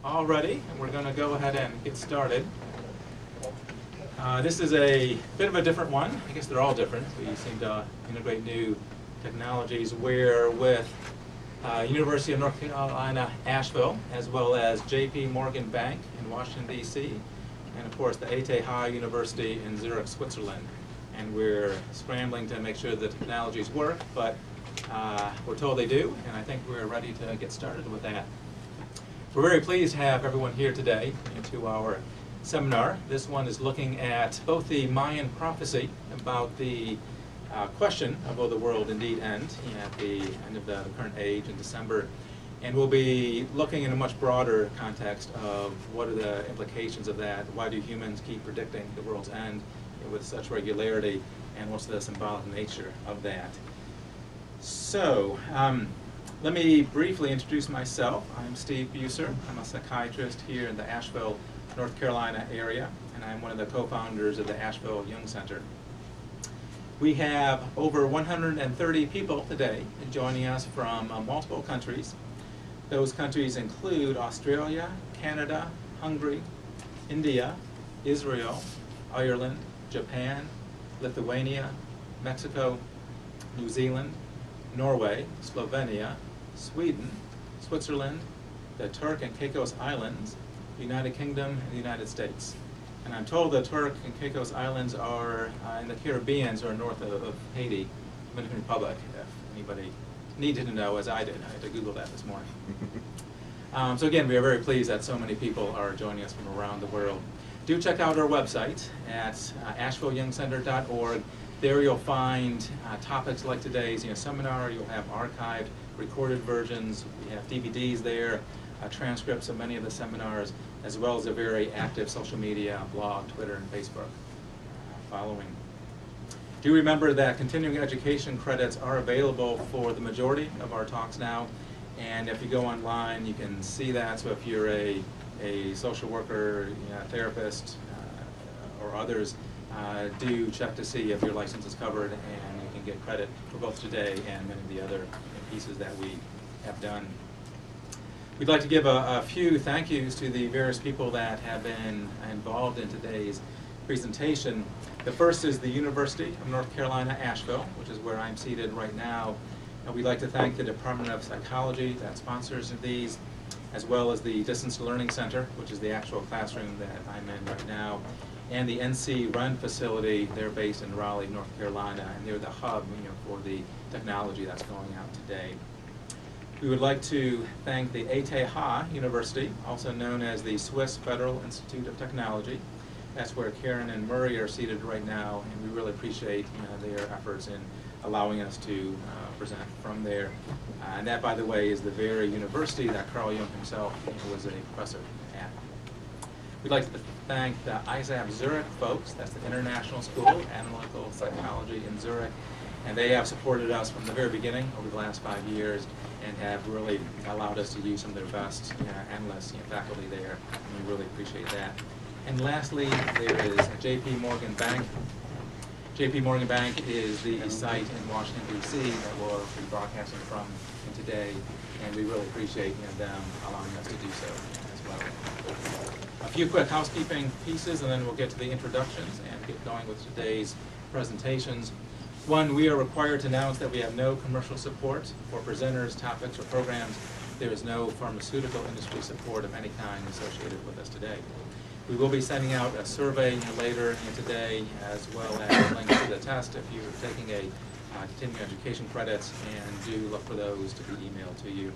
all ready, and we're going to go ahead and get started. This is a bit of a different one. I guess they're all different. We seem to integrate new technologies. We're with University of North Carolina, Asheville, as well as J.P. Morgan Bank in Washington, D.C., and of course the AJC University in Zurich, Switzerland. And we're scrambling to make sure the technologies work, but we're told they do, and I think we're ready to get started with that. We're very pleased to have everyone here today into our seminar. This one is looking at both the Mayan prophecy about the question of will the world indeed end at the end of the current age in December, and we'll be looking in a much broader context of what are the implications of that, why do humans keep predicting the world's end with such regularity, and what's the symbolic nature of that. So, let me briefly introduce myself. I'm Steve Buser. I'm a psychiatrist here in the Asheville, North Carolina area, and I'm one of the co-founders of the Asheville Jung Center. We have over 130 people today joining us from multiple countries. Those countries include Australia, Canada, Hungary, India, Israel, Ireland, Japan, Lithuania, Mexico, New Zealand, Norway, Slovenia, Sweden, Switzerland, the Turk and Caicos Islands, the United Kingdom, and the United States. And I'm told the Turk and Caicos Islands are in the Caribbean, or north of Haiti, Dominican Republic, if anybody needed to know, as I did. I had to Google that this morning. So again, we are very pleased that so many people are joining us from around the world. Do check out our website at ashevilleyoungcenter.org. There you'll find topics like today's seminar. You'll have archived, recorded versions. We have DVDs there, transcripts of many of the seminars, as well as a very active social media, blog, Twitter, and Facebook following. Do remember that continuing education credits are available for the majority of our talks now, and if you go online, you can see that. So if you're a social worker, therapist, or others, do check to see if your license is covered, and you can get credit for both today and many of the other pieces that we have done. We'd like to give a few thank yous to the various people that have been involved in today's presentation. The first is the University of North Carolina, Asheville, which is where I'm seated right now. And we'd like to thank the Department of Psychology that sponsors these, as well as the Distance Learning Center, which is the actual classroom that I'm in right now, and the NC Run facility. They're based in Raleigh, North Carolina, and they're the hub for the technology that's going out today. We would like to thank the AJC University, also known as the Swiss Federal Institute of Technology. That's where Karen and Murray are seated right now, and we really appreciate their efforts in allowing us to present from there. And that, by the way, is the very university that Carl Jung himself was a professor at. We'd like to thank the ISAB Zurich folks. That's the International School of Analytical Psychology in Zurich. And they have supported us from the very beginning over the last 5 years and have really allowed us to use some of their best analysts, faculty there. And we really appreciate that. And lastly, there is J.P. Morgan Bank. J.P. Morgan Bank is the site in Washington, D.C. that we'll be broadcasting from today. And we really appreciate them allowing us to do so as well. A few quick housekeeping pieces, and then we'll get to the introductions and get going with today's presentations. One, we are required to announce that we have no commercial support for presenters, topics, or programs. There is no pharmaceutical industry support of any kind associated with us today. We will be sending out a survey later today, as well as links to the test if you're taking a continuing education credits, and do look for those to be emailed to you.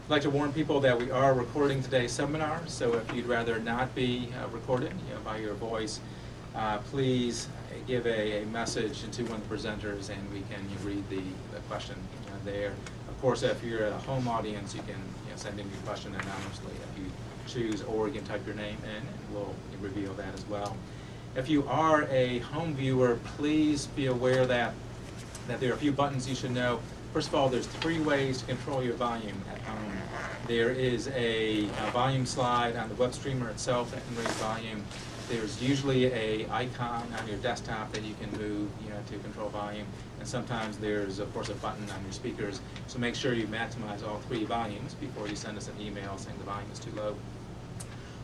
I'd like to warn people that we are recording today's seminar, so if you'd rather not be recorded by your voice, please give a message to one of the presenters, and we can read the question there. Of course, if you're at a home audience, you can send in your question anonymously if you choose, or you can type your name in, and we'll reveal that as well. If you are a home viewer, please be aware that there are a few buttons you should know. First of all, there's 3 ways to control your volume at home. There is a volume slide on the web streamer itself that can raise volume. There's usually an icon on your desktop that you can move to control volume. And sometimes there's, of course, a button on your speakers. So make sure you maximize all 3 volumes before you send us an email saying the volume is too low.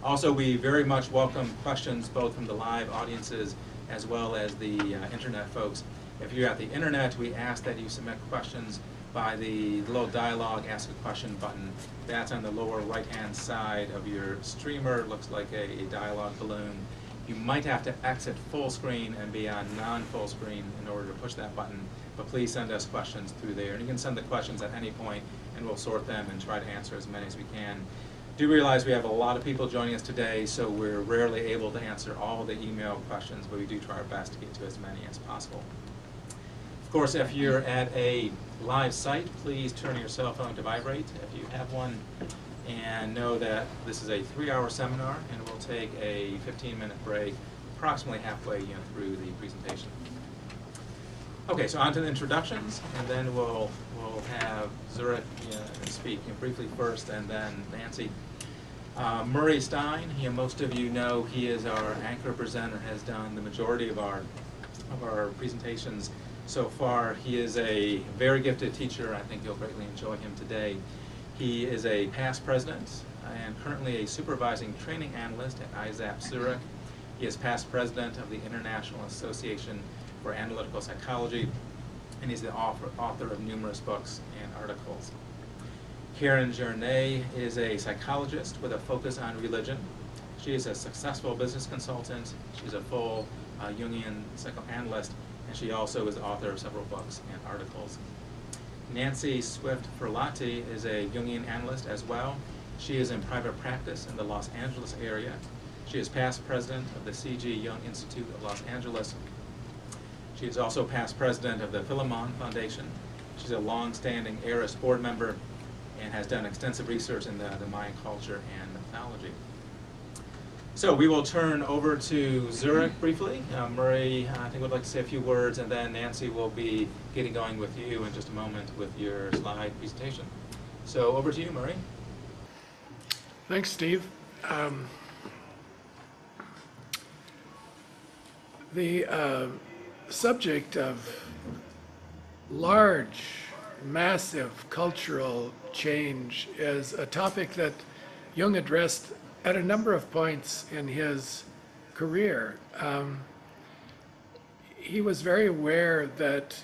Also, we very much welcome questions both from the live audiences as well as the internet folks. If you're at the internet, we ask that you submit questions by the little dialogue Ask a Question button. That's on the lower right-hand side of your streamer. It looks like a dialogue balloon. You might have to exit full screen and be on non-full screen in order to push that button, but please send us questions through there. And you can send the questions at any point, and we'll sort them and try to answer as many as we can. Do realize we have a lot of people joining us today, so we're rarely able to answer all the email questions, but we do try our best to get to as many as possible. Of course, if you're at a live site, please turn your cell phone to vibrate if you have one, and know that this is a 3-hour seminar, and we'll take a 15-minute break approximately halfway through the presentation. Okay, so on to the introductions, and then we'll have Zurich speak briefly first, and then Nancy. Murray Stein, most of you know he is our anchor presenter, has done the majority of our presentations so far. He is a very gifted teacher. I think you'll greatly enjoy him today. He is a past president and currently a supervising training analyst at IZAP Zurich. He is past president of the International Association for Analytical Psychology, and he's the author of numerous books and articles. Karen Journet is a psychologist with a focus on religion. She is a successful business consultant. She's a full Jungian psychoanalyst, and she also is the author of several books and articles. Nancy Swift-Ferlati is a Jungian analyst as well. She is in private practice in the Los Angeles area. She is past president of the C.G. Jung Institute of Los Angeles. She is also past president of the Philemon Foundation. She's a long-standing ARIS board member and has done extensive research in the Mayan culture and mythology. So we will turn over to Zurich briefly. Murray, I think would like to say a few words, and then Nancy will be getting going with you in just a moment with your slide presentation. So over to you, Murray. Thanks, Steve. The subject of large, massive cultural change is a topic that Jung addressed at a number of points in his career. He was very aware that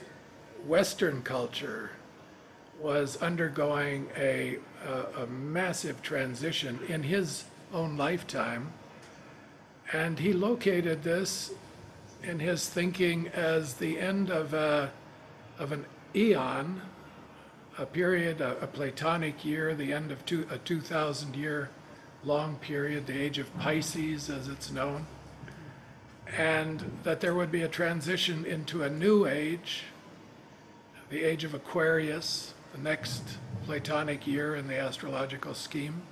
Western culture was undergoing a massive transition in his own lifetime, and he located this in his thinking as the end of an eon, a period, a Platonic year, the end of a 2,000-year long period, the age of Pisces as it's known, and that there would be a transition into a new age, the age of Aquarius, the next Platonic year in the astrological scheme.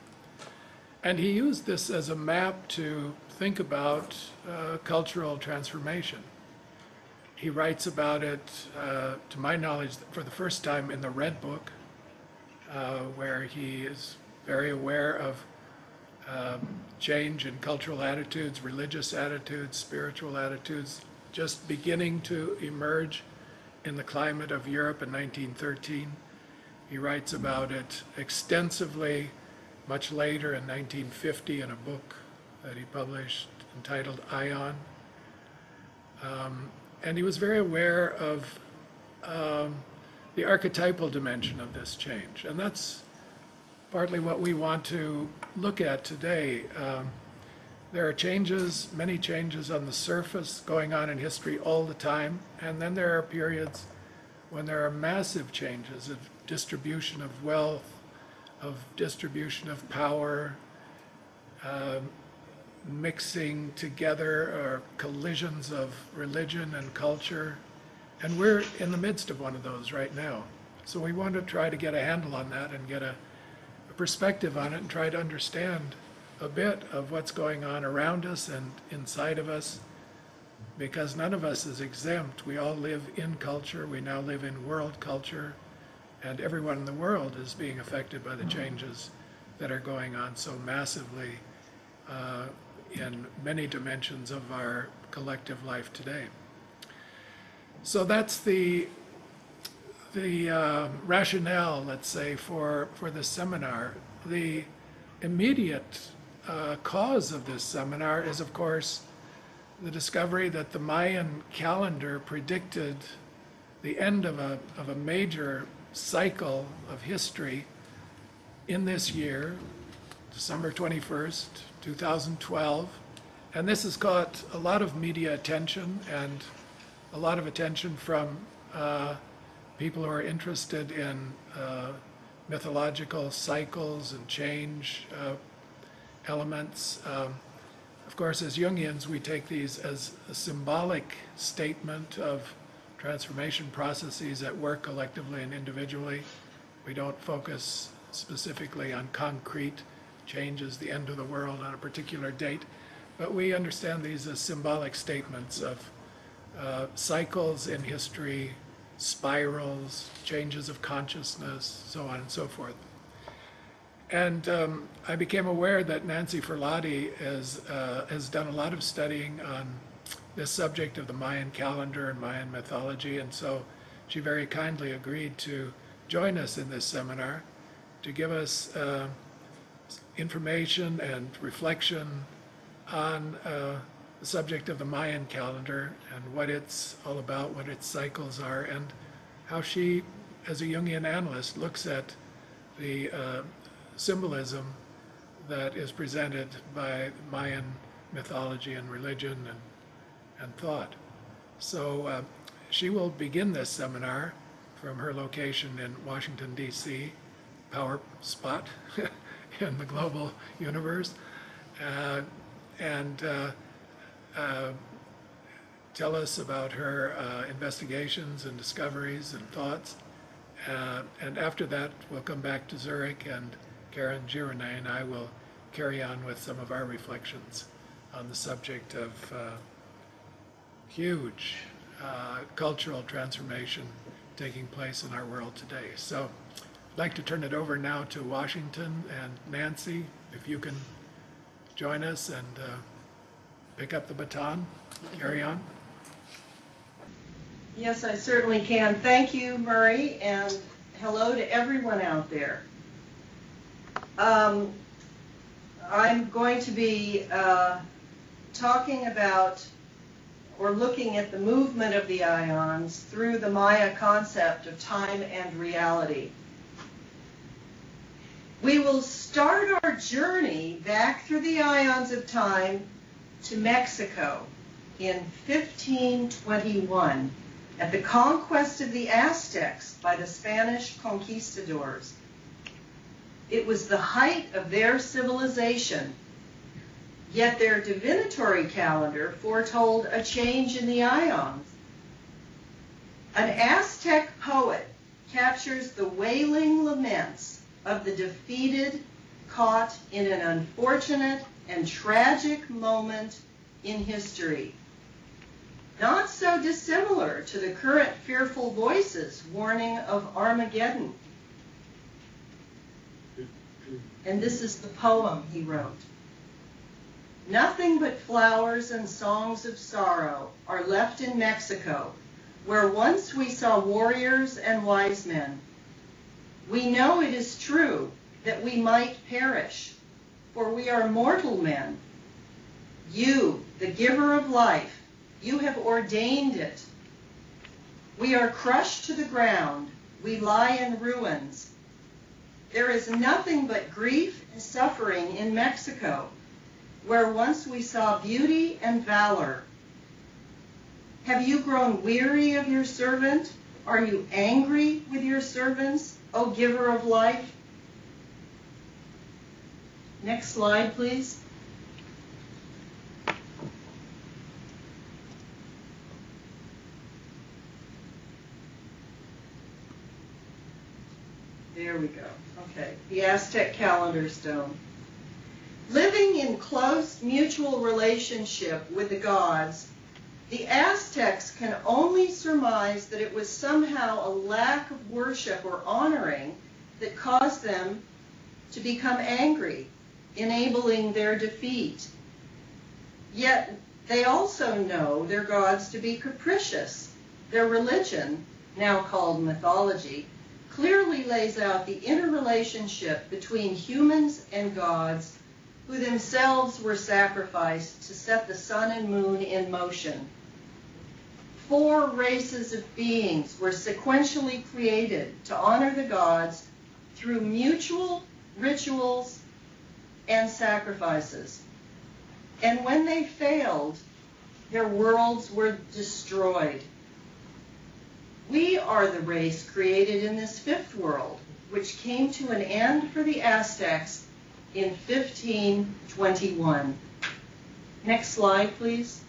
And he used this as a map to think about cultural transformation. He writes about it, to my knowledge, for the first time in the Red Book, where he is very aware of change in cultural attitudes, religious attitudes, spiritual attitudes, just beginning to emerge in the climate of Europe in 1913. He writes about it extensively much later in 1950 in a book that he published entitled Ion. And he was very aware of the archetypal dimension of this change. And that's partly what we want to look at today. There are changes, many changes on the surface going on in history all the time. And then there are periods when there are massive changes of distribution of wealth, of distribution of power, mixing together or collisions of religion and culture. And we're in the midst of one of those right now. So we want to try to get a handle on that and get a perspective on it and try to understand a bit of what's going on around us and inside of us, because none of us is exempt. We all live in culture. We now live in world culture, and everyone in the world is being affected by the changes that are going on so massively in many dimensions of our collective life today. So that's the rationale, let's say, for this seminar. The immediate cause of this seminar is, of course, the discovery that the Mayan calendar predicted the end of a major cycle of history in this year, December 21st, 2012. And this has caught a lot of media attention and a lot of attention from people who are interested in mythological cycles and change elements. Of course, as Jungians, we take these as a symbolic statement of transformation processes at work collectively and individually. We don't focus specifically on concrete changes, the end of the world on a particular date, but we understand these as symbolic statements of cycles in history, spirals, changes of consciousness, so on and so forth. And I became aware that Nancy Ferlati has done a lot of studying on this subject of the Mayan calendar and Mayan mythology, and so she very kindly agreed to join us in this seminar to give us information and reflection on the subject of the Mayan calendar and what it's all about, what its cycles are, and how she, as a Jungian analyst, looks at the symbolism that is presented by Mayan mythology and religion and thought. So she will begin this seminar from her location in Washington, D.C., power spot in the global universe, and tell us about her investigations and discoveries and thoughts. And after that, we'll come back to Zurich, and Karen Girone and I will carry on with some of our reflections on the subject of huge cultural transformation taking place in our world today. So I'd like to turn it over now to Washington, and Nancy, if you can join us and pick up the baton, carry on. Yes, I certainly can. Thank you, Murray, and hello to everyone out there. I'm going to be talking about or looking at the movement of the ions through the Maya concept of time and reality. We will start our journey back through the ions of time to Mexico in 1521 at the conquest of the Aztecs by the Spanish conquistadors. It was the height of their civilization, yet their divinatory calendar foretold a change in the ions. An Aztec poet captures the wailing laments of the defeated, caught in an unfortunate and tragic moment in history. Not so dissimilar to the current fearful voices warning of Armageddon. And this is the poem he wrote. Nothing but flowers and songs of sorrow are left in Mexico, where once we saw warriors and wise men. We know it is true that we might perish, for we are mortal men. You, the giver of life, you have ordained it. We are crushed to the ground. We lie in ruins. There is nothing but grief and suffering in Mexico, where once we saw beauty and valor. Have you grown weary of your servant? Are you angry with your servants, O giver of life? Next slide, please. There we go. Okay, the Aztec calendar stone. Living in close mutual relationship with the gods, the Aztecs can only surmise that it was somehow a lack of worship or honoring that caused them to become angry, enabling their defeat. Yet they also know their gods to be capricious. Their religion, now called mythology, clearly lays out the interrelationship between humans and gods who themselves were sacrificed to set the sun and moon in motion. 4 races of beings were sequentially created to honor the gods through mutual rituals and sacrifices. And when they failed, their worlds were destroyed. We are the race created in this 5th world, which came to an end for the Aztecs in 1521. Next slide, please.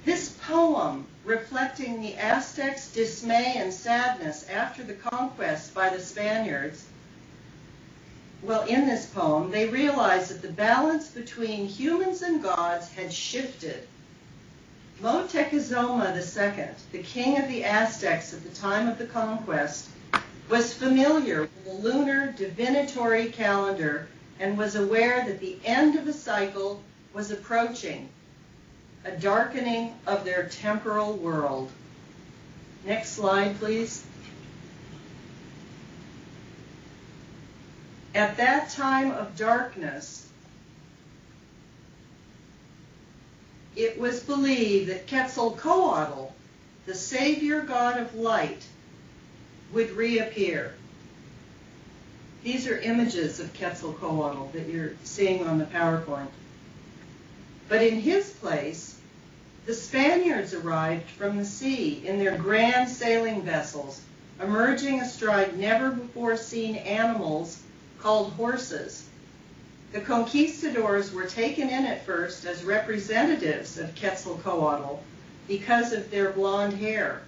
This poem, reflecting the Aztecs' dismay and sadness after the conquest by the Spaniards, well, in this poem, they realized that the balance between humans and gods had shifted. Moctezuma II, the king of the Aztecs at the time of the conquest, was familiar with the lunar divinatory calendar and was aware that the end of the cycle was approaching, a darkening of their temporal world. Next slide, please. At that time of darkness, it was believed that Quetzalcoatl, the savior god of light, would reappear. These are images of Quetzalcoatl that you're seeing on the PowerPoint. But in his place, the Spaniards arrived from the sea in their grand sailing vessels, emerging astride never-before-seen animals called horses. The conquistadors were taken in at first as representatives of Quetzalcoatl because of their blonde hair,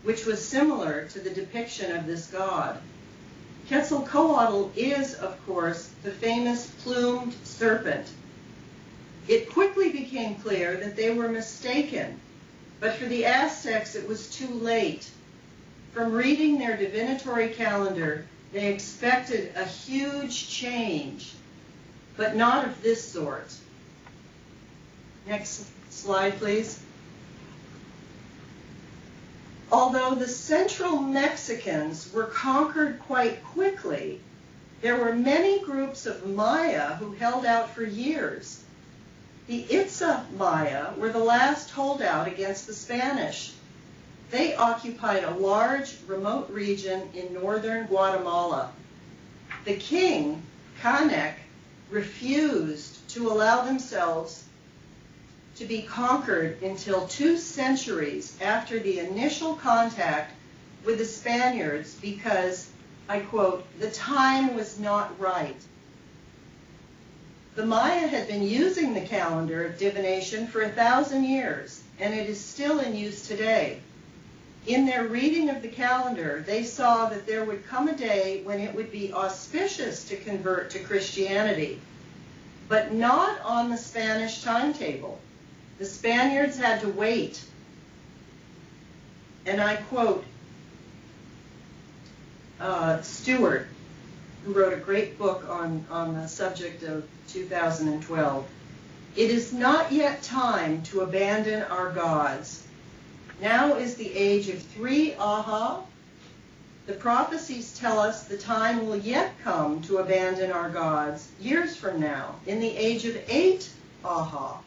which was similar to the depiction of this god. Quetzalcoatl is, of course, the famous plumed serpent. It quickly became clear that they were mistaken, but for the Aztecs it was too late. From reading their divinatory calendar, they expected a huge change, but not of this sort. Next slide, please. Although the central Mexicans were conquered quite quickly, there were many groups of Maya who held out for years. The Itza Maya were the last holdout against the Spanish. They occupied a large, remote region in northern Guatemala. The king, Canek, refused to allow themselves to be conquered until 2 centuries after the initial contact with the Spaniards because, I quote, "the time was not right." The Maya had been using the calendar of divination for 1,000 years, and it is still in use today. In their reading of the calendar, they saw that there would come a day when it would be auspicious to convert to Christianity, but not on the Spanish timetable. The Spaniards had to wait. And I quote Stewart, who wrote a great book on the subject of 2012. "It is not yet time to abandon our gods. Now is the age of 3 Aha. The prophecies tell us the time will yet come to abandon our gods years from now, in the age of 8 Aha.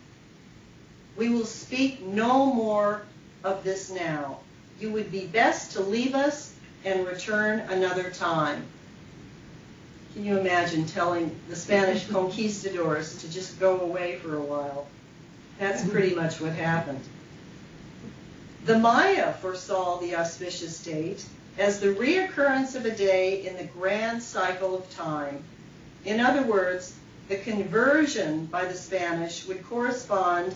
We will speak no more of this now. You would be best to leave us and return another time." Can you imagine telling the Spanish conquistadors to just go away for a while? That's pretty much what happened. The Maya foresaw the auspicious date as the reoccurrence of a day in the grand cycle of time. In other words, the conversion by the Spanish would correspond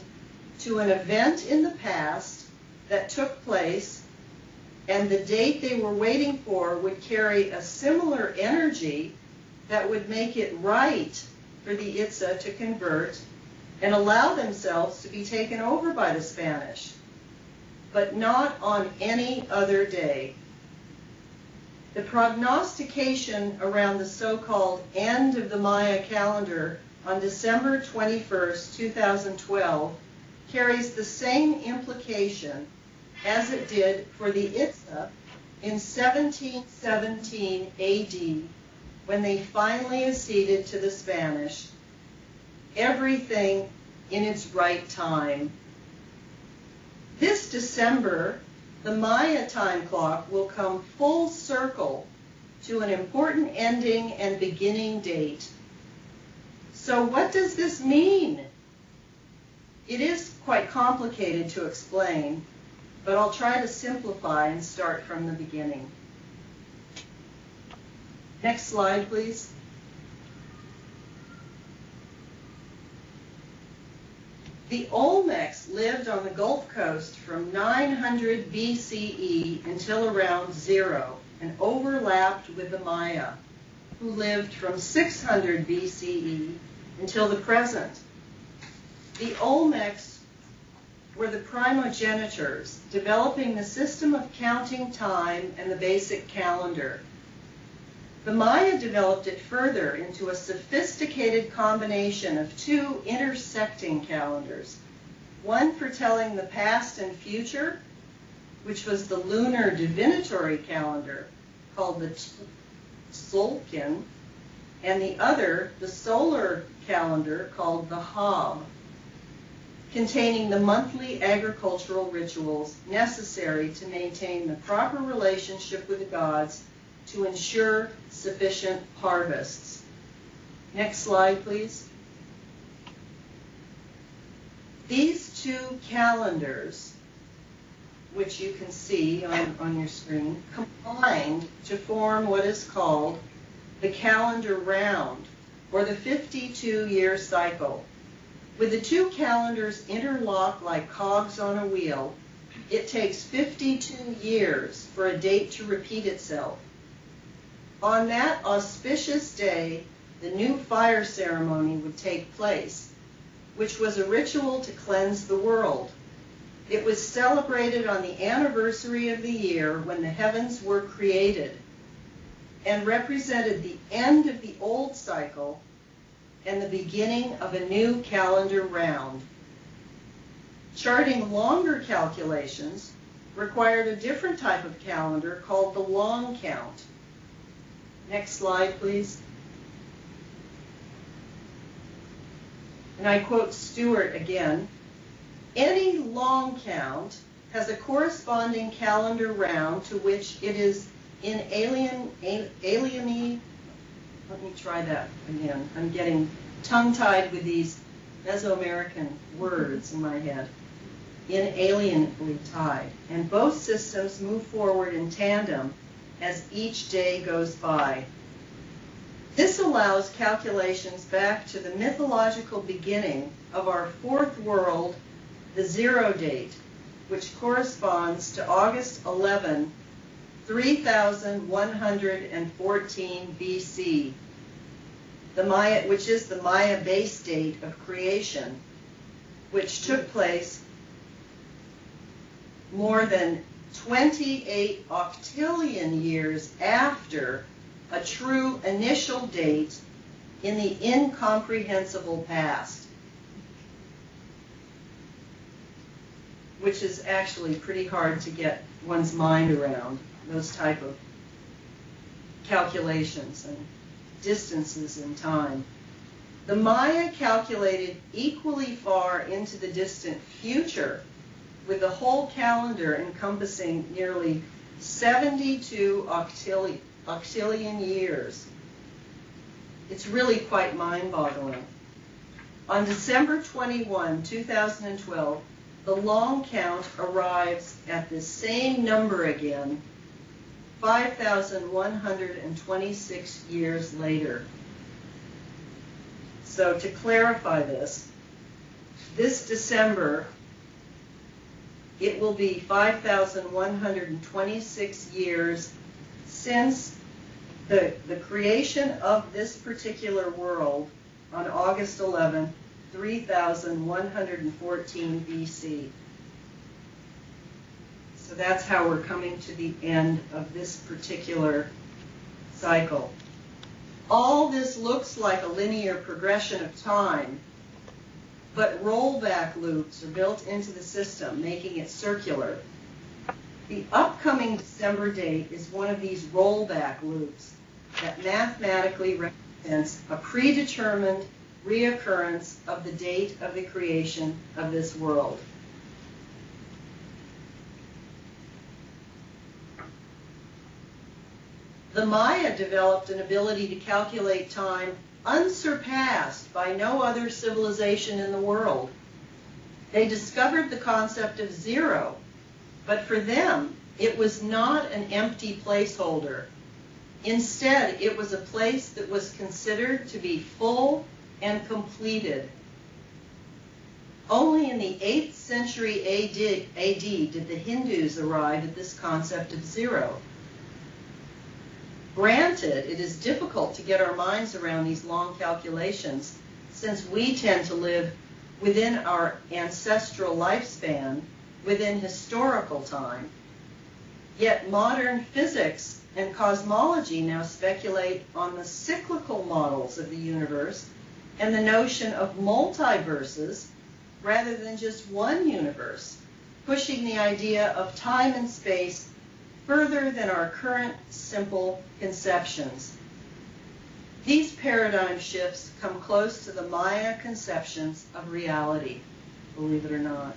to an event in the past that took place, and the date they were waiting for would carry a similar energy that would make it right for the Itza to convert and allow themselves to be taken over by the Spanish, but not on any other day. The prognostication around the so-called end of the Maya calendar on December 21st, 2012, carries the same implication as it did for the Itza in 1717 AD, when they finally acceded to the Spanish, everything in its right time. This December, the Maya time clock will come full circle to an important ending and beginning date. So what does this mean? It is quite complicated to explain, but I'll try to simplify and start from the beginning. Next slide, please. The Olmecs lived on the Gulf Coast from 900 BCE until around 0 and overlapped with the Maya, who lived from 600 BCE until the present. The Olmecs were the primogenitors, developing the system of counting time and the basic calendar. The Maya developed it further into a sophisticated combination of two intersecting calendars, one for telling the past and future, which was the lunar divinatory calendar called the Tzolk'in, and the other, the solar calendar called the Hab, containing the monthly agricultural rituals necessary to maintain the proper relationship with the gods to ensure sufficient harvests. Next slide, please. These two calendars, which you can see on your screen, combined to form what is called the calendar round, or the 52-year cycle. With the two calendars interlocked like cogs on a wheel, it takes 52 years for a date to repeat itself. On that auspicious day, the new fire ceremony would take place, which was a ritual to cleanse the world. It was celebrated on the anniversary of the year when the heavens were created, and represented the end of the old cycle and the beginning of a new calendar round. Charting longer calculations required a different type of calendar called the long count. Next slide, please. And I quote Stewart again, "Any long count has a corresponding calendar round to which it is inalienably," let me try that again. I'm getting tongue-tied with these Mesoamerican words in my head. Inalienably tied. And both systems move forward in tandem as each day goes by. This allows calculations back to the mythological beginning of our fourth world, the 0 date, which corresponds to August 11, 3114 BC, the Maya, which is the Maya base date of creation, which took place more than 28 octillion years after a true initial date in the incomprehensible past, which is actually pretty hard to get one's mind around, those type of calculations and distances in time. The Maya calculated equally far into the distant future, with the whole calendar encompassing nearly 72 octillion years. It's really quite mind-boggling. On December 21, 2012, the long count arrives at the same number again, 5,126 years later. So to clarify this December, it will be 5,126 years since the creation of this particular world on August 11, 3114 BC. So that's how we're coming to the end of this particular cycle. All this looks like a linear progression of time, but rollback loops are built into the system, making it circular. The upcoming December date is one of these rollback loops that mathematically represents a predetermined reoccurrence of the date of the creation of this world. The Maya developed an ability to calculate time unsurpassed by no other civilization in the world. They discovered the concept of zero, but for them, it was not an empty placeholder. Instead, it was a place that was considered to be full and completed. Only in the 8th century AD did the Hindus arrive at this concept of zero. Granted, it is difficult to get our minds around these long calculations, since we tend to live within our ancestral lifespan, within historical time. Yet modern physics and cosmology now speculate on the cyclical models of the universe and the notion of multiverses rather than just one universe, pushing the idea of time and space further than our current simple conceptions. These paradigm shifts come close to the Maya conceptions of reality, believe it or not.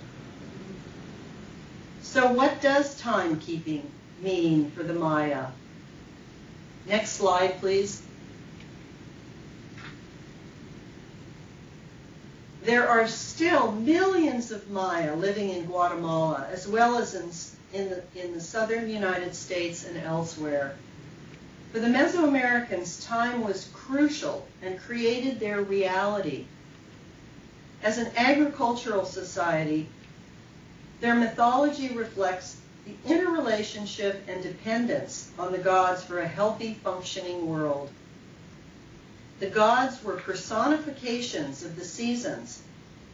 So what does timekeeping mean for the Maya? Next slide, please. There are still millions of Maya living in Guatemala, as well as in the southern United States and elsewhere. For the Mesoamericans, time was crucial and created their reality. As an agricultural society, their mythology reflects the interrelationship and dependence on the gods for a healthy, functioning world. The gods were personifications of the seasons,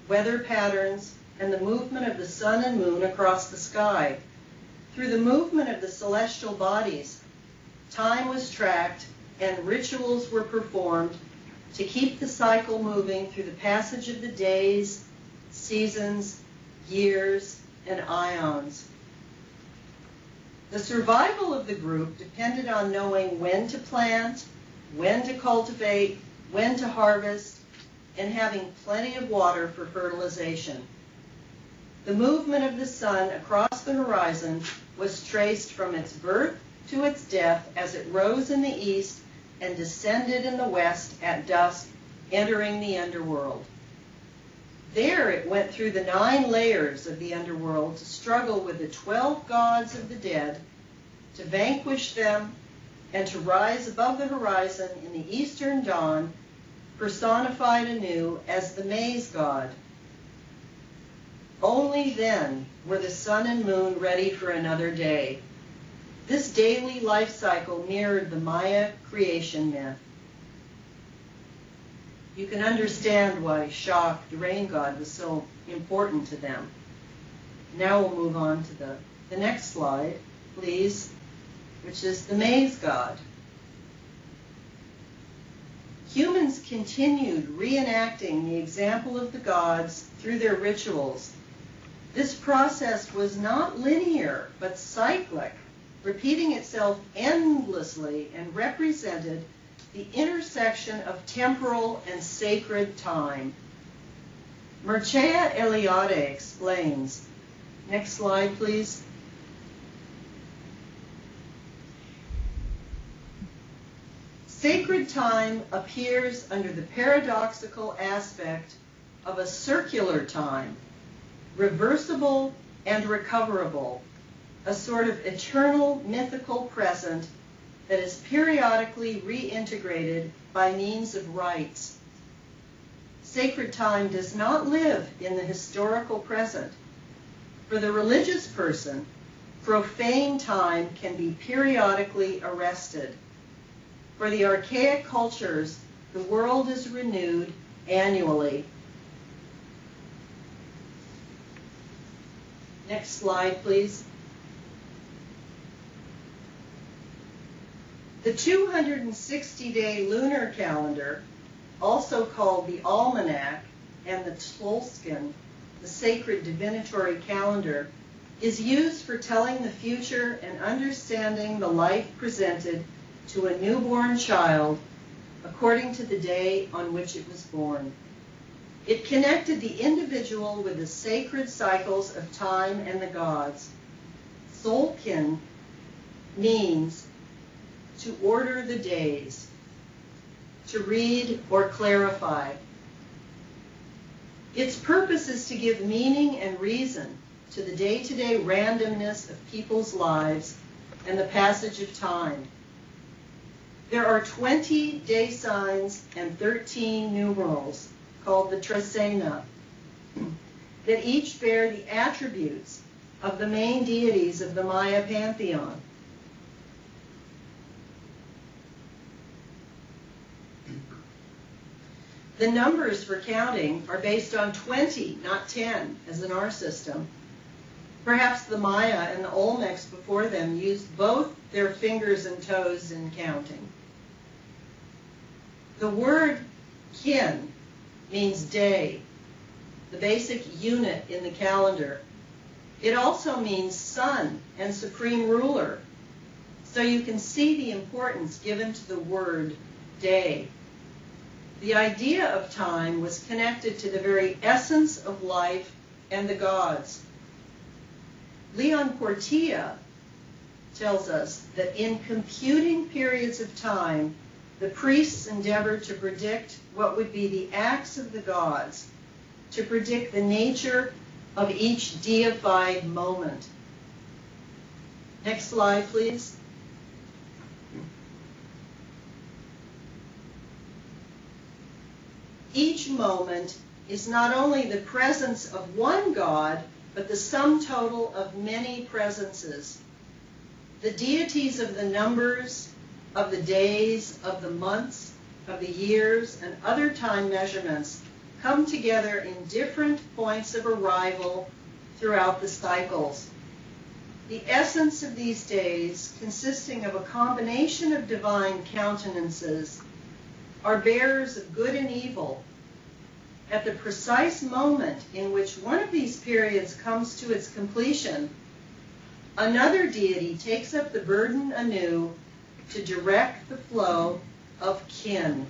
weather patterns, and the movement of the sun and moon across the sky. Through the movement of the celestial bodies, time was tracked and rituals were performed to keep the cycle moving through the passage of the days, seasons, years, and ions. The survival of the group depended on knowing when to plant, when to cultivate, when to harvest, and having plenty of water for fertilization. The movement of the sun across the horizon was traced from its birth to its death as it rose in the east and descended in the west at dusk, entering the underworld. There it went through the 9 layers of the underworld to struggle with the 12 gods of the dead, to vanquish them, and to rise above the horizon in the eastern dawn, personified anew as the maize god. Only then were the sun and moon ready for another day. This daily life cycle mirrored the Maya creation myth. You can understand why Shak, the rain god, was so important to them. Now we'll move on to the next slide, please, which is the maize god. Humans continued reenacting the example of the gods through their rituals. This process was not linear, but cyclic, repeating itself endlessly and represented the intersection of temporal and sacred time. Mircea Eliade explains. Next slide, please. Sacred time appears under the paradoxical aspect of a circular time, reversible and recoverable, a sort of eternal mythical present that is periodically reintegrated by means of rites. Sacred time does not live in the historical present. For the religious person, profane time can be periodically arrested. For the archaic cultures, the world is renewed annually. Next slide, please. The 260-day lunar calendar, also called the almanac and the Tzolk'in, the sacred divinatory calendar, is used for telling the future and understanding the life presented to a newborn child according to the day on which it was born. It connected the individual with the sacred cycles of time and the gods. Solkin means to order the days, to read or clarify. Its purpose is to give meaning and reason to the day-to-day randomness of people's lives and the passage of time. There are 20 day signs and 13 numerals called the Tresena that each bear the attributes of the main deities of the Maya pantheon. The numbers for counting are based on 20, not 10, as in our system. Perhaps the Maya and the Olmecs before them used both their fingers and toes in counting. The word kin means day, the basic unit in the calendar. It also means sun and supreme ruler. So you can see the importance given to the word day. The idea of time was connected to the very essence of life and the gods. Leon Portilla tells us that in computing periods of time, the priests endeavored to predict what would be the acts of the gods, to predict the nature of each deified moment. Next slide, please. Each moment is not only the presence of one God, but the sum total of many presences. The deities of the numbers, of the days, of the months, of the years, and other time measurements come together in different points of arrival throughout the cycles. The essence of these days, consisting of a combination of divine countenances, are bearers of good and evil. At the precise moment in which one of these periods comes to its completion, another deity takes up the burden anew to direct the flow of kin,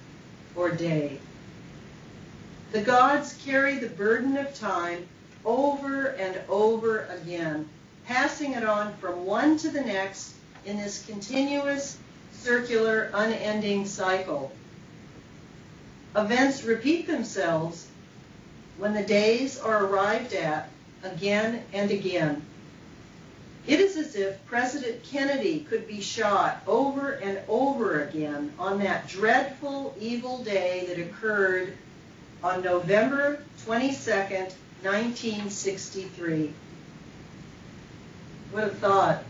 or day. The gods carry the burden of time over and over again, passing it on from one to the next in this continuous, circular, unending cycle. Events repeat themselves when the days are arrived at again and again. It is as if President Kennedy could be shot over and over again on that dreadful, evil day that occurred on November 22nd, 1963. What a thought.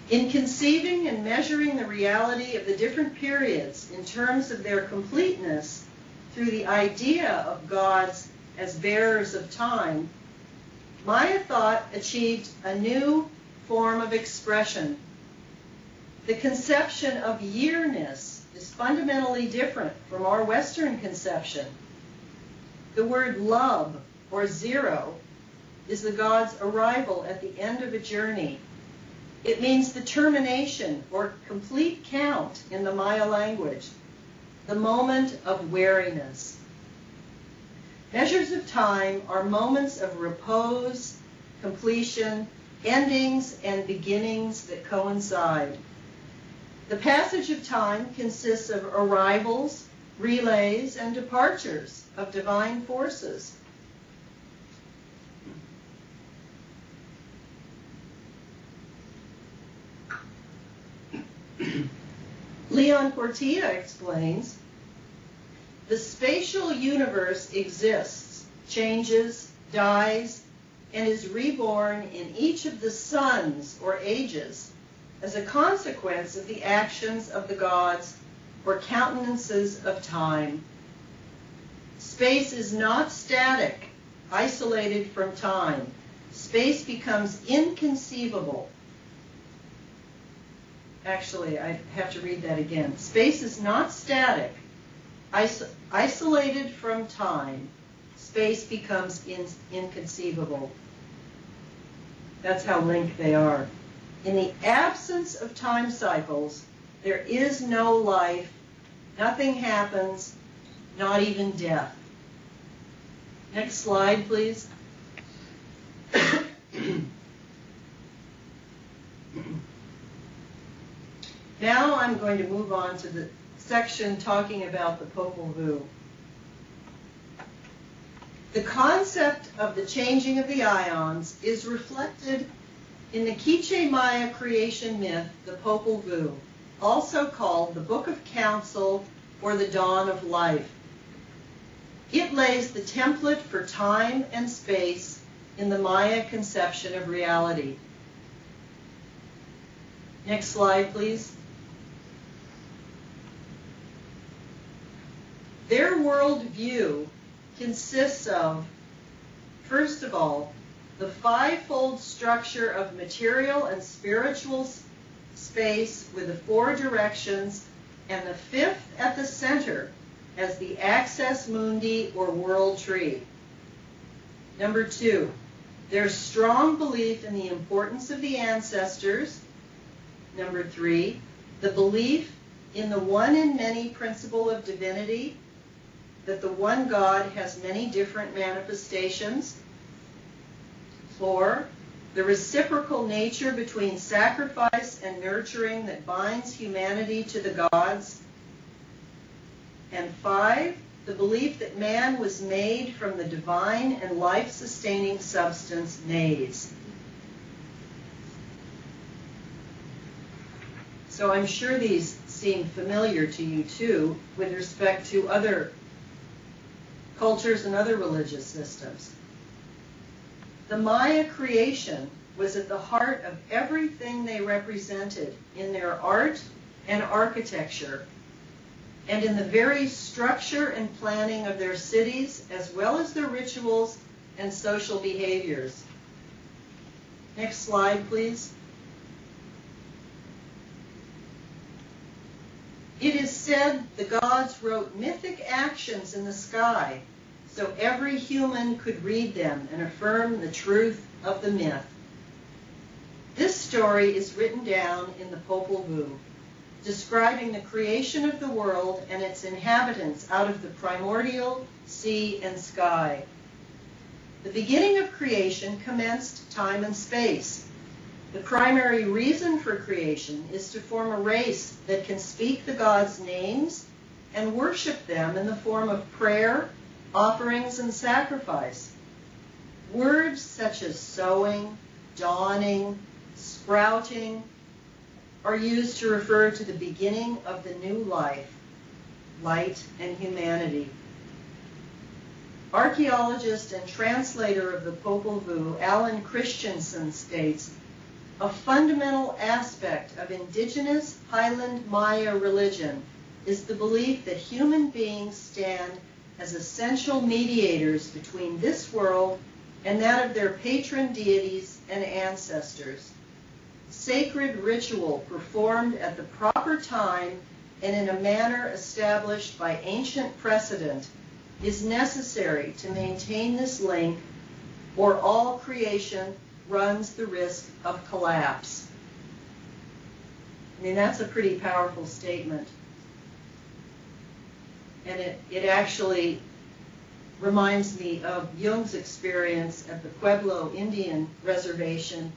In conceiving and measuring the reality of the different periods in terms of their completeness through the idea of gods as bearers of time, Maya thought achieved a new form of expression. The conception of yearness is fundamentally different from our Western conception. The word love, or zero, is the god's arrival at the end of a journey. It means the termination or complete count in the Maya language, the moment of weariness. Measures of time are moments of repose, completion, endings, and beginnings that coincide. The passage of time consists of arrivals, relays, and departures of divine forces. Leon Portilla explains, the spatial universe exists, changes, dies, and is reborn in each of the suns or ages as a consequence of the actions of the gods or countenances of time. Space is not static, isolated from time. Space becomes inconceivable. Actually, I have to read that again. Space is not static, isolated from time. Space becomes inconceivable. That's how linked they are. In the absence of time cycles, there is no life, nothing happens, not even death. Next slide, please. Now I'm going to move on to the section talking about the Popol Vuh. The concept of the changing of the ions is reflected in the Quiche Maya creation myth, the Popol Vuh, also called the Book of Counsel or the Dawn of Life. It lays the template for time and space in the Maya conception of reality. Next slide, please. Their worldview consists of, first of all, the fivefold structure of material and spiritual space with the four directions, and the fifth at the center as the access mundi or world tree. Number two, their strong belief in the importance of the ancestors. Number three, the belief in the one in many principle of divinity, that the one God has many different manifestations. 4, the reciprocal nature between sacrifice and nurturing that binds humanity to the gods. And 5, the belief that man was made from the divine and life-sustaining substance maize. So I'm sure these seem familiar to you too with respect to other cultures and other religious systems. The Maya creation was at the heart of everything they represented in their art and architecture, and in the very structure and planning of their cities, as well as their rituals and social behaviors. Next slide, please. It is said the gods wrote mythic actions in the sky, so every human could read them and affirm the truth of the myth. This story is written down in the Popol Vuh, describing the creation of the world and its inhabitants out of the primordial sea and sky. The beginning of creation commenced time and space. The primary reason for creation is to form a race that can speak the gods' names and worship them in the form of prayer, offerings, and sacrifice. Words such as sowing, dawning, sprouting are used to refer to the beginning of the new life, light and humanity. Archaeologist and translator of the Popol Vuh, Alan Christensen, states, "A fundamental aspect of indigenous Highland Maya religion is the belief that human beings stand as essential mediators between this world and that of their patron deities and ancestors. Sacred ritual performed at the proper time and in a manner established by ancient precedent is necessary to maintain this link, or all creation runs the risk of collapse." I mean, that's a pretty powerful statement. And it actually reminds me of Jung's experience at the Pueblo Indian Reservation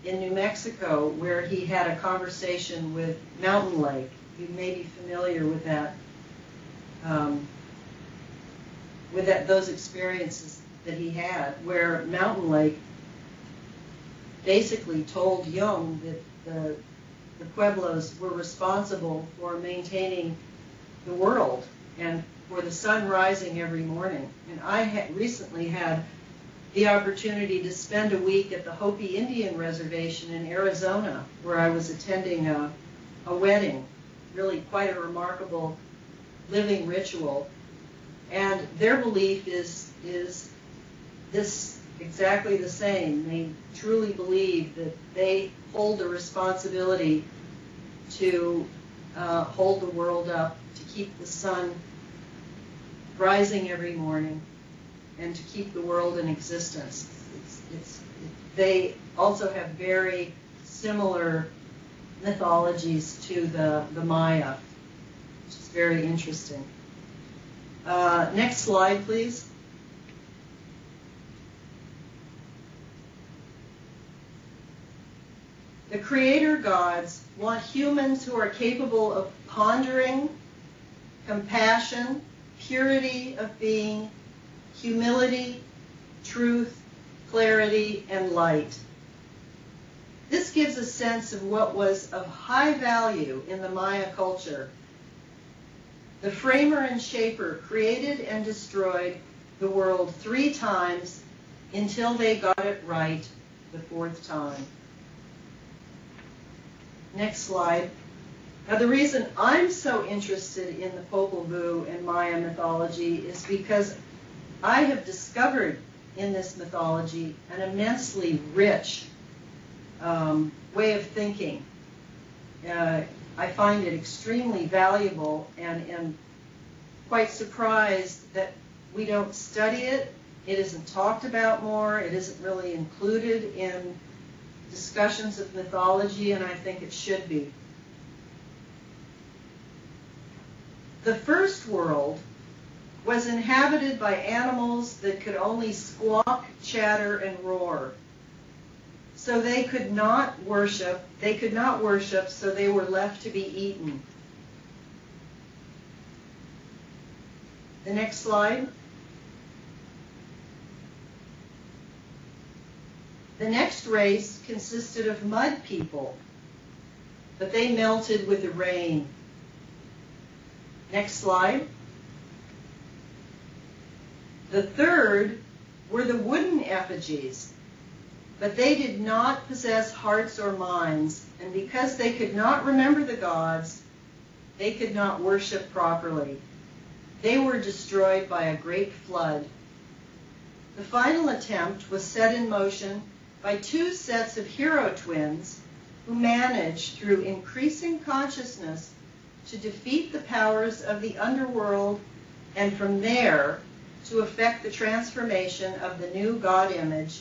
in New Mexico, where he had a conversation with Mountain Lake. You may be familiar with that, those experiences that he had, where Mountain Lake basically told Jung that the Pueblos were responsible for maintaining the world and for the sun rising every morning. And I had recently had the opportunity to spend a week at the Hopi Indian Reservation in Arizona, where I was attending a wedding, really quite a remarkable living ritual. And their belief is this exactly the same. They truly believe that they hold the responsibility to hold the world up, to keep the sun rising every morning, and to keep the world in existence. They also have very similar mythologies to the Maya, which is very interesting. Next slide, please. The creator gods want humans who are capable of pondering, compassion, purity of being, humility, truth, clarity, and light. This gives a sense of what was of high value in the Maya culture. The framer and shaper created and destroyed the world 3 times until they got it right the 4th time. Next slide. Now, the reason I'm so interested in the Popol Vuh and Maya mythology is because I have discovered in this mythology an immensely rich way of thinking. I find it extremely valuable and am quite surprised that we don't study it. It isn't talked about more. It isn't really included in discussions of mythology, and I think it should be. The first world was inhabited by animals that could only squawk, chatter, and roar. So they could not worship, so they were left to be eaten. The next slide. The next race consisted of mud people, but they melted with the rain. Next slide. The third were the wooden effigies, but they did not possess hearts or minds, and because they could not remember the gods, they could not worship properly. They were destroyed by a great flood. The final attempt was set in motion by 2 sets of hero twins who managed, through increasing consciousness, to defeat the powers of the underworld and from there to effect the transformation of the new god image,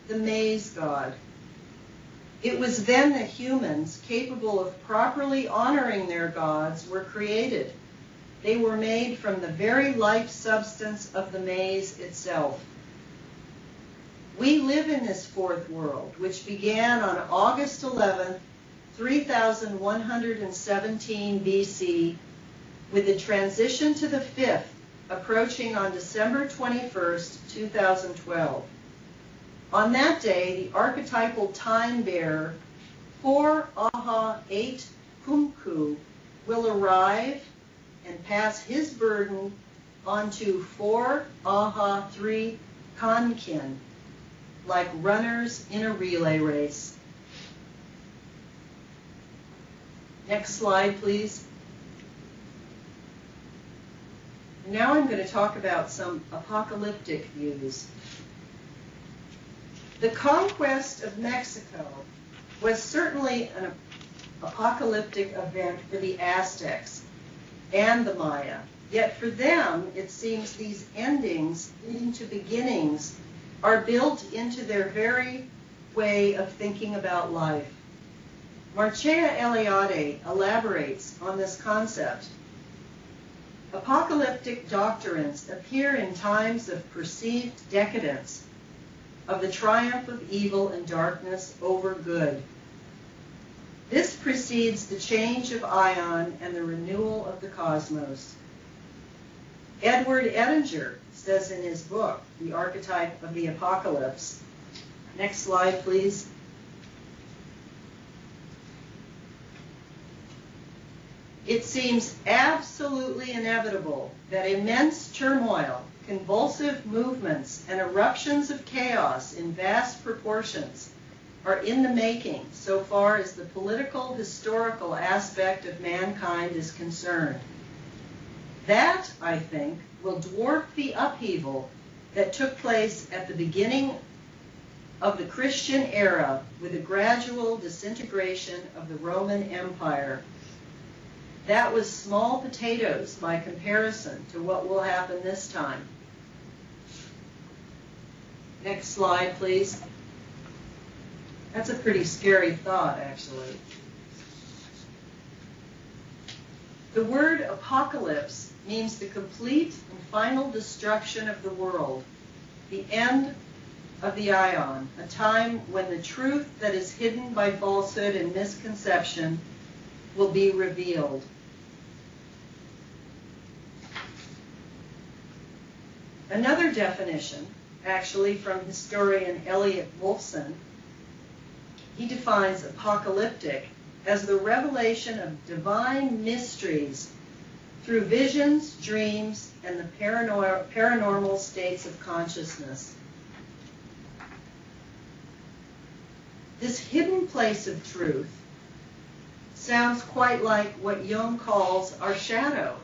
the maize god. It was then that humans capable of properly honoring their gods were created. They were made from the very life substance of the maize itself. We live in this 4th world, which began on August 11th, 3117 BC, with the transition to the 5th approaching on December 21st, 2012. On that day, the archetypal time bearer, 4 Aha 8 Kumku, will arrive and pass his burden onto 4 Aha 3 Kankin, like runners in a relay race. Next slide, please. Now I'm going to talk about some apocalyptic views. The conquest of Mexico was certainly an apocalyptic event for the Aztecs and the Maya. Yet for them, it seems these endings leading to beginnings are built into their very way of thinking about life. Marcea Eliade elaborates on this concept. Apocalyptic doctrines appear in times of perceived decadence, of the triumph of evil and darkness over good. This precedes the change of Ion and the renewal of the cosmos. Edward Edinger says in his book, The Archetype of the Apocalypse. Next slide, please. It seems absolutely inevitable that immense turmoil, convulsive movements, and eruptions of chaos in vast proportions are in the making so far as the political, historical aspect of mankind is concerned. That, I think, will dwarf the upheaval that took place at the beginning of the Christian era with the gradual disintegration of the Roman Empire. That was small potatoes by comparison to what will happen this time. Next slide, please. That's a pretty scary thought, actually. The word apocalypse means the complete and final destruction of the world, the end of the aion, a time when the truth that is hidden by falsehood and misconception will be revealed. Another definition, actually from historian Elliot Wolfson, he defines apocalyptic as the revelation of divine mysteries through visions, dreams, and the paranormal states of consciousness. This hidden place of truth sounds quite like what Jung calls our shadow.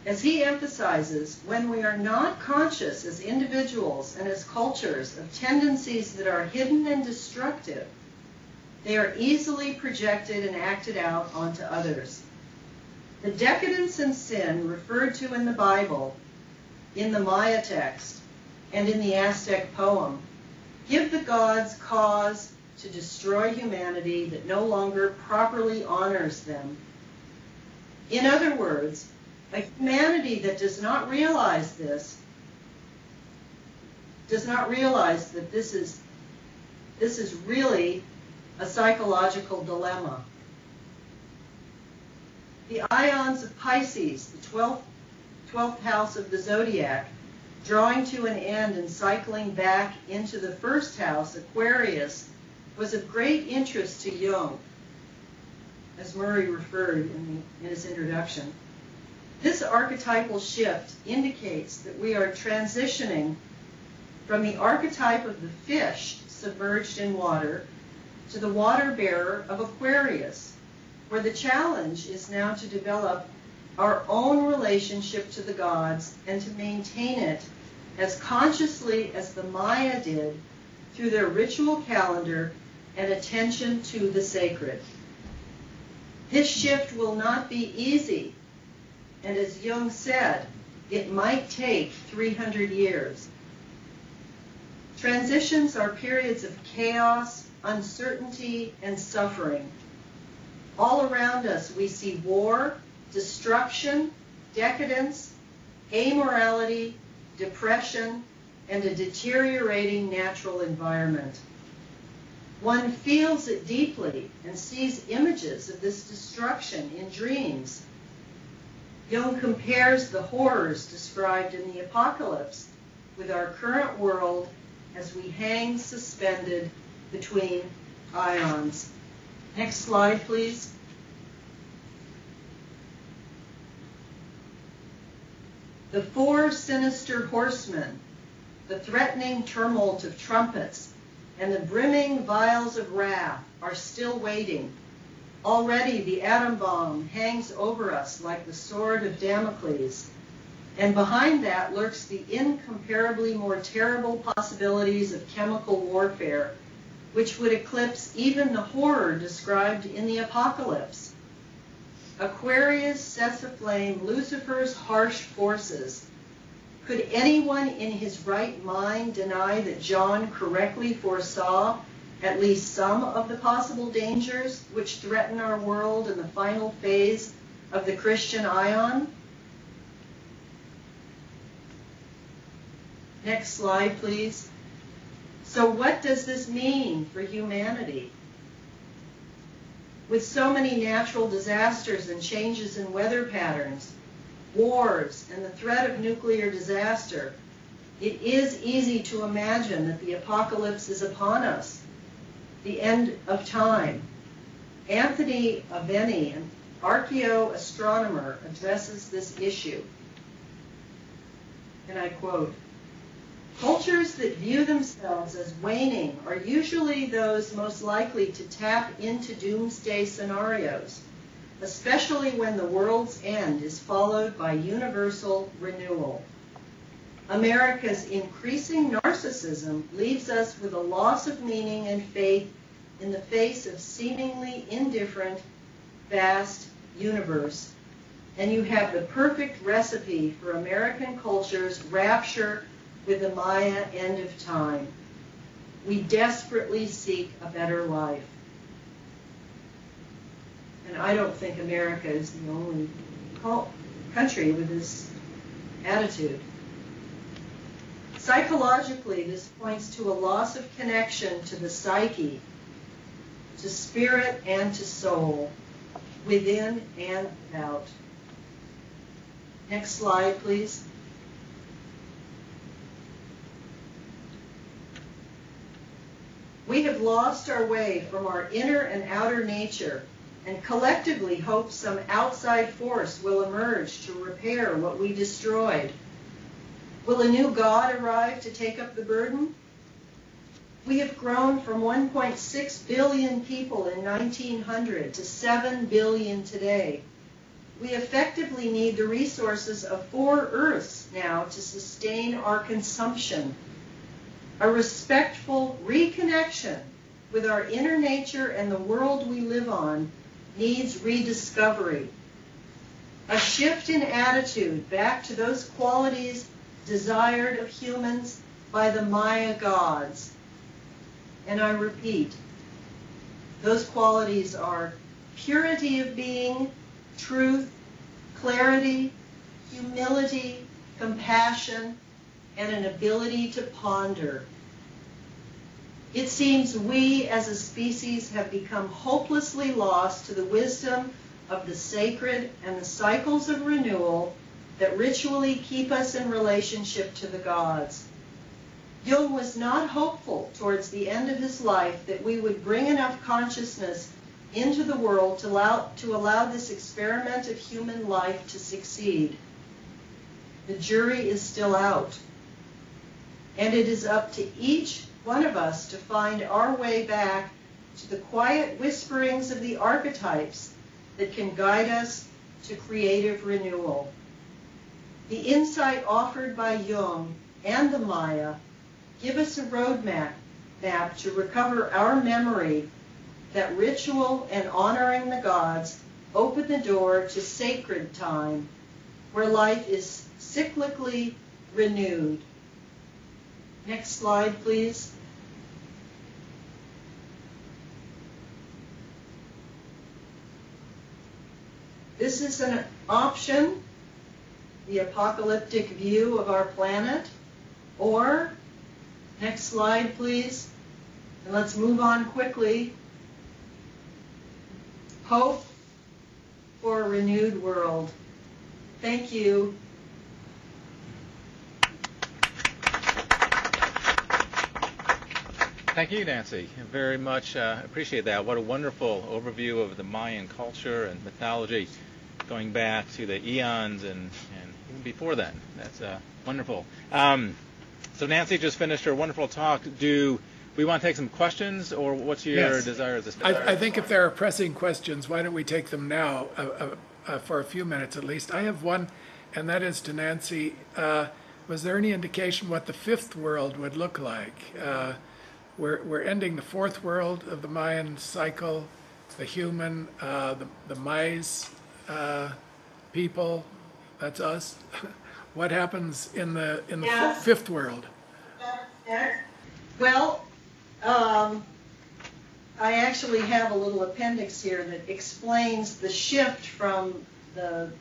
As he emphasizes, when we are not conscious as individuals and as cultures of tendencies that are hidden and destructive, they are easily projected and acted out onto others. The decadence and sin referred to in the Bible, in the Maya text, and in the Aztec poem give the gods cause to destroy humanity that no longer properly honors them. In other words, a humanity that does not realize this, does not realize that this is really a psychological dilemma. The ions of Pisces, the 12th house of the zodiac, drawing to an end and cycling back into the first house, Aquarius, was of great interest to Jung, as Murray referred in his introduction. This archetypal shift indicates that we are transitioning from the archetype of the fish submerged in water to the water bearer of Aquarius, where the challenge is now to develop our own relationship to the gods and to maintain it as consciously as the Maya did through their ritual calendar and attention to the sacred. This shift will not be easy, and as Jung said, it might take 300 years. Transitions are periods of chaos, uncertainty, and suffering. All around us we see war, destruction, decadence, amorality, depression, and a deteriorating natural environment. One feels it deeply and sees images of this destruction in dreams. Jung compares the horrors described in the apocalypse with our current world as we hang suspended between ions. Next slide, please. The four sinister horsemen, the threatening tumult of trumpets, and the brimming vials of wrath are still waiting. Already the atom bomb hangs over us like the sword of Damocles, and behind that lurks the incomparably more terrible possibilities of chemical warfare, which would eclipse even the horror described in the apocalypse. Aquarius sets aflame Lucifer's harsh forces. Could anyone in his right mind deny that John correctly foresaw at least some of the possible dangers which threaten our world in the final phase of the Christian Ion? Next slide, please. So what does this mean for humanity? With so many natural disasters and changes in weather patterns, wars, and the threat of nuclear disaster, it is easy to imagine that the apocalypse is upon us, the end of time. Anthony Aveni, an archaeoastronomer, addresses this issue. And I quote, "Cultures that view themselves as waning are usually those most likely to tap into doomsday scenarios, especially when the world's end is followed by universal renewal. America's increasing narcissism leaves us with a loss of meaning and faith in the face of seemingly indifferent, vast universe. And you have the perfect recipe for American culture's rapture with the Maya end of time." We desperately seek a better life. And I don't think America is the only country with this attitude. Psychologically, this points to a loss of connection to the psyche, to spirit and to soul, within and without. Next slide, please. We have lost our way from our inner and outer nature, and collectively hope some outside force will emerge to repair what we destroyed. Will a new God arrive to take up the burden? We have grown from 1.6 billion people in 1900 to 7 billion today. We effectively need the resources of 4 Earths now to sustain our consumption. A respectful reconnection with our inner nature and the world we live on needs rediscovery. A shift in attitude back to those qualities desired of humans by the Maya gods. And I repeat, those qualities are purity of being, truth, clarity, humility, compassion, and an ability to ponder. It seems we as a species have become hopelessly lost to the wisdom of the sacred and the cycles of renewal that ritually keep us in relationship to the gods. Jung was not hopeful towards the end of his life that we would bring enough consciousness into the world to allow this experiment of human life to succeed. The jury is still out, and it is up to each one of us to find our way back to the quiet whisperings of the archetypes that can guide us to creative renewal. The insight offered by Jung and the Maya give us a roadmap to recover our memory that ritual and honoring the gods open the door to sacred time, where life is cyclically renewed. Next slide, please. This is an option, the apocalyptic view of our planet, or, next slide, please, and let's move on quickly, hope for a renewed world. Thank you. Thank you, Nancy. Very much appreciate that. What a wonderful overview of the Mayan culture and mythology going back to the eons and even before then. That's wonderful. So Nancy just finished her wonderful talk. Do we want to take some questions, or what's your desire at this time? I think if there are pressing questions, why don't we take them now for a few minutes at least. I have one, and that is to Nancy. Was there any indication what the fifth world would look like? We're ending the fourth world of the Mayan cycle, the human, the Mai's people, that's us. What happens in the fifth world? Well, I actually have a little appendix here that explains the shift from the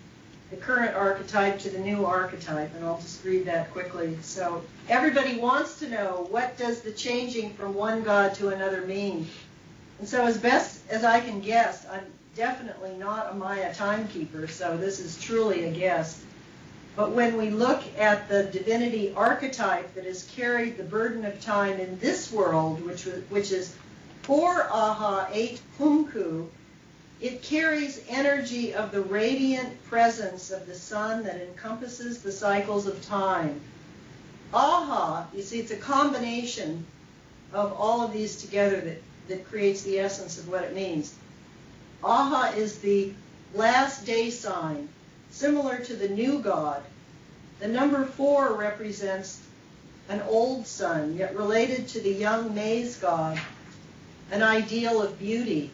current archetype to the new archetype, and I'll just read that quickly. So everybody wants to know, what does the changing from one god to another mean? And so as best as I can guess, I'm definitely not a Maya timekeeper, so this is truly a guess. But when we look at the divinity archetype that has carried the burden of time in this world, which is 4 Aha, 8 Kumku, it carries energy of the radiant presence of the sun that encompasses the cycles of time. Aha, you see, it's a combination of all of these together that creates the essence of what it means. Aha is the last day sign, similar to the new god. The number 4 represents an old sun, yet related to the young maize god, an ideal of beauty.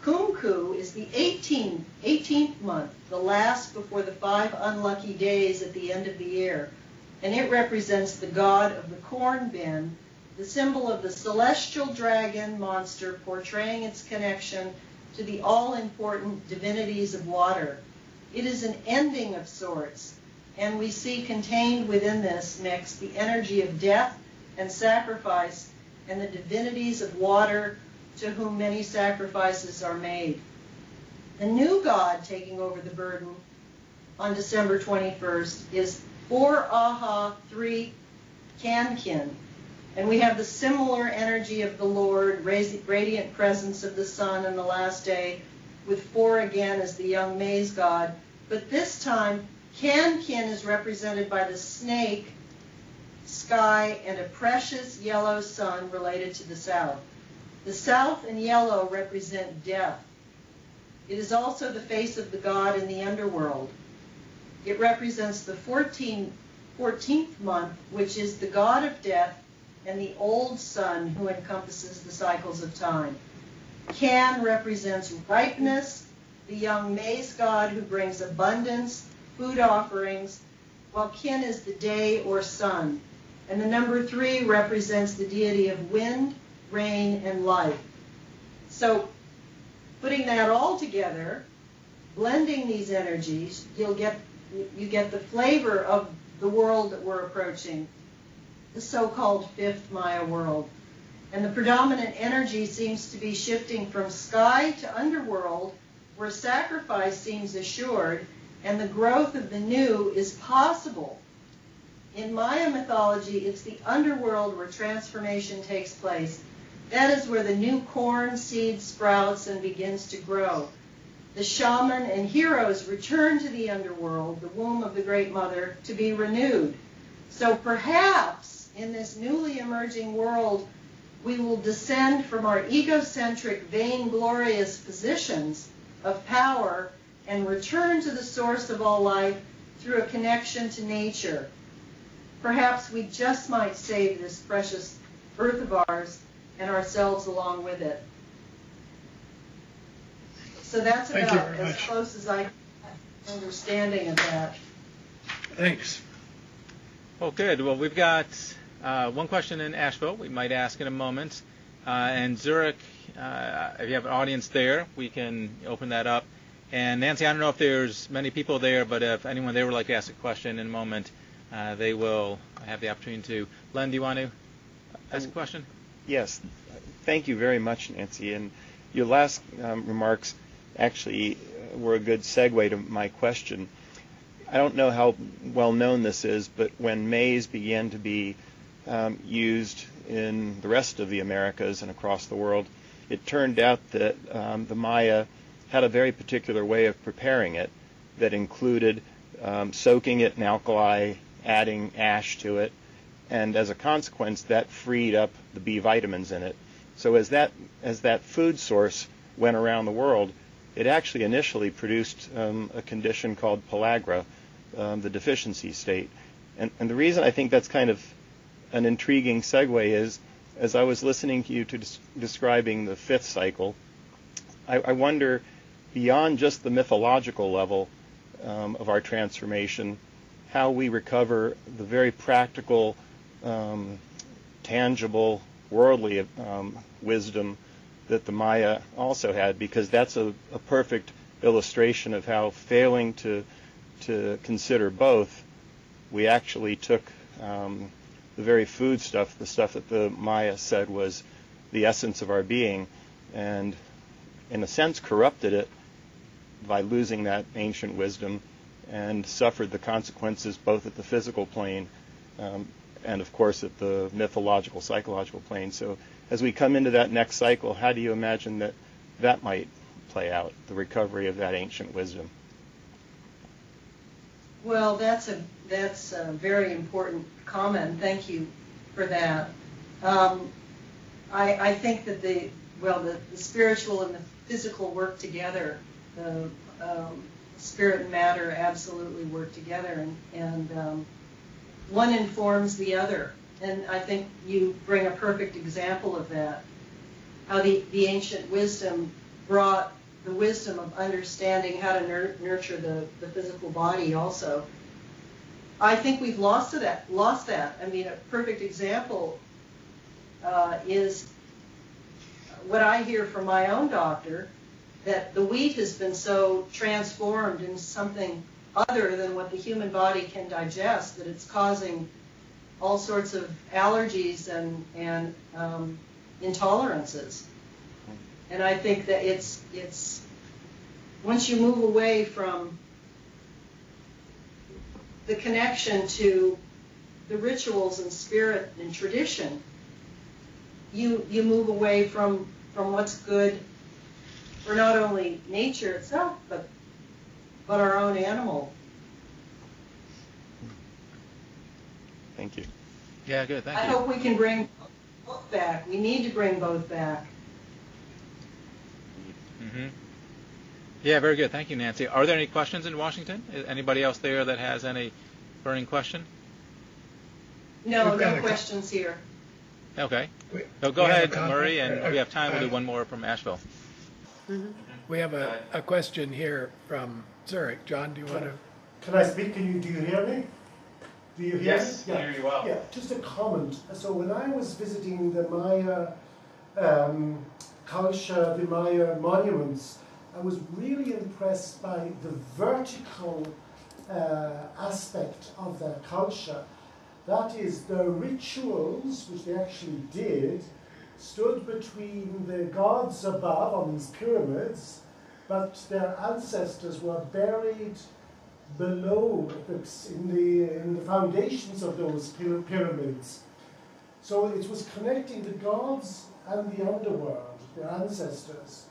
Kumku is the 18th month, the last before the 5 unlucky days at the end of the year, and it represents the god of the corn bin the symbol of the celestial dragon monster portraying its connection to the all-important divinities of water. It is an ending of sorts, and we see contained within this mix the energy of death and sacrifice and the divinities of water to whom many sacrifices are made. The new god taking over the burden on December 21st is 4-Aha 3 Kankin. And we have the similar energy of the Lord, radiant presence of the sun in the last day, with 4 again as the young maize god. But this time, Kankin is represented by the snake, sky, and a precious yellow sun related to the south. The south and yellow represent death. It is also the face of the god in the underworld. It represents the 14th month, which is the god of death, and the old sun who encompasses the cycles of time. Can represents ripeness, the young maize god who brings abundance, food offerings, while Kin is the day or sun. And the number 3 represents the deity of wind, rain, and life. So putting that all together, blending these energies, you get the flavor of the world that we're approaching, the so-called fifth Maya world. And the predominant energy seems to be shifting from sky to underworld, where sacrifice seems assured, and the growth of the new is possible. In Maya mythology, it's the underworld where transformation takes place. That is where the new corn seed sprouts and begins to grow. The shaman and heroes return to the underworld, the womb of the Great Mother, to be renewed. So perhaps in this newly emerging world, we will descend from our egocentric, vainglorious positions of power and return to the source of all life through a connection to nature. Perhaps we just might save this precious earth of ours and ourselves along with it. So that's about as close as I have understanding of that. Thanks. Well, good. Well, we've got one question in Asheville we might ask in a moment. And Zurich, if you have an audience there, we can open that up. And Nancy, I don't know if there's many people there, but if anyone there would like to ask a question in a moment, they will have the opportunity to. Len, do you want to ask a question? Yes. Thank you very much, Nancy. And your last remarks actually were a good segue to my question. I don't know how well known this is, but when maize began to be used in the rest of the Americas and across the world, it turned out that the Maya had a very particular way of preparing it that included soaking it in alkali, adding ash to it, and as a consequence, that freed up the B vitamins in it. So as that food source went around the world, it actually initially produced a condition called pellagra, the deficiency state. And the reason I think that's kind of an intriguing segue is, as I was listening to you describing the fifth cycle, I wonder, beyond just the mythological level of our transformation, how we recover the very practical, tangible, worldly wisdom that the Maya also had, because that's a perfect illustration of how, failing to consider both, we actually took the very food stuff, the stuff that the Maya said was the essence of our being, and in a sense corrupted it by losing that ancient wisdom, and suffered the consequences both at the physical plane and of course at the mythological, psychological plane. So as we come into that next cycle, how do you imagine that might play out, the recovery of that ancient wisdom? Well, that's a very important comment. Thank you for that. I think that the spiritual and the physical work together. The spirit and matter absolutely work together, and one informs the other. And I think you bring a perfect example of that, how the ancient wisdom brought the wisdom of understanding how to nurture the physical body also. I think we've lost that. I mean, a perfect example is what I hear from my own doctor, that the wheat has been so transformed into something other than what the human body can digest, that it's causing all sorts of allergies and intolerances. And I think that it's once you move away from the connection to the rituals and spirit and tradition, you move away from what's good for not only nature itself, but our own animal. Thank you. Yeah, good. Thank you. I hope we can bring both back. We need to bring both back. Mm-hmm. Yeah, very good. Thank you, Nancy. Are there any questions in Washington? Is anybody else there that has any burning question? No, We've got no a questions here. Okay. We- So go we have ahead, a comment. Murray, and if we have time, we'll do one more from Asheville. We have a question here from Zurich. John, do you want to? Can I speak? Do you hear me? Do you hear Yes, me? I hear you well. Yeah, just a comment. So when I was visiting the Maya culture, the Maya monuments, I was really impressed by the vertical aspect of their culture. That is, the rituals, which they actually did, stood between the gods above on these pyramids, but their ancestors were buried below in the foundations of those pyramids. So it was connecting the gods and the underworld, their ancestors.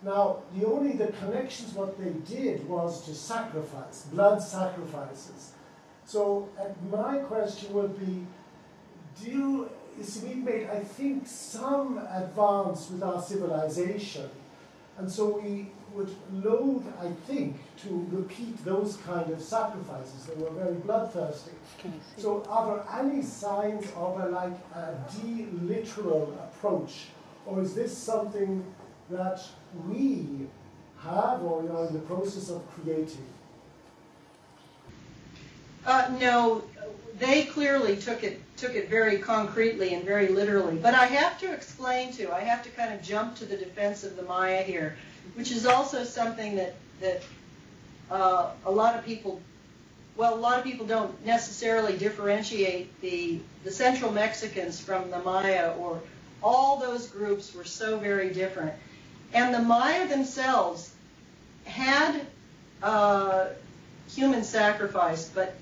Now, the connections, what they did was to sacrifice, blood sacrifices. So my question would be, we've made, I think, some advance with our civilization, and so we would loathe, I think, to repeat those kind of sacrifices. They were very bloodthirsty. So are there any signs of a de-literal approach, or is this something that we have or are in the process of creating? No, they clearly took it very concretely and very literally. But I have to kind of jump to the defense of the Maya here, which is also something that a lot of people don't necessarily differentiate the Central Mexicans from the Maya, or all those groups were so very different. And the Maya themselves had human sacrifice, but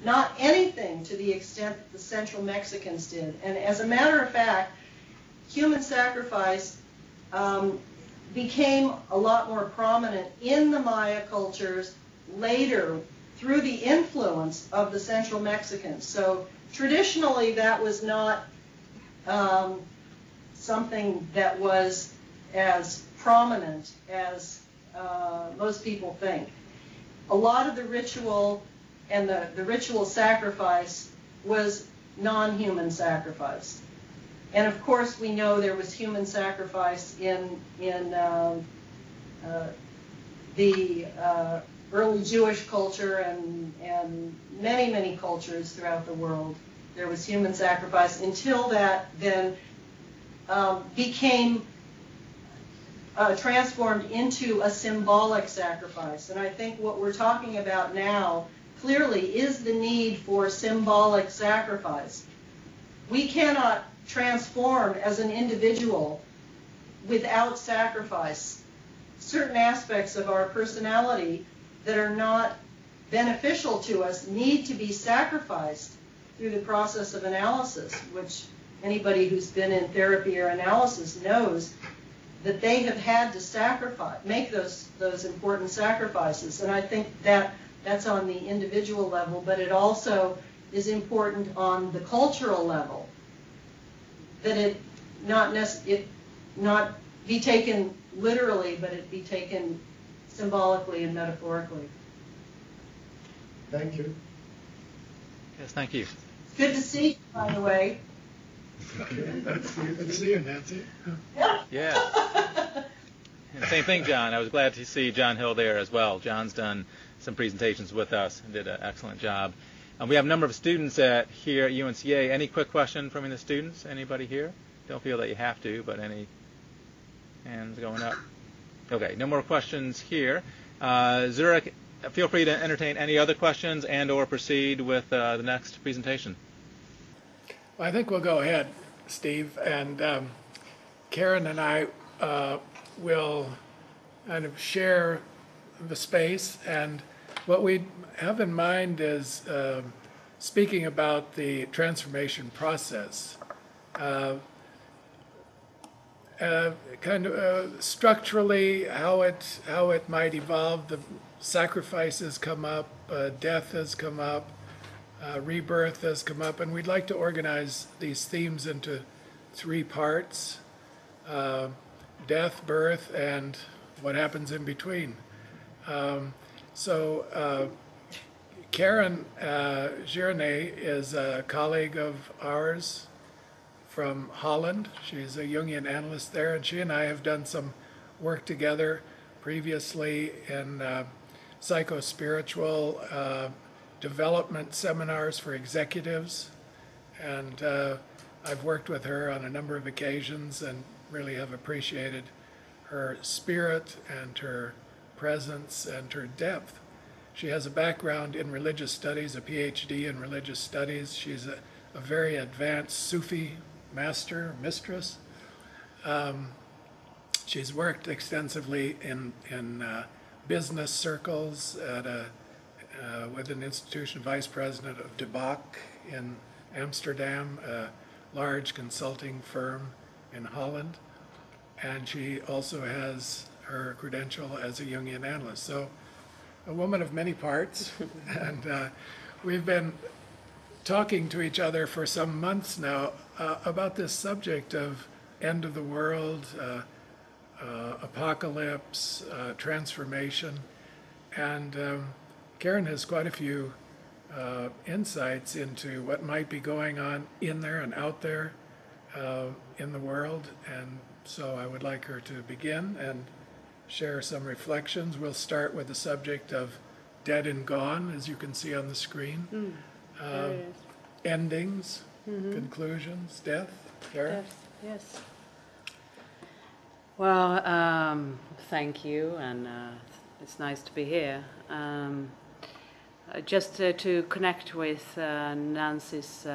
not anything to the extent that the Central Mexicans did. And as a matter of fact, human sacrifice became a lot more prominent in the Maya cultures later through the influence of the Central Mexicans. So traditionally, that was not something that was as prominent as most people think. A lot of the ritual and the ritual sacrifice was non-human sacrifice. And of course, we know there was human sacrifice in the early Jewish culture and many, many cultures throughout the world. There was human sacrifice until that then became transformed into a symbolic sacrifice. And I think what we're talking about now clearly is the need for symbolic sacrifice. We cannot transform as an individual without sacrifice. Certain aspects of our personality that are not beneficial to us need to be sacrificed through the process of analysis, which anybody who's been in therapy or analysis knows that they have had to make those important sacrifices. And I think that's on the individual level, but it also is important on the cultural level, that it not be taken literally, but it be taken symbolically and metaphorically. Thank you. Yes, thank you. Good to see you, by the way. Good to see you, Nancy. Yeah. And same thing, John. I was glad to see John Hill there as well. John's done some presentations with us and did an excellent job. We have a number of students here at UNCA. Any quick question from the students? Anybody here? don't feel that you have to, but any hands going up? Okay, no more questions here. Zurich, feel free to entertain any other questions and or proceed with the next presentation. Well, I think we'll go ahead, Steve, and Karen and I will kind of share the space, and what we have in mind is speaking about the transformation process. Kind of structurally how it might evolve. The sacrifices come up, death has come up, rebirth has come up, and we'd like to organize these themes into 3 parts: death, birth, and what happens in between. Karen Girnet is a colleague of ours from Holland. She's a Jungian analyst there, and she and I have done some work together previously in psycho-spiritual development seminars for executives, and I've worked with her on a number of occasions and really have appreciated her spirit and her presence and her depth. She has a background in religious studies, a PhD in religious studies. She's a very advanced Sufi mistress. She's worked extensively in business circles with an institution vice president of De Bach in Amsterdam, a large consulting firm in Holland, and she also has her credential as a Jungian analyst. So, a woman of many parts, and we've been talking to each other for some months now about this subject of end of the world, apocalypse, transformation, and Karen has quite a few insights into what might be going on in there and out there in the world, and so I would like her to begin and share some reflections. We'll start with the subject of dead and gone, as you can see on the screen. Endings, conclusions, death. Karen? Death, yes. Well, thank you, and it's nice to be here. Just to connect with Nancy's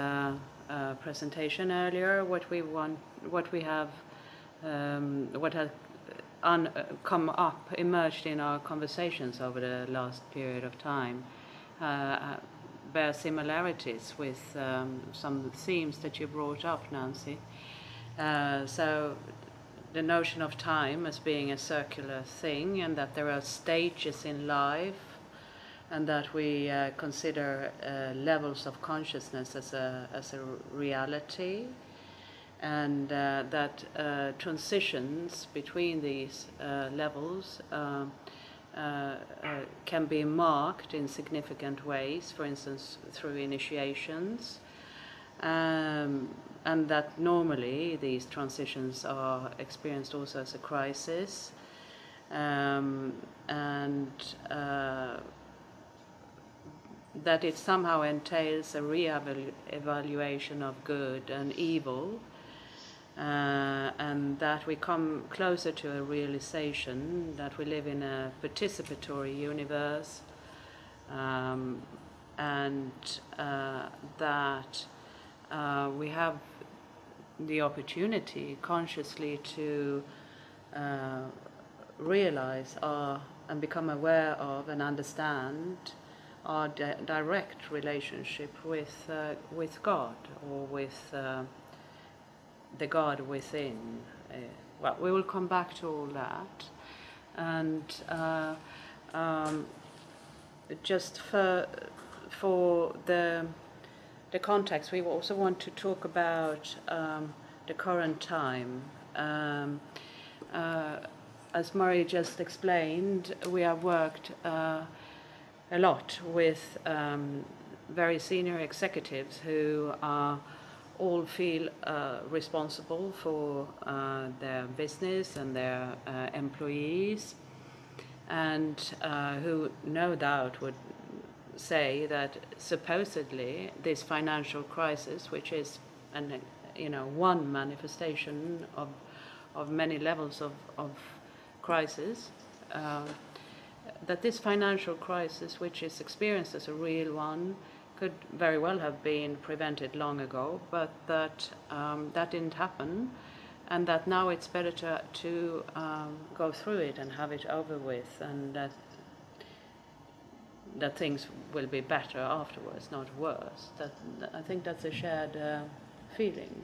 presentation earlier, what has come up, emerged in our conversations over the last period of time, bear similarities with some of the themes that you brought up, Nancy. So the notion of time as being a circular thing, and that there are stages in life, and that we consider levels of consciousness as a reality, and that transitions between these levels can be marked in significant ways, for instance through initiations, and that normally these transitions are experienced also as a crisis, and that it somehow entails a re-evaluation of good and evil, and that we come closer to a realization that we live in a participatory universe, and that we have the opportunity consciously to realize and become aware of and understand our direct relationship with God, or with the God within. Well, we will come back to all that, and just for the context, we also want to talk about the current time. As Murray just explained, we have worked a lot with very senior executives who all feel responsible for their business and their employees, and who no doubt would say that supposedly this financial crisis, which is an one manifestation of many levels of crisis. That this financial crisis, which is experienced as a real one, could very well have been prevented long ago, but that that didn't happen, and that now it's better to go through it and have it over with, and that things will be better afterwards, not worse. That I think that's a shared feeling.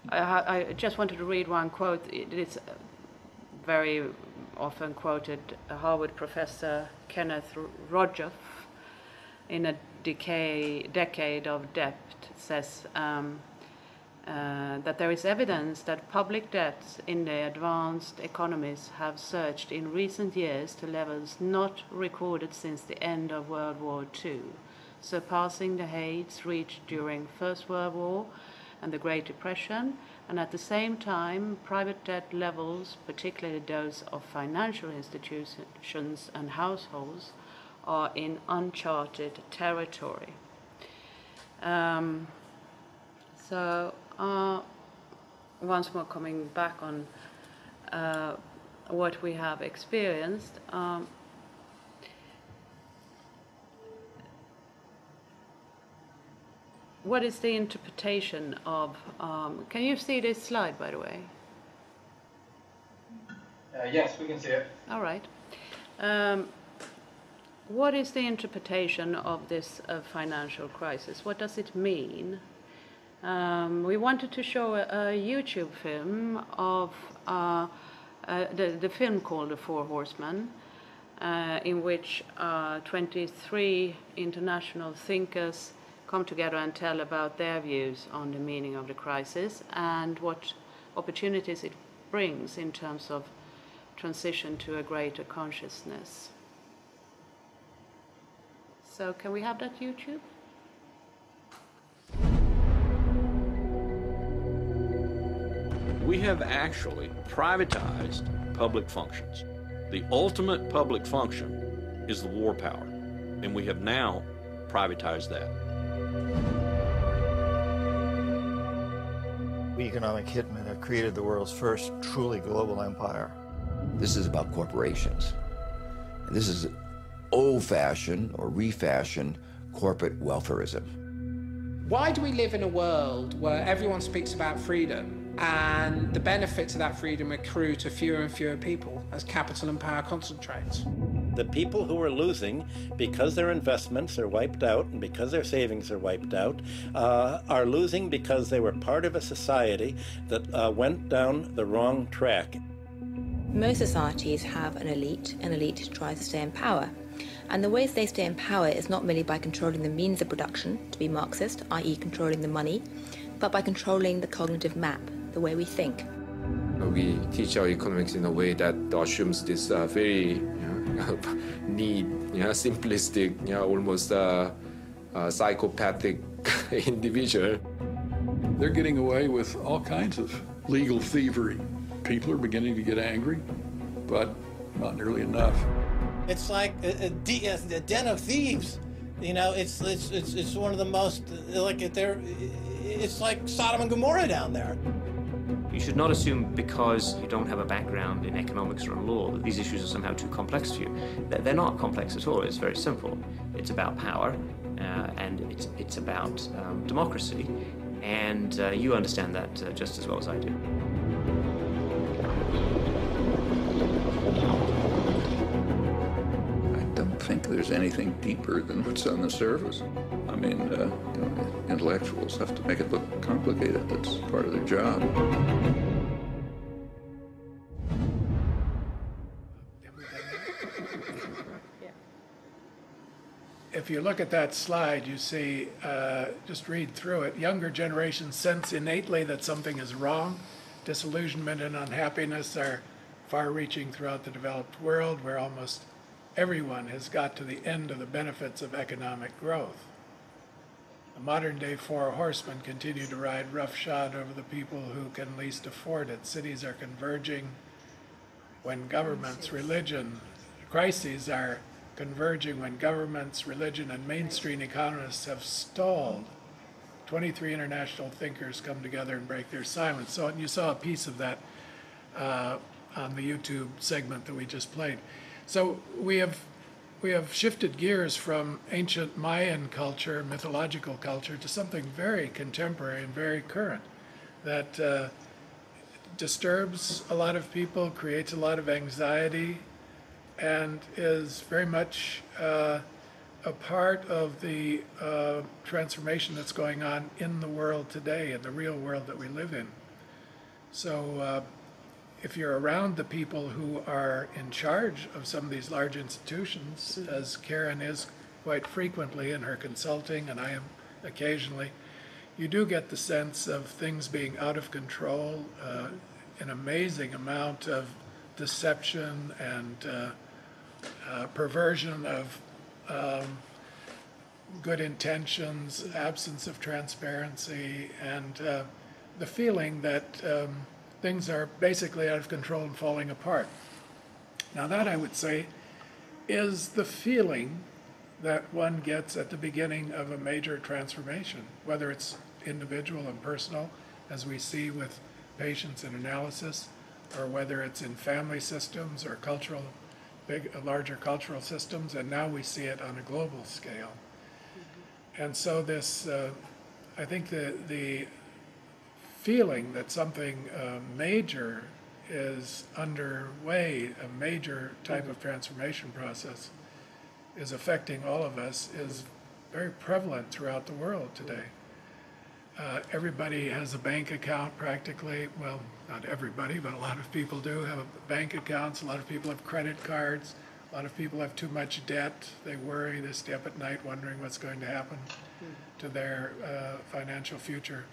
I just wanted to read one quote. It's very often quoted. Harvard professor Kenneth Rogoff, in A Decade of Debt, says that there is evidence that public debts in the advanced economies have surged in recent years to levels not recorded since the end of World War II, surpassing the heights reached during First World War and the Great Depression, and at the same time, private debt levels, particularly those of financial institutions and households, are in uncharted territory. Once more coming back on what we have experienced, what is the interpretation of, can you see this slide, by the way? Yes, we can see it. All right. What is the interpretation of this financial crisis? What does it mean? We wanted to show a YouTube film of the film called The Four Horsemen, in which 23 international thinkers come together and tell about their views on the meaning of the crisis and what opportunities it brings in terms of transition to a greater consciousness. So can we have that YouTube? We have actually privatized public functions. The ultimate public function is the war power, and we have now privatized that. We economic hitmen have created the world's first truly global empire. This is about corporations. And this is old-fashioned or refashioned corporate welfarism. Why do we live in a world where everyone speaks about freedom and the benefits of that freedom accrue to fewer and fewer people as capital and power concentrates? The people who are losing because their investments are wiped out and because their savings are wiped out are losing because they were part of a society that went down the wrong track. Most societies have an elite tries to stay in power. And the ways they stay in power is not merely by controlling the means of production, to be Marxist, i.e. controlling the money, but by controlling the cognitive map, the way we think. We teach our economics in a way that assumes this very neat, simplistic, almost psychopathic individual. They're getting away with all kinds of legal thievery. People are beginning to get angry, but not nearly enough. It's like a den of thieves. It's one of the most, it's like Sodom and Gomorrah down there. You should not assume because you don't have a background in economics or in law that these issues are somehow too complex for you. They're not complex at all. It's very simple. It's about power, and it's about democracy, and you understand that just as well as I do. I don't think there's anything deeper than what's on the surface. I mean, intellectuals have to make it look complicated. That's part of their job. If you look at that slide, you see, just read through it, younger generations sense innately that something is wrong. Disillusionment and unhappiness are far-reaching throughout the developed world, where almost everyone has got to the end of the benefits of economic growth. The modern-day four horsemen continue to ride roughshod over the people who can least afford it. Cities are converging when governments, religion, crises are converging when governments, religion, and mainstream economists have stalled 23 international thinkers come together and break their silence. So you saw a piece of that on the YouTube segment that we just played. So we have shifted gears from ancient Mayan culture, mythological culture, to something very contemporary and very current that disturbs a lot of people, creates a lot of anxiety, and is very much a part of the transformation that's going on in the world today, in the real world that we live in. So if you're around the people who are in charge of some of these large institutions, as Karen is quite frequently in her consulting, and I am occasionally, you do get the sense of things being out of control, an amazing amount of deception and perversion of good intentions, absence of transparency, and the feeling that things are basically out of control and falling apart. Now that, I would say, is the feeling that one gets at the beginning of a major transformation, whether it's individual and personal, as we see with patients in analysis, or whether it's in family systems or cultural, larger cultural systems, and now we see it on a global scale. And so this, I think the feeling that something major is underway, a major type of transformation process is affecting all of us, is very prevalent throughout the world today. Everybody has a bank account practically. Well, not everybody, but a lot of people do have bank accounts. A lot of people have credit cards. A lot of people have too much debt. They worry, they stay up at night wondering what's going to happen to their financial future.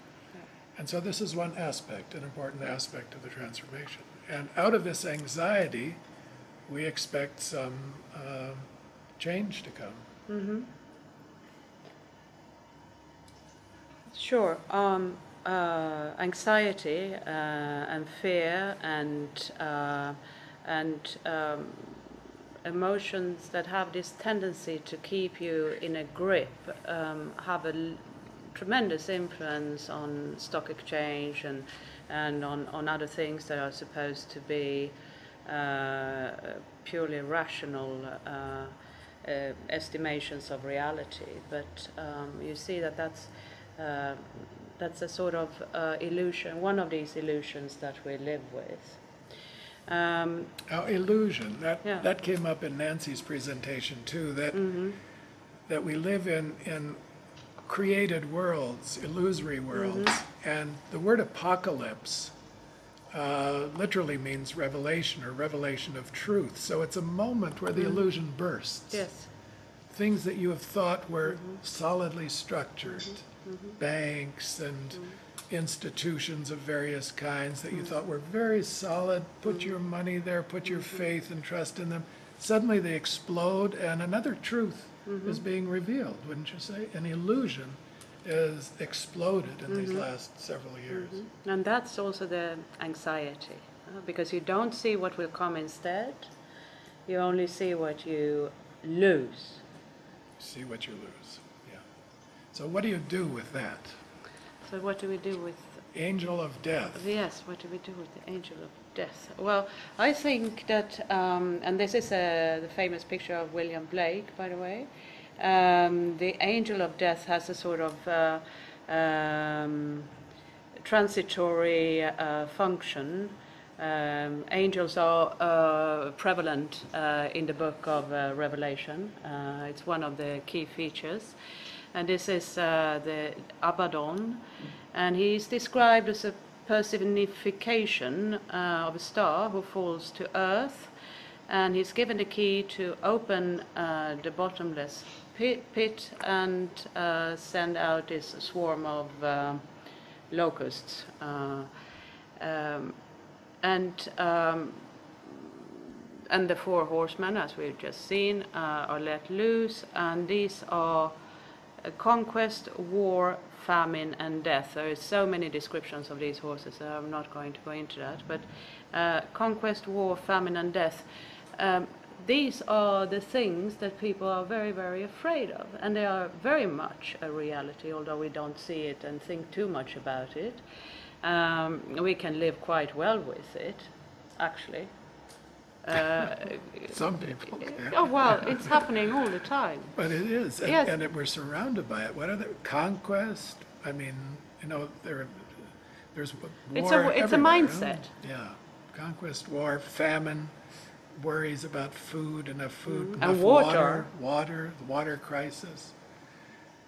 And so this is one aspect, an important aspect of the transformation. And out of this anxiety, we expect some change to come. Mm-hmm. Sure. Anxiety and fear and emotions that have this tendency to keep you in a grip have a tremendous influence on stock exchange and on other things that are supposed to be purely rational estimations of reality. But you see that that's a sort of illusion, one of these illusions that we live with. Illusion, that came up in Nancy's presentation too, that that we live in created worlds, illusory worlds, and the word apocalypse literally means revelation or revelation of truth. So it's a moment where the illusion bursts. Yes. Things that you have thought were solidly structured, banks and institutions of various kinds that you thought were very solid, put your money there, put your faith and trust in them, suddenly they explode and another truth is being revealed, wouldn't you say? An illusion is exploded in these last several years. And that's also the anxiety, because you don't see what will come instead, you only see what you lose. See what you lose, yeah. So what do you do with that? So what do we do with... Angel of death. Yes, what do we do with the angel of death? Well, I think that, and this is the famous picture of William Blake, by the way, the angel of death has a sort of transitory function. Angels are prevalent in the book of Revelation. It's one of the key features. And this is the Abaddon, and he's described as a personification of a star who falls to earth, and he's given the key to open the bottomless pit and send out this swarm of locusts. And the four horsemen, as we've just seen, are let loose, and these are conquest, war, famine, and death. There are so many descriptions of these horses, so I'm not going to go into that. But conquest, war, famine, and death. these are the things that people are very, very afraid of, and they are very much a reality, although we don't see it and think too much about it. We can live quite well with it, actually. Some people can. Oh, well, it's happening all the time. But it is, and, Yes. and we're surrounded by it. What are the conquest? I mean, you know, there's war It's a everywhere, mindset. huh? Yeah, conquest, war, famine, worries about food, enough food, And enough water. the water crisis.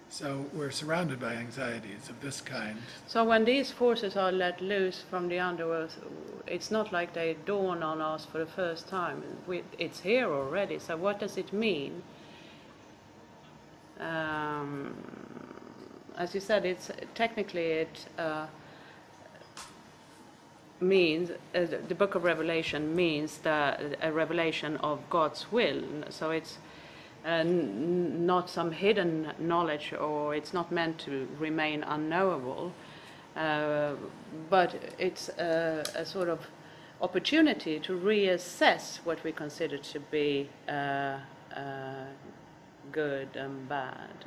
So we're surrounded by anxieties of this kind. So when these forces are let loose from the underworld, it's not like they dawn on us for the first time. It's here already. So what does it mean? As you said, it's technically it means the Book of Revelation means a revelation of God's will. So it's not some hidden knowledge, or it's not meant to remain unknowable, but it's a sort of opportunity to reassess what we consider to be good and bad.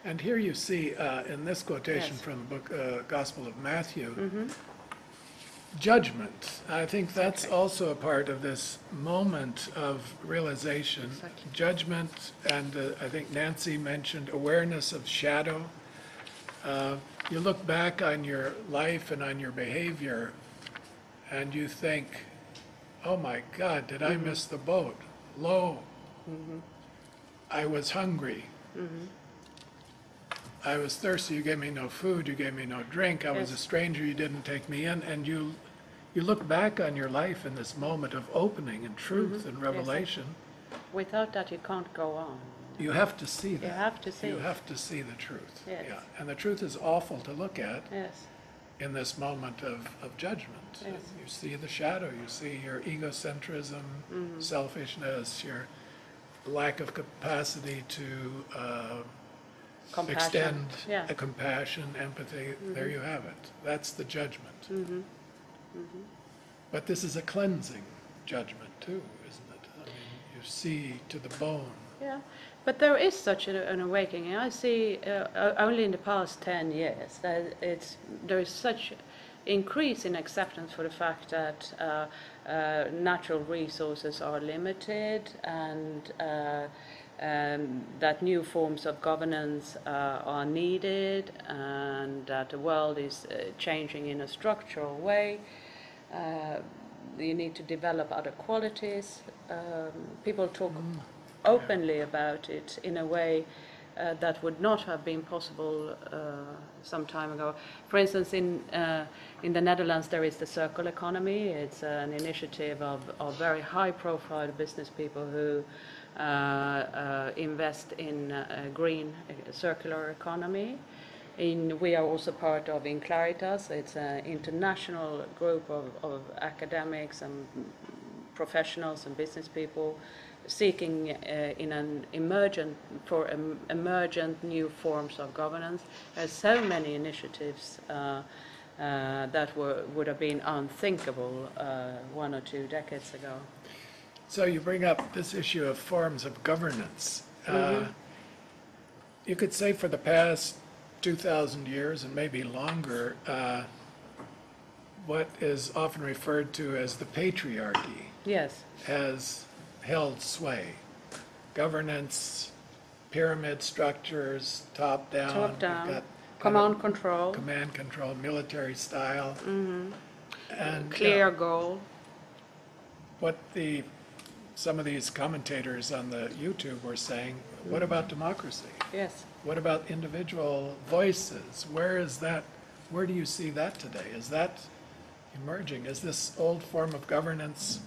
And here you see in this quotation Yes. from the book, Gospel of Matthew, Mm-hmm. judgment. I think that's also a part of this moment of realization. Exactly. Judgment, and I think Nancy mentioned awareness of shadow. You look back on your life and on your behavior, and you think, oh my God, did I miss the boat? Lo, I was hungry. I was thirsty, you gave me no food, you gave me no drink, I was a Yes. stranger, you didn't take me in, and you look back on your life in this moment of opening and truth and revelation. Without that, you can't go on. You have to see that. You have to see You it. have to see the truth. Yes. Yeah. And the truth is awful to look at Yes. in this moment of judgment. Yes. You see the shadow, you see your egocentrism, selfishness, your lack of capacity to Compassion. extend Yeah. a compassion, empathy. There you have it. That's the judgment. But this is a cleansing judgment too, isn't it? I mean, you see to the bone. Yeah, but there is such an awakening. I see only in the past 10 years that there is such increase in acceptance for the fact that natural resources are limited, and that new forms of governance are needed, and that the world is changing in a structural way. You need to develop other qualities. People talk openly about it in a way that would not have been possible some time ago. For instance, in the Netherlands, there is the circle economy. It's an initiative of very high-profile business people who invest in a green circular economy. We are also part of In Claritas. It's an international group of academics and professionals and business people seeking in an emergent new forms of governance. There's so many initiatives that would have been unthinkable 1 or 2 decades ago. So you bring up this issue of forms of governance. You could say for the past 2,000 years and maybe longer, what is often referred to as the patriarchy Yes. has held sway. Governance, pyramid structures, top down. Top we've down. got Command control. command control, military style. And Clear goal. what some of these commentators on the YouTube were saying, what about democracy? Yes. What about individual voices? Where is that? Where do you see that today? Is that emerging? Is this old form of governance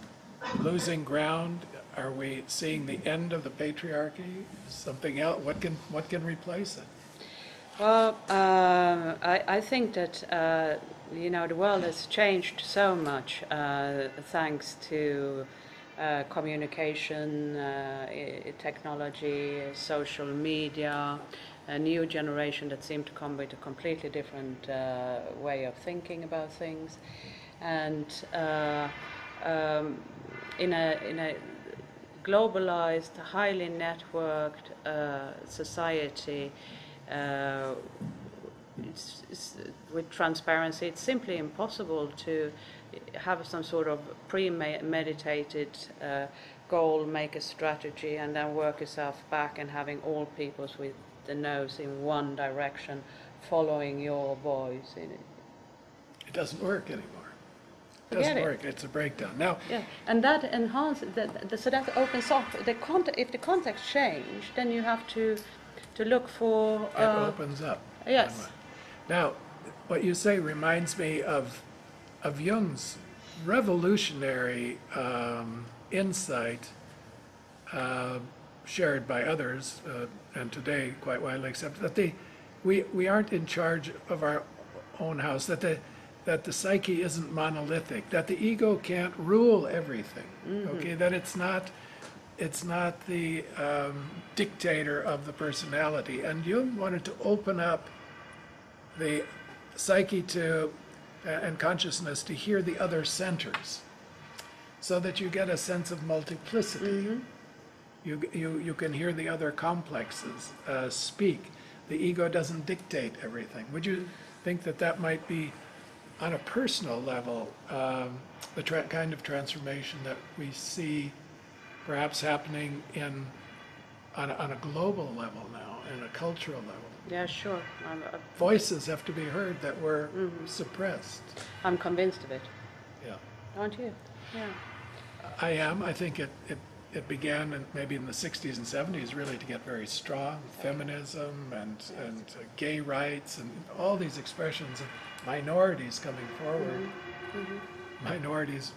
losing ground? Are we seeing the end of the patriarchy? Something else? What can replace it? Well, I think that the world has changed so much thanks to communication, technology, social media, a new generation that seem to come with a completely different way of thinking about things, and in a globalized, highly networked society, with transparency, it's simply impossible to have some sort of premeditated goal, make a strategy, and then work yourself back and having all peoples with the nose in one direction, following your voice in it. It doesn't work anymore. It Forget doesn't it. work. It's a breakdown. Now, yeah, and that enhances, so that opens up, if the context change, then you have to look for... it opens up. Yes. Now, what you say reminds me of Jung's revolutionary insight, shared by others, and today quite widely accepted, that we aren't in charge of our own house, that the psyche isn't monolithic, that the ego can't rule everything, okay, that it's not the dictator of the personality. And Jung wanted to open up the psyche to and consciousness to hear the other centers, so that you get a sense of multiplicity. You can hear the other complexes speak. The ego doesn't dictate everything. Would you think that might be, on a personal level, the kind of transformation that we see perhaps happening on a global level now, and a cultural level? Yeah, sure. Voices have to be heard that were suppressed. I'm convinced of it. Yeah. Aren't you? Yeah. I am. I think it began maybe in the 60s and 70s really to get very strong. Feminism and gay rights and all these expressions of minorities coming forward. Minorities,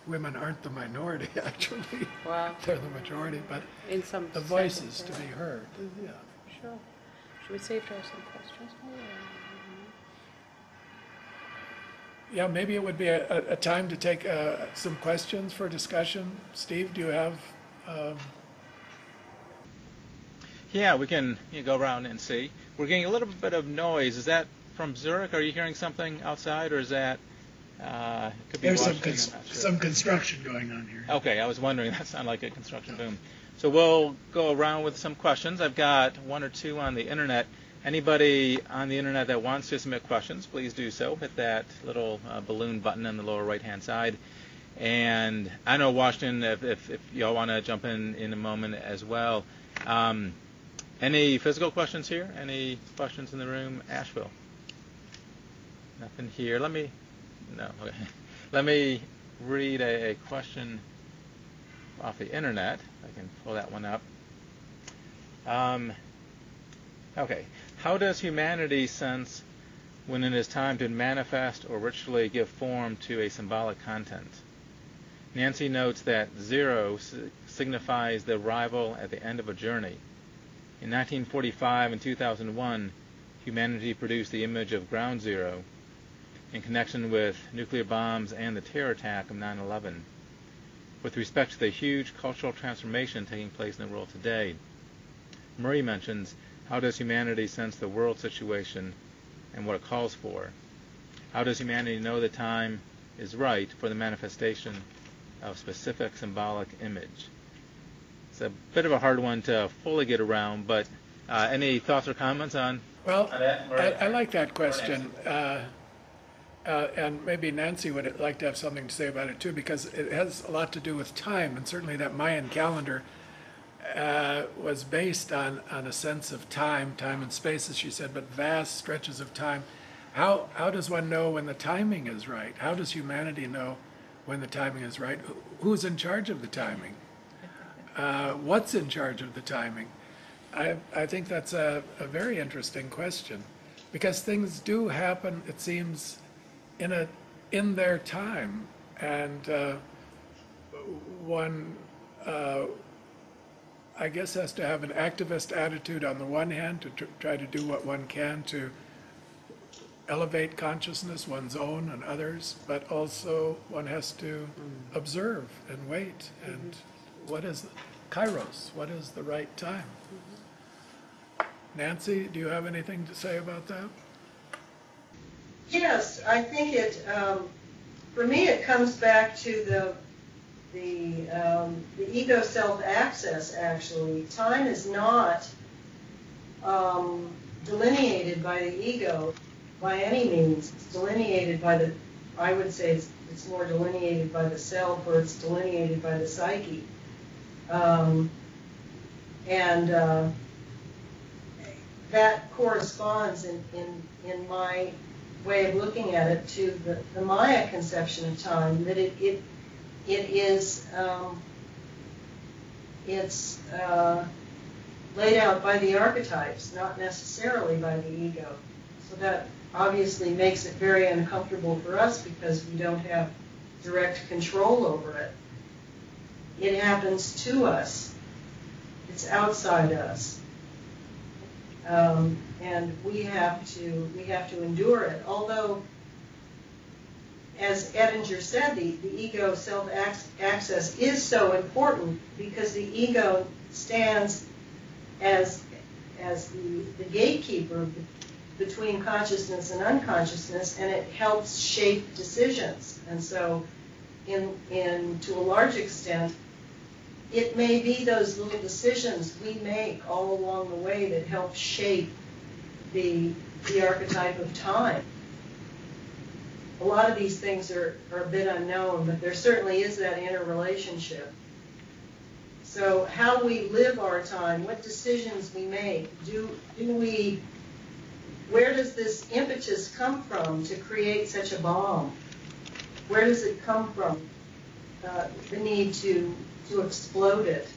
women aren't the minority actually. Wow. They're the majority, but in some the voices to be heard. Yeah. Sure. Should we see if there are some questions? Yeah, maybe it would be a time to take some questions for discussion. Steve, do you have? Yeah, we can go around and see. We're getting a little bit of noise. Is that from Zurich? Are you hearing something outside, or is that could be There's Washington? some construction going on here. Okay, I was wondering. That sounded like a construction boom. So we'll go around with some questions. I've got one or two on the internet. Anybody on the internet that wants to submit questions, please do so. Hit that little balloon button on the lower right-hand side. And I know, Washington, if y'all want to jump in a moment as well. Any physical questions here? Any questions in the room? Asheville? Nothing here. Okay. Let me read a question off the internet. I can pull that one up. Okay. How does humanity sense when it is time to manifest or ritually give form to a symbolic content? Nancy notes that 0 signifies the arrival at the end of a journey. In 1945 and 2001, humanity produced the image of Ground Zero in connection with nuclear bombs and the terror attack of 9/11. With respect to the huge cultural transformation taking place in the world today, Murray mentions, how does humanity sense the world situation and what it calls for? How does humanity know the time is right for the manifestation of specific symbolic image? It's a bit of a hard one to fully get around, but any thoughts or comments on that? I like that question. And maybe Nancy would like to have something to say about it too, because it has a lot to do with time, and certainly that Mayan calendar was based on a sense of time and space, as she said, but vast stretches of time. How does one know when the timing is right? How does humanity know when the timing is right? Who's in charge of the timing? What's in charge of the timing? I think that's a very interesting question, because things do happen, it seems, in their time, and one I guess has to have an activist attitude on the one hand to try to do what one can to elevate consciousness, one's own and others, but also one has to observe and wait. And what is Kairos? What is the right time? Nancy, do you have anything to say about that? Yes, I think for me it comes back to the ego self-access, actually, time is not delineated by the ego by any means. It's delineated by the, I would say it's more delineated by the self, or it's delineated by the psyche. That corresponds in my way of looking at it to the Maya conception of time, that it's laid out by the archetypes, not necessarily by the ego. So that obviously makes it very uncomfortable for us because we don't have direct control over it. It happens to us. It's outside us. And we have to endure it. Although, as Edinger said, the ego self-access is so important because the ego stands as the gatekeeper between consciousness and unconsciousness, and it helps shape decisions. And so, to a large extent, it may be those little decisions we make all along the way that help shape the archetype of time. A lot of these things are a bit unknown, but there certainly is that interrelationship. So how we live our time, what decisions we make, where does this impetus come from to create such a bomb? Where does it come from, the need to explode it?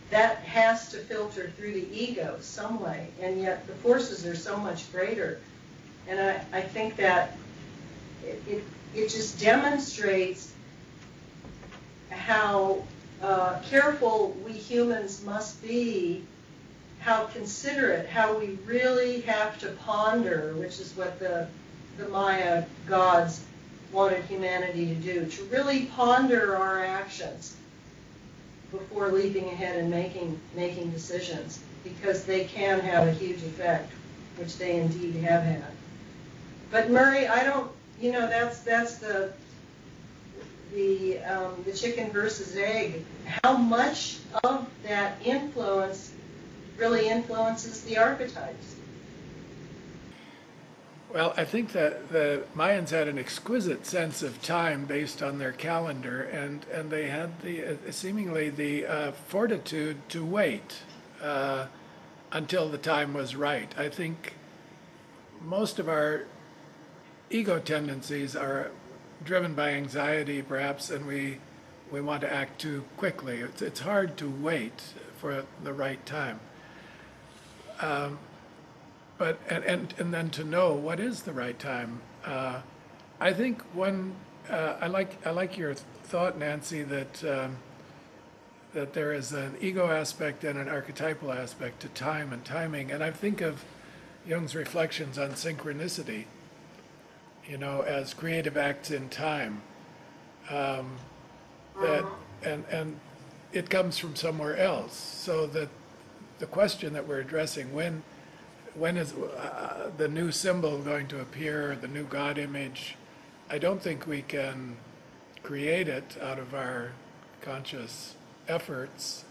That has to filter through the ego some way, and yet the forces are so much greater. And I think that it just demonstrates how careful we humans must be, how considerate, how we really have to ponder, which is what the Maya gods wanted humanity to do, to really ponder our actions before leaping ahead and making decisions, because they can have a huge effect, which they indeed have had. But Murray, I don't, that's the chicken versus egg. How much of that influence really influences the archetypes? Well, I think that the Mayans had an exquisite sense of time based on their calendar, and they had seemingly the fortitude to wait until the time was right. I think most of our ego tendencies are driven by anxiety, perhaps, and we want to act too quickly. It's hard to wait for the right time. But then to know what is the right time. I think I like your thought, Nancy, that there is an ego aspect and an archetypal aspect to time and timing. And I think of Jung's reflections on synchronicity, as creative acts in time. And it comes from somewhere else. So that the question that we're addressing, when is the new symbol going to appear, the new God image? I don't think we can create it out of our conscious efforts,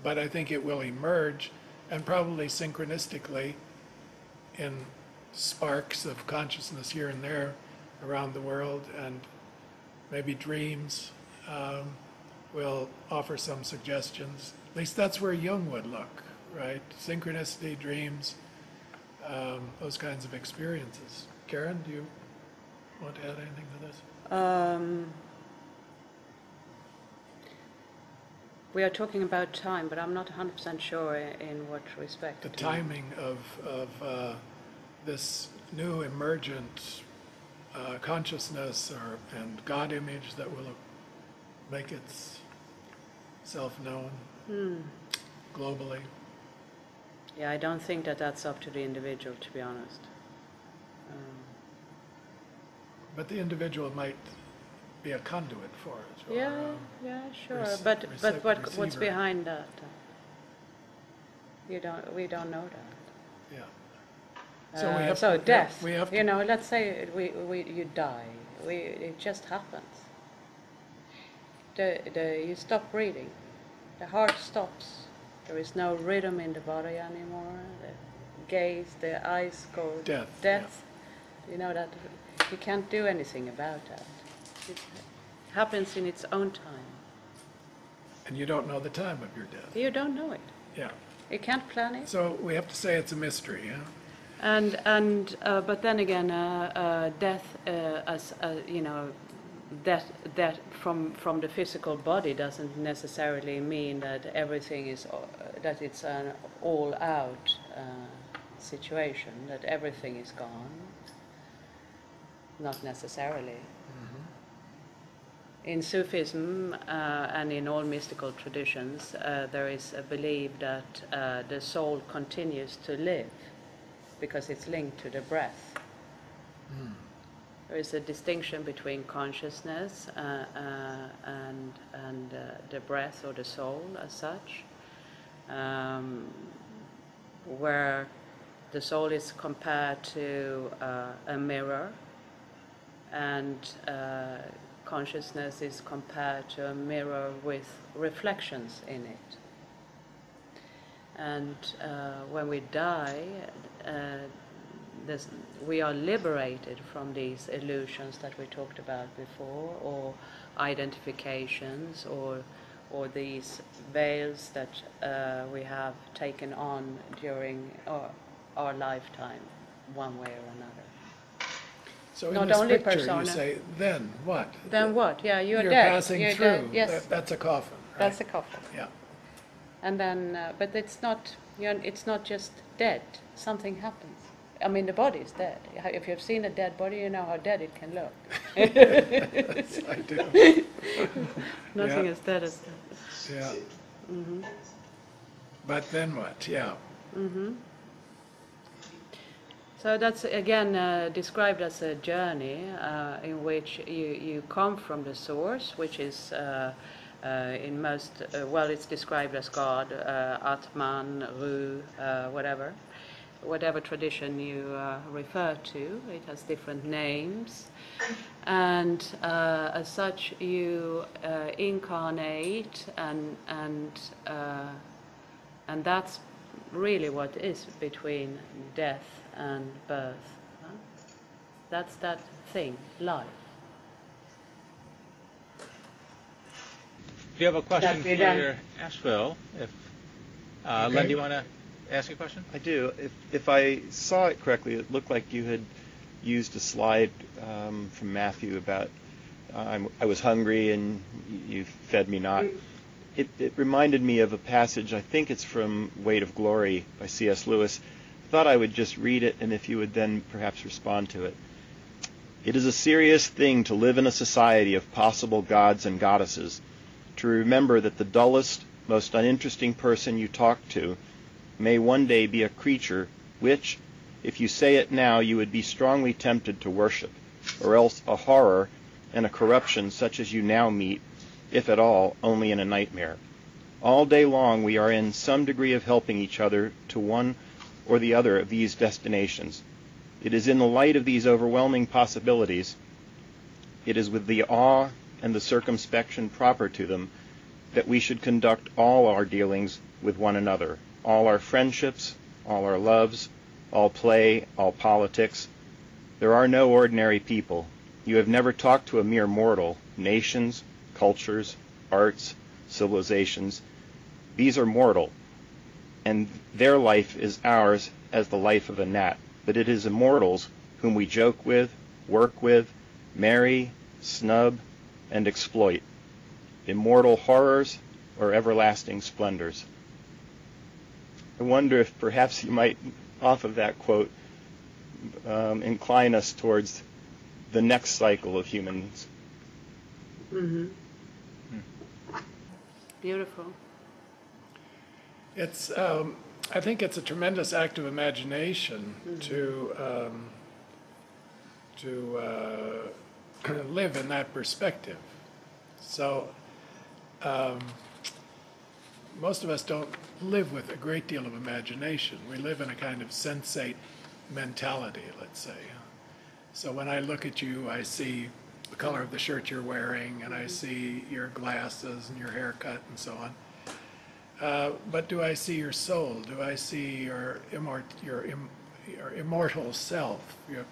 but I think it will emerge, and probably synchronistically in sparks of consciousness here and there around the world, and maybe dreams will offer some suggestions. At least that's where Jung would look, right? Synchronicity, dreams, those kinds of experiences. Karen, do you want to add anything to this? We are talking about time, but I'm not 100% sure in what respect. The timing of this new emergent consciousness and God image that will make itself known globally. Yeah, I don't think that's up to the individual, to be honest. But the individual might be a conduit for it. Yeah, sure. But what's behind that? We don't know that. Yeah. So death. We have to, let's say you die. It just happens. you stop breathing. The heart stops. There is no rhythm in the body anymore. The gaze, the eyes go death. Yeah. You know that you can't do anything about that. It happens in its own time. And you don't know the time of your death. You don't know it. Yeah. You can't plan it. So we have to say it's a mystery, yeah? But then again, death, as you know, that from the physical body doesn't necessarily mean that everything is that it's an all-out situation, that everything is gone. Not necessarily. In Sufism and in all mystical traditions, there is a belief that the soul continues to live because it's linked to the breath. There is a distinction between consciousness and the breath or the soul as such, where the soul is compared to a mirror, and consciousness is compared to a mirror with reflections in it. And when we die, we are liberated from these illusions that we talked about before, or identifications, or these veils that we have taken on during our lifetime, one way or another. So in Not this only picture persona. you say, then what? Then what? Yeah, you're dead. Passing You're through. dead. Yes. That's a coffin. Right? That's a coffin. Yeah. And then, but it's not just dead. Something happens. I mean, the body is dead. If you've seen a dead body, you know how dead it can look. Yes, I do. Nothing is dead as dead. Yeah. Mm-hmm. But then what? Yeah. Mm-hmm. So that's again described as a journey in which you come from the source, which is in most, it's described as God, Atman, Ru, whatever tradition you refer to. It has different names. And as such, you incarnate, and that's really what is between death and birth. Huh? That's that thing, life. Do you have a question That's for Asheville? If Okay. Len, do you want to ask a question? I do. If I saw it correctly, it looked like you had used a slide from Matthew about I was hungry and you fed me not. It reminded me of a passage, I think it's from Weight of Glory by C.S. Lewis. I thought I would just read it, and if you would then perhaps respond to it. It is a serious thing to live in a society of possible gods and goddesses, to remember that the dullest, most uninteresting person you talk to may one day be a creature which, if you say it now, you would be strongly tempted to worship, or else a horror and a corruption such as you now meet, if at all, only in a nightmare. All day long we are in some degree of helping each other to one or the other of these destinations. It is in the light of these overwhelming possibilities, it is with the awe and the circumspection proper to them, that we should conduct all our dealings with one another, all our friendships, all our loves, all play, all politics. There are no ordinary people. You have never talked to a mere mortal. Nations, cultures, arts, civilizations, these are mortal, and their life is ours as the life of a gnat. But it is immortals whom we joke with, work with, marry, snub, and exploit. Immortal horrors or everlasting splendors. I wonder if perhaps you might, off of that quote, incline us towards the next cycle of humans. Mm-hmm. Beautiful. It's, I think it's a tremendous act of imagination to live in that perspective. So most of us don't live with a great deal of imagination. We live in a kind of sensate mentality, let's say. So when I look at you, I see the color of the shirt you're wearing, and I see your glasses and your haircut and so on. But do I see your soul? Do I see your immortal self, or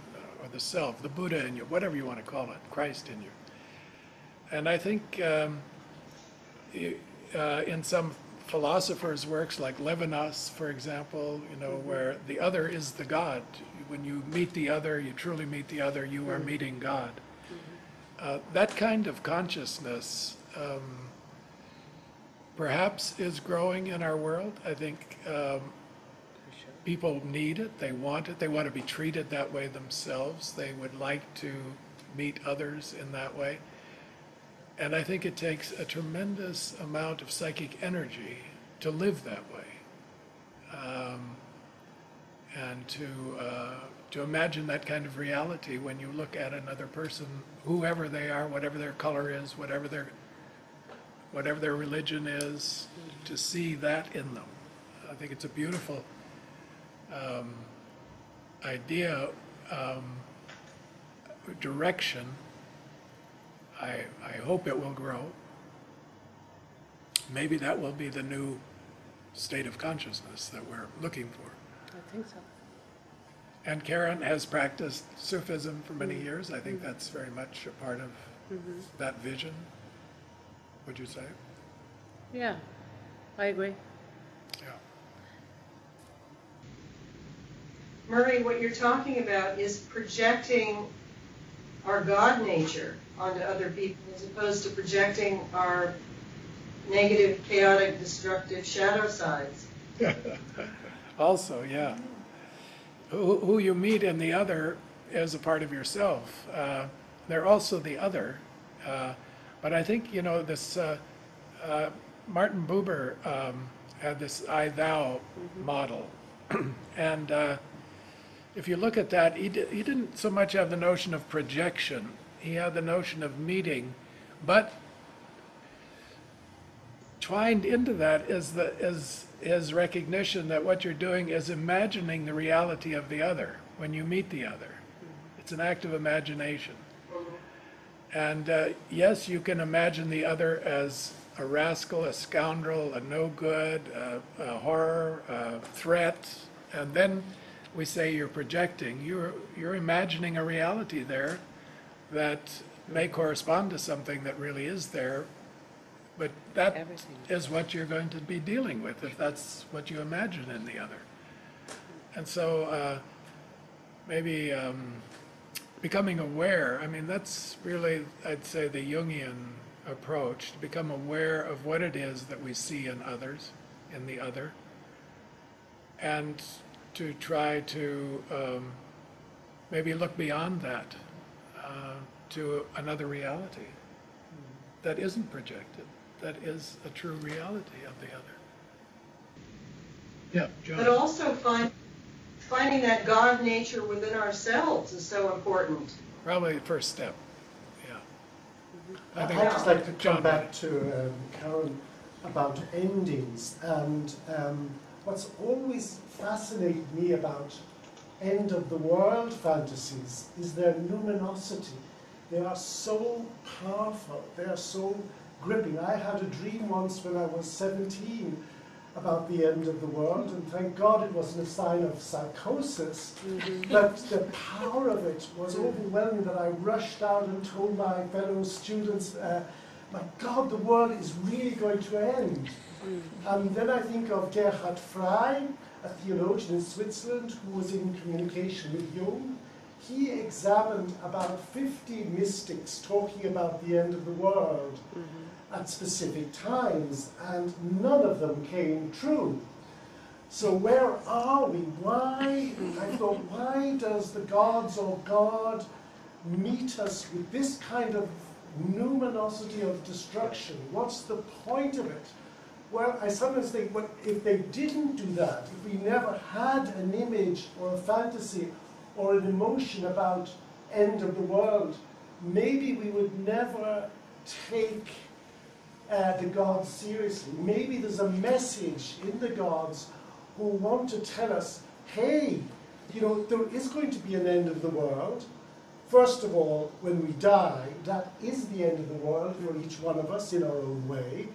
the self, the Buddha in you, whatever you want to call it, Christ in you? And I think in some philosophers' works, like Levinas, for example, where the other is the God. When you meet the other, you truly meet the other, you are meeting God. That kind of consciousness perhaps is growing in our world. I think people need it, they want to be treated that way themselves. They would like to meet others in that way. And I think it takes a tremendous amount of psychic energy to live that way. And to imagine that kind of reality when you look at another person, whoever they are, whatever their color is, whatever their religion is, to see that in them. I think it's a beautiful idea, direction. I hope it will grow. Maybe that will be the new state of consciousness that we're looking for. I think so. And Karen has practiced Sufism for many years. I think that's very much a part of that vision. Would you say? Yeah, I agree. Yeah. Murray, what you're talking about is projecting our God nature onto other people as opposed to projecting our negative, chaotic, destructive shadow sides. Also, yeah. Who you meet in the other is a part of yourself. They're also the other. But I think, this Martin Buber had this I-thou model. And if you look at that, he didn't so much have the notion of projection. He had the notion of meeting. But twined into that is his recognition that what you're doing is imagining the reality of the other when you meet the other. It's an act of imagination. And yes, you can imagine the other as a rascal, a scoundrel, a no-good, a horror, a threat, and then we say you're projecting. You're imagining a reality there that may correspond to something that really is there, but that is what you're going to be dealing with if that's what you imagine in the other. And so maybe becoming aware, that's really, I'd say, the Jungian approach, to become aware of what it is that we see in others, in the other, and to try to maybe look beyond that to another reality that isn't projected, that is a true reality of the other. Yeah, John. But also finding that God nature within ourselves is so important. Probably the first step, yeah. I'd just like to come back to Karen about endings. And what's always fascinated me about end-of-the-world fantasies is their luminosity. They are so powerful. They are so gripping. I had a dream once when I was 17 about the end of the world, and thank God it wasn't a sign of psychosis, but the power of it was overwhelming that I rushed out and told my fellow students, my God, the world is really going to end. And then I think of Gerhard Frey, a theologian in Switzerland who was in communication with Jung. He examined about 50 mystics talking about the end of the world at specific times, and none of them came true. So where are we? Why, I thought, why does the gods or God meet us with this kind of luminosity of destruction? What's the point of it? Well, I sometimes think, well, if they didn't do that, if we never had an image or a fantasy or an emotion about end of the world, maybe we would never take the gods seriously. Maybe there's a message in the gods who want to tell us, hey, there is going to be an end of the world. First of all, when we die, that is the end of the world for each one of us in our own way.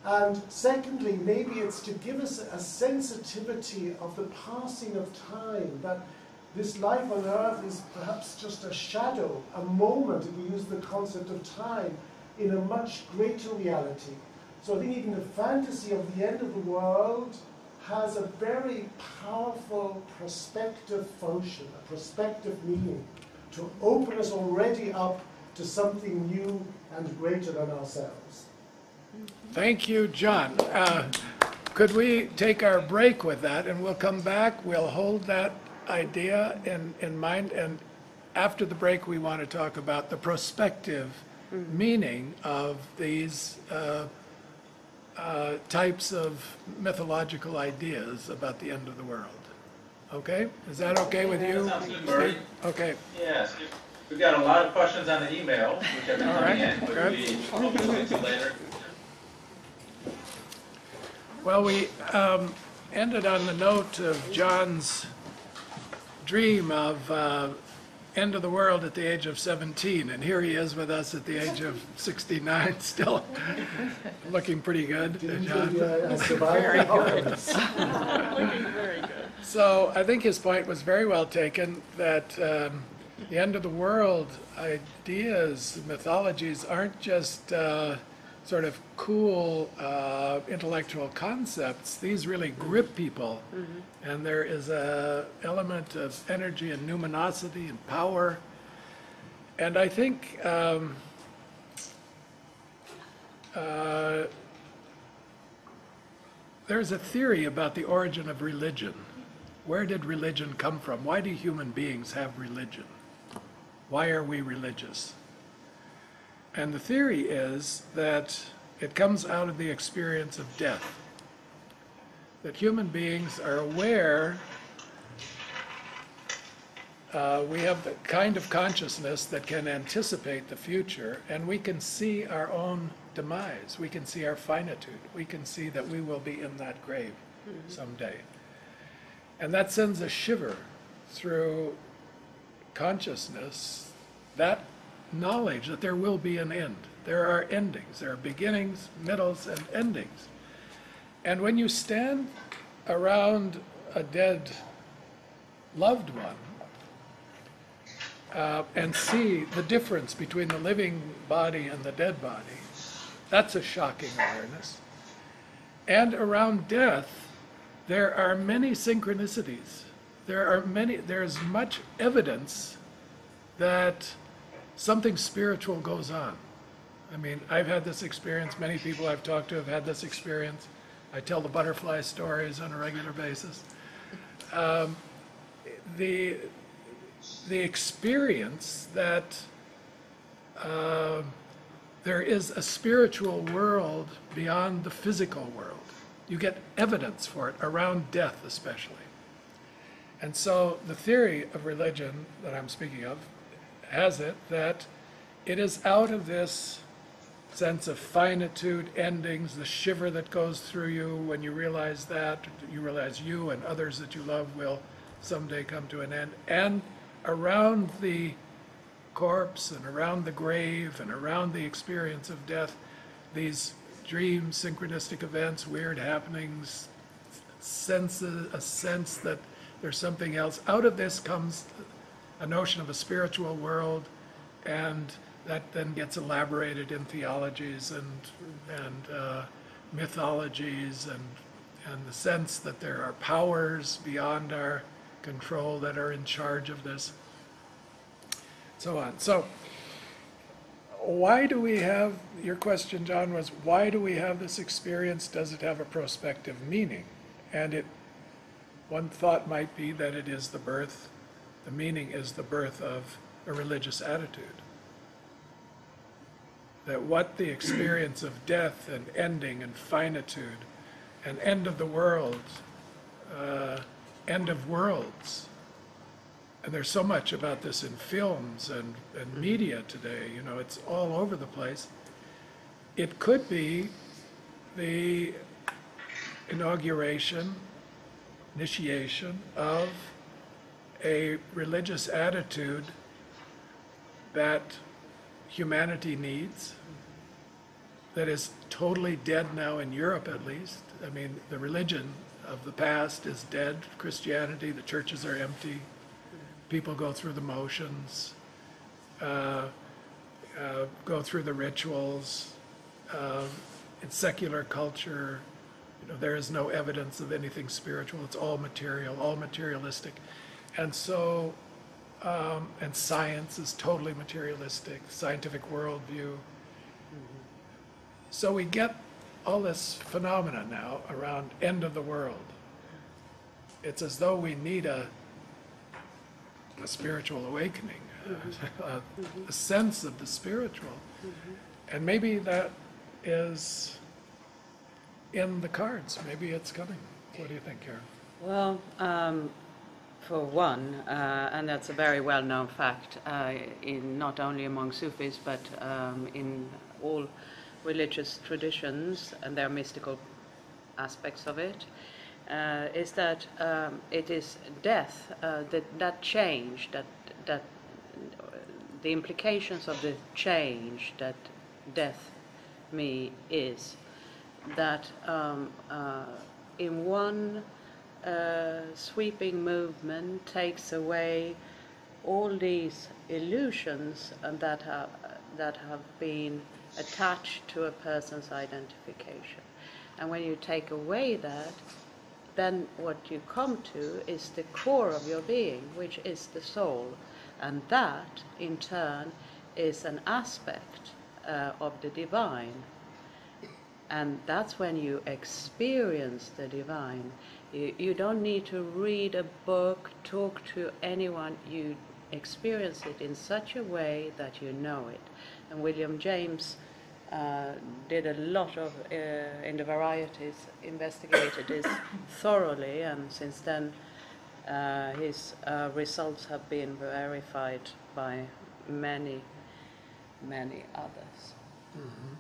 And secondly, maybe it's to give us a sensitivity of the passing of time, that this life on earth is perhaps just a shadow, a moment, if we use the concept of time, in a much greater reality. So I think even the fantasy of the end of the world has a very powerful prospective function, a prospective meaning, to open us already up to something new and greater than ourselves. Thank you, John. Could we take our break with that, and we'll come back, we'll hold that idea in mind, and after the break we want to talk about the prospective meaning of these types of mythological ideas about the end of the world. Okay? Is that okay with you? That sounds good, Murray. Okay. Yes. We've got a lot of questions on the email, which have been coming in, which we'll be into later. Well, we ended on the note of John's dream of end of the world at the age of 17, and here he is with us at the age of 69, still looking pretty good. John. Very good. Looking very good. So I think his point was very well taken, that the end of the world ideas, mythologies, aren't just sort of cool intellectual concepts. These really grip people. And there is an element of energy and numinosity and power. And I think there's a theory about the origin of religion. Where did religion come from? Why do human beings have religion? Why are we religious? And the theory is that it comes out of the experience of death. That human beings are aware, we have the kind of consciousness that can anticipate the future, and we can see our own demise. We can see our finitude. We can see that we will be in that grave someday. And that sends a shiver through consciousness, that knowledge that there will be an end. There are endings. There are beginnings, middles, and endings. And when you stand around a dead loved one and see the difference between the living body and the dead body, that's a shocking awareness. And around death, there are many synchronicities. There's much evidence that something spiritual goes on. I mean, I've had this experience. Many people I've talked to have had this experience. I tell the butterfly stories on a regular basis. The experience that there is a spiritual world beyond the physical world. You get evidence for it around death especially. And so the theory of religion that I'm speaking of has it that it is out of this sense of finitude, endings, the shiver that goes through you when you realize that, you realize you and others that you love will someday come to an end, and around the corpse and around the grave and around the experience of death, these dreams, synchronistic events, weird happenings, senses, a sense that there's something else. Out of this comes a notion of a spiritual world, and that then gets elaborated in theologies and mythologies, and the sense that there are powers beyond our control that are in charge of this, so on. So why do we have, your question, John, was why do we have this experience? Does it have a prospective meaning? And one thought might be that it is the birth, the meaning is the birth of a religious attitude. That what the experience of death and ending and finitude and end of the world, end of worlds, and there's so much about this in films and media today, you know, it's all over the place. It could be the initiation of a religious attitude that humanity needs, that is totally dead now in Europe at least. I mean, the religion of the past is dead. Christianity, the churches are empty. People go through the motions, go through the rituals. In secular culture, there is no evidence of anything spiritual. It's all material, all materialistic. And so, and science is totally materialistic, scientific worldview. So we get all this phenomena now around end of the world. It's as though we need a spiritual awakening, a sense of the spiritual. And maybe that is in the cards. Maybe it's coming. What do you think, Karen? Well, for one, and that's a very well-known fact, in not only among Sufis, but in all religious traditions, and there are mystical aspects of it, is that it is death, that change, that the implications of the change that death is, that in one sweeping movement takes away all these illusions that have been attached to a person's identification. And when you take away that, then what you come to is the core of your being, which is the soul. And that, in turn, is an aspect of the divine. And that's when you experience the divine. You don't need to read a book, talk to anyone. You experience it in such a way that you know it. And William James did a lot of, in the Varieties, investigated this thoroughly, and since then his results have been verified by many, many others. Mm-hmm.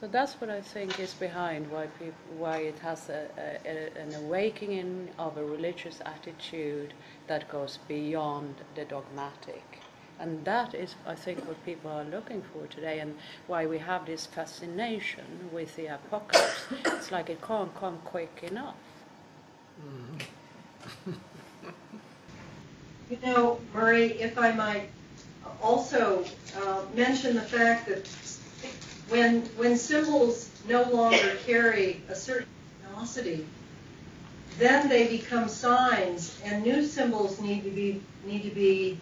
So that's what I think is behind why it has an awakening of a religious attitude that goes beyond the dogmatic. And that is, I think, what people are looking for today, and why we have this fascination with the apocalypse. It's like it can't come quick enough. You know, Murray, if I might also mention the fact that when symbols no longer carry a certain luminosity, then they become signs, and new symbols need to be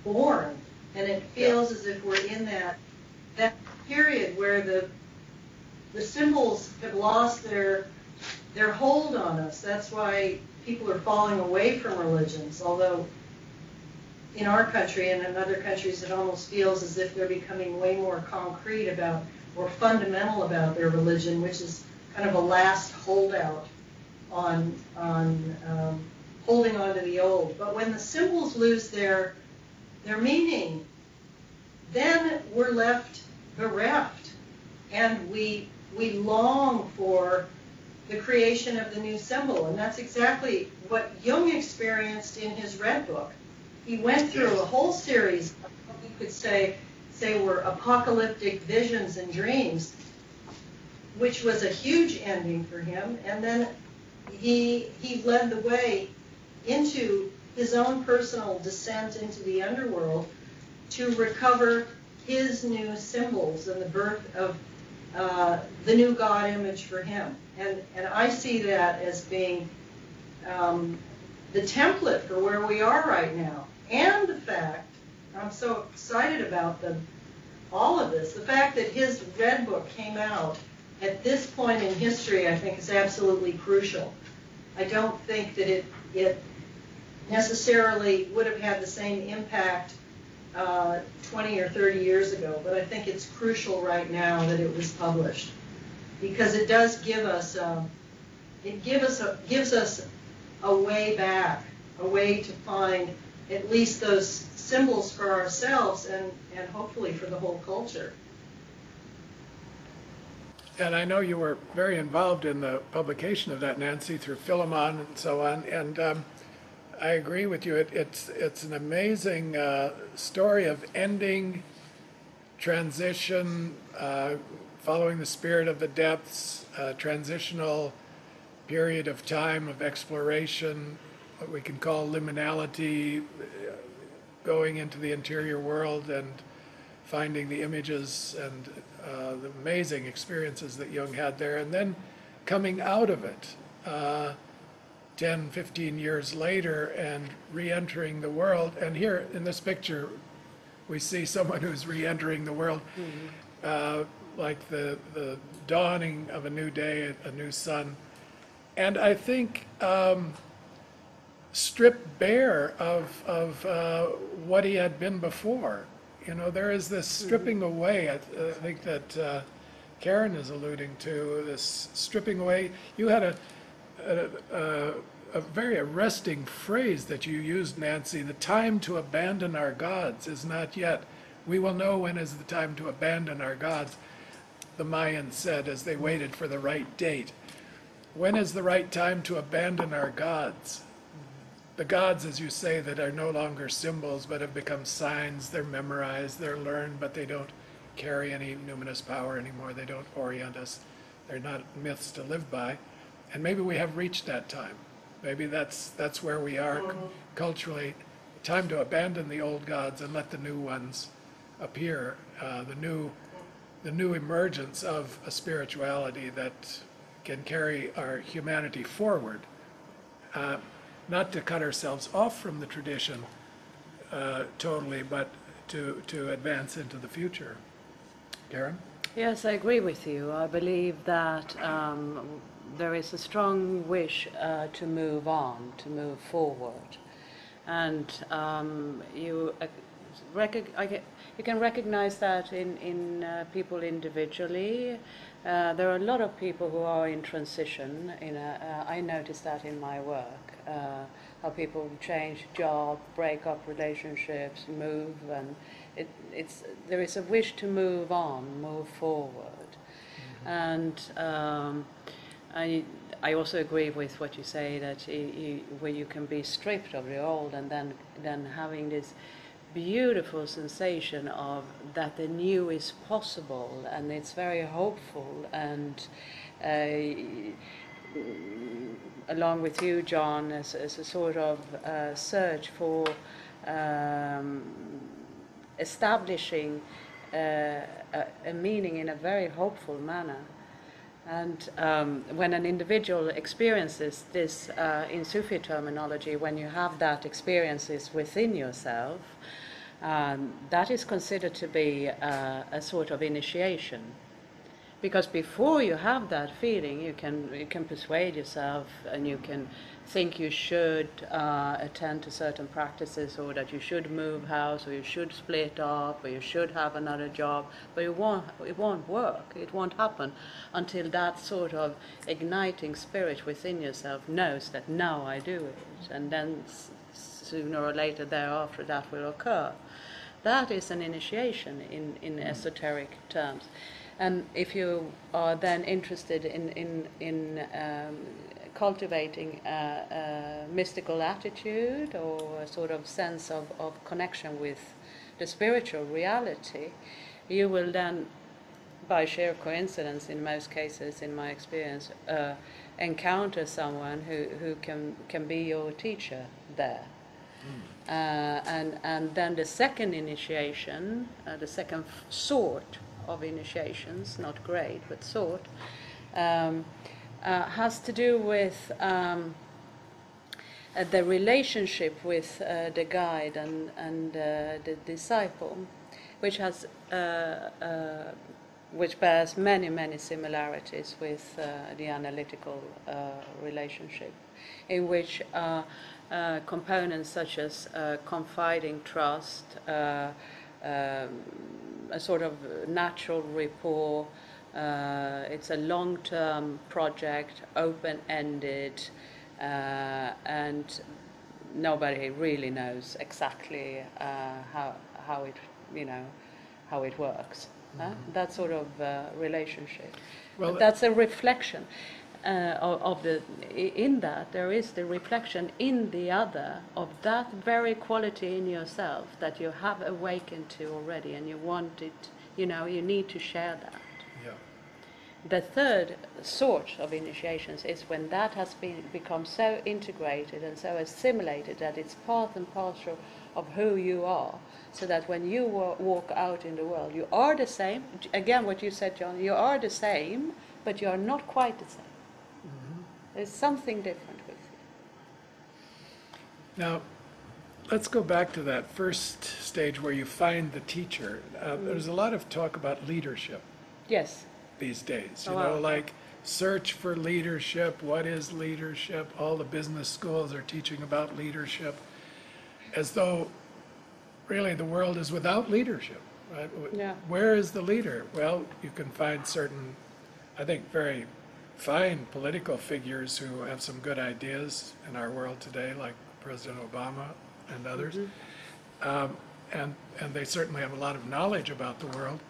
born. And it feels as if we're in that period where the symbols have lost their hold on us. That's why people are falling away from religions, although in our country and in other countries it almost feels as if they're becoming way more concrete about, or fundamental about their religion, which is kind of a last holdout on holding on to the old. But when the symbols lose their meaning, then we're left bereft, and we long for the creation of the new symbol. And that's exactly what Jung experienced in his Red Book. He went through a whole series of what we could say were apocalyptic visions and dreams, which was a huge ending for him. And then he led the way into his own personal descent into the underworld to recover his new symbols and the birth of the new God image for him. And I see that as being the template for where we are right now. And the fact, I'm so excited about all of this, the fact that his Red Book came out at this point in history, I think is absolutely crucial. I don't think that it necessarily would have had the same impact 20 or 30 years ago, but I think it's crucial right now that it was published, because it does give us gives us a way back, a way to find at least those symbols for ourselves and hopefully for the whole culture. And I know you were very involved in the publication of that, Nancy, through Philemon and so on. And I agree with you. It's an amazing story of ending, transition, following the spirit of the depths, transitional period of time of exploration, what we can call liminality, going into the interior world and finding the images and the amazing experiences that Jung had there, and then coming out of it 10, 15 years later and re-entering the world. And here in this picture, we see someone who's re-entering the world, like the dawning of a new day, a new sun. And I think stripped bare of what he had been before. You know, there is this stripping away, I think that Karen is alluding to, this stripping away. You had a very arresting phrase that you used, Nancy: the time to abandon our gods is not yet. We will know when is the time to abandon our gods, the Mayans said as they waited for the right date. When is the right time to abandon our gods? The gods, as you say, that are no longer symbols but have become signs. They're memorized, they're learned, but they don't carry any numinous power anymore. They don't orient us. They're not myths to live by. And maybe we have reached that time. Maybe that's where we are culturally. Time to abandon the old gods and let the new ones appear. The new emergence of a spirituality that can carry our humanity forward. Not to cut ourselves off from the tradition totally, but to advance into the future. Karen? Yes, I agree with you. I believe that there is a strong wish to move on, to move forward. And you can recognize that in people individually. There are a lot of people who are in transition. I notice that in my work, how people change job, break up relationships, move, and there is a wish to move on, move forward. Mm-hmm. And I also agree with what you say, that where you can be stripped of the old and then having this beautiful sensation of that the new is possible, and it's very hopeful. And along with you, John, as a sort of search for establishing a meaning in a very hopeful manner. And when an individual experiences this, in Sufi terminology, when you have that experiences within yourself, that is considered to be a sort of initiation. Because before you have that feeling, you can persuade yourself, and you can think you should attend to certain practices, or that you should move house, or you should split up, or you should have another job, but it won't work. It won't happen until that sort of igniting spirit within yourself knows that now I do it, and then sooner or later thereafter that will occur. That is an initiation in esoteric terms. And if you are then interested in cultivating a mystical attitude or a sort of sense of connection with the spiritual reality, you will then, by sheer coincidence in most cases, in my experience, encounter someone who can be your teacher there. And then the second initiation, the second sort of initiations, not grade, but sort, has to do with the relationship with the guide and the disciple, which has which bears many similarities with the analytical relationship, in which components such as confiding trust, a sort of natural rapport, it's a long-term project, open-ended, and nobody really knows exactly how it works. That sort of relationship. Well, that's a reflection. in that there is the reflection in the other of that very quality in yourself that you have awakened to already, and you want it, you know, you need to share that. Yeah. The third sort of initiations is when that has become so integrated and so assimilated that it's part and parcel of who you are, so that when you walk out in the world, you are the same. Again, what you said, John, you are the same, but you are not quite the same. There's something different with you. Now, let's go back to that first stage where you find the teacher. There's a lot of talk about leadership. Yes. These days, you know, like search for leadership. What is leadership? All the business schools are teaching about leadership, as though really the world is without leadership. Right? Yeah. Where is the leader? Well, you can find certain, I think, very fine political figures who have some good ideas in our world today, like President Obama and others. And they certainly have a lot of knowledge about the world.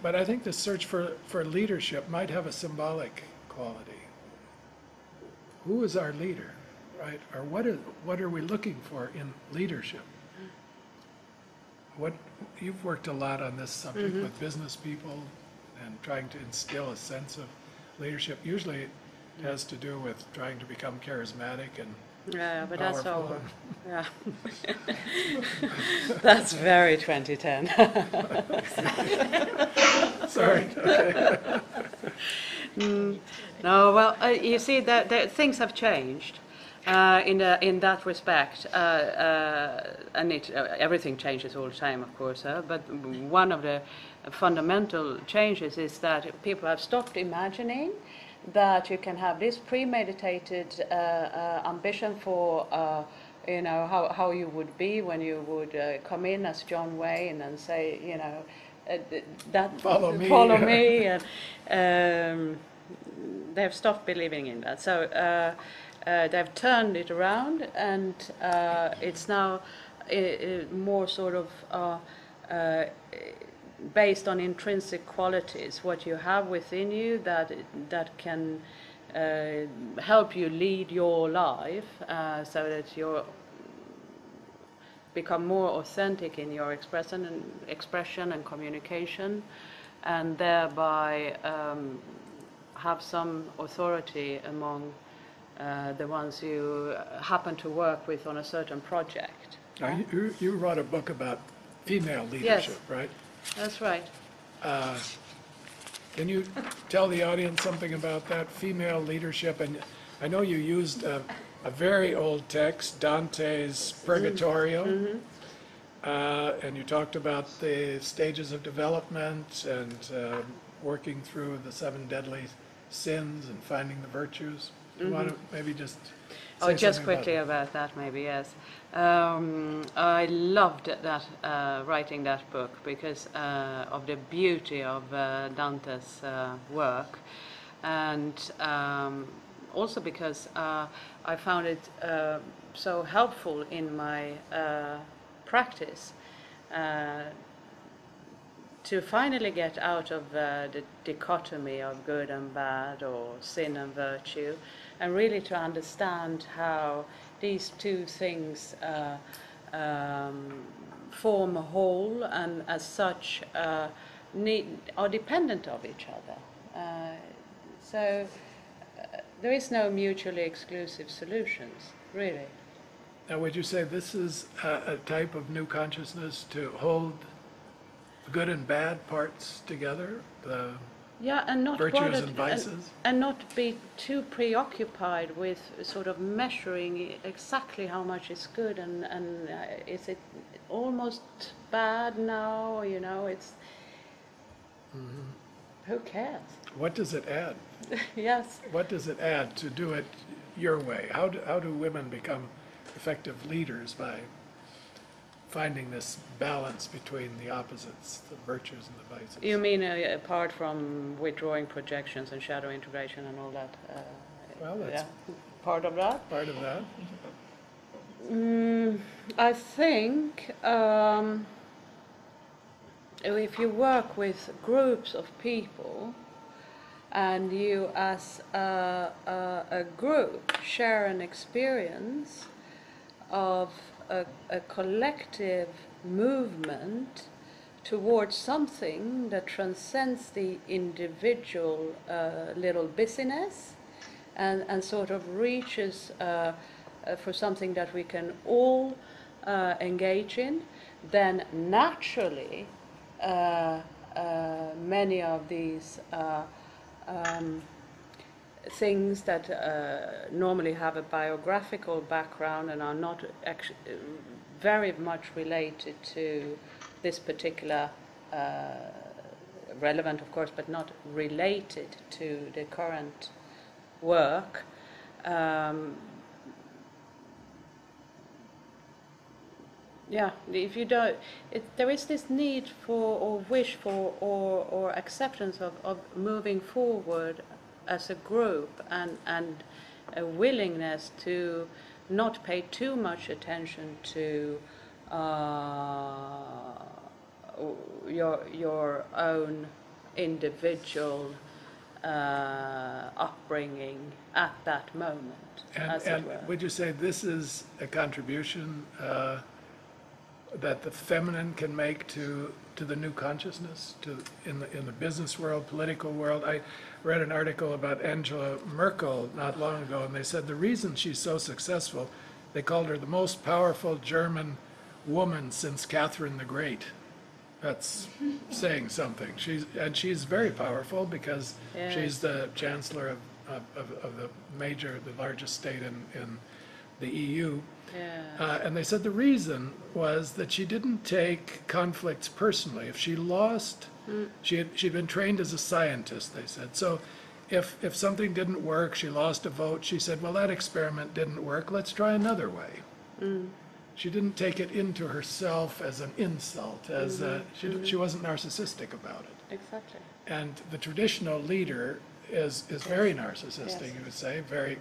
But I think the search for leadership might have a symbolic quality. Who is our leader, right? Or what are we looking for in leadership? You've worked a lot on this subject with business people and trying to instill a sense of leadership. Usually it has to do with trying to become charismatic and yeah, but powerful. That's over. Yeah. That's very 2010. Sorry. Okay. No, well, you see that things have changed in that respect, and everything changes all the time, of course. But one of the fundamental changes is that people have stopped imagining that you can have this premeditated ambition for, you know, how you would be when you would come in as John Wayne and say, you know, that follow me, and they've stopped believing in that. So they've turned it around, and it's now more sort of based on intrinsic qualities, what you have within you that can help you lead your life, so that you become more authentic in your expression and communication, and thereby have some authority among the ones you happen to work with on a certain project. Now, you wrote a book about female leadership, yes. Right? That's right. Can you tell the audience something about that, female leadership? And I know you used a very old text, Dante's Purgatorio, and you talked about the stages of development and working through the 7 deadly sins and finding the virtues. Do you want to maybe just say just something quickly about that, maybe, yes. I loved that writing that book because of the beauty of Dante's work, and also because I found it so helpful in my practice to finally get out of the dichotomy of good and bad or sin and virtue, and really to understand how these two things form a whole, and as such are dependent of each other. So there is no mutually exclusive solutions, really. Now, would you say this is a type of new consciousness to hold good and bad parts together? Yeah, and not virtues and vices, and not be too preoccupied with sort of measuring exactly how much is good and is it almost bad now? You know, it's who cares? What does it add? Yes. What does it add to do it your way? How do women become effective leaders by finding this balance between the opposites, the virtues and the vices? You mean apart from withdrawing projections and shadow integration and all that? Well, that's part of that. Part of that. I think if you work with groups of people, and you as a group share an experience of a collective movement towards something that transcends the individual little busyness and sort of reaches for something that we can all engage in, then naturally many of these things that normally have a biographical background and are not actually very much related to this particular relevant, of course, but not related to the current work. Yeah, if you don't, there is this need for, or wish for, or acceptance of moving forward as a group, and a willingness to not pay too much attention to your own individual upbringing at that moment. And would you say this is a contribution that the feminine can make to the new consciousness, in the business world, political world? I read an article about Angela Merkel not long ago, and they said the reason she's so successful, they called her the most powerful German woman since Catherine the Great. That's saying something. She's very powerful because she's the chancellor of the largest state in the EU. And they said the reason was that she didn't take conflicts personally. If she lost, she'd been trained as a scientist, they said. So if something didn't work, she lost a vote, she said, well, that experiment didn't work, let's try another way. She didn't take it into herself as an insult, as she wasn't narcissistic about it. Exactly. And the traditional leader is very narcissistic, you would say, very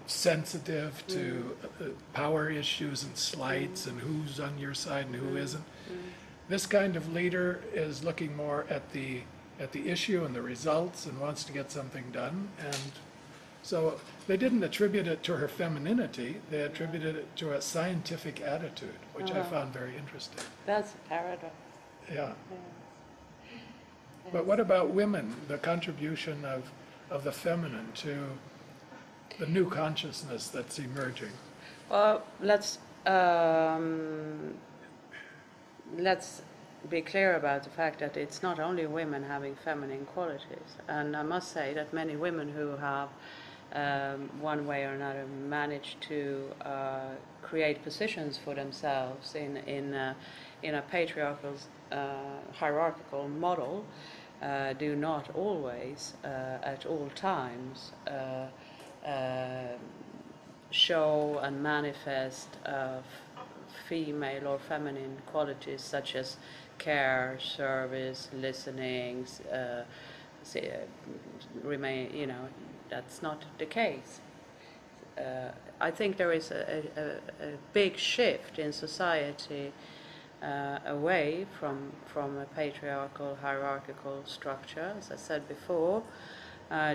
sensitive to power issues and slights and who's on your side and who isn't. This kind of leader is looking more at the issue and the results and wants to get something done. And so they didn't attribute it to her femininity, they attributed it to a scientific attitude, which I found very interesting. That's a paradox. Yeah. But what about women, the contribution of the feminine to the new consciousness that's emerging? Well, let's be clear about the fact that it's not only women having feminine qualities. And I must say that many women who have one way or another managed to create positions for themselves in a patriarchal, hierarchical model do not always, at all times, show and manifest female or feminine qualities such as care, service, listening, that's not the case. I think there is a big shift in society away from a patriarchal, hierarchical structure, as I said before,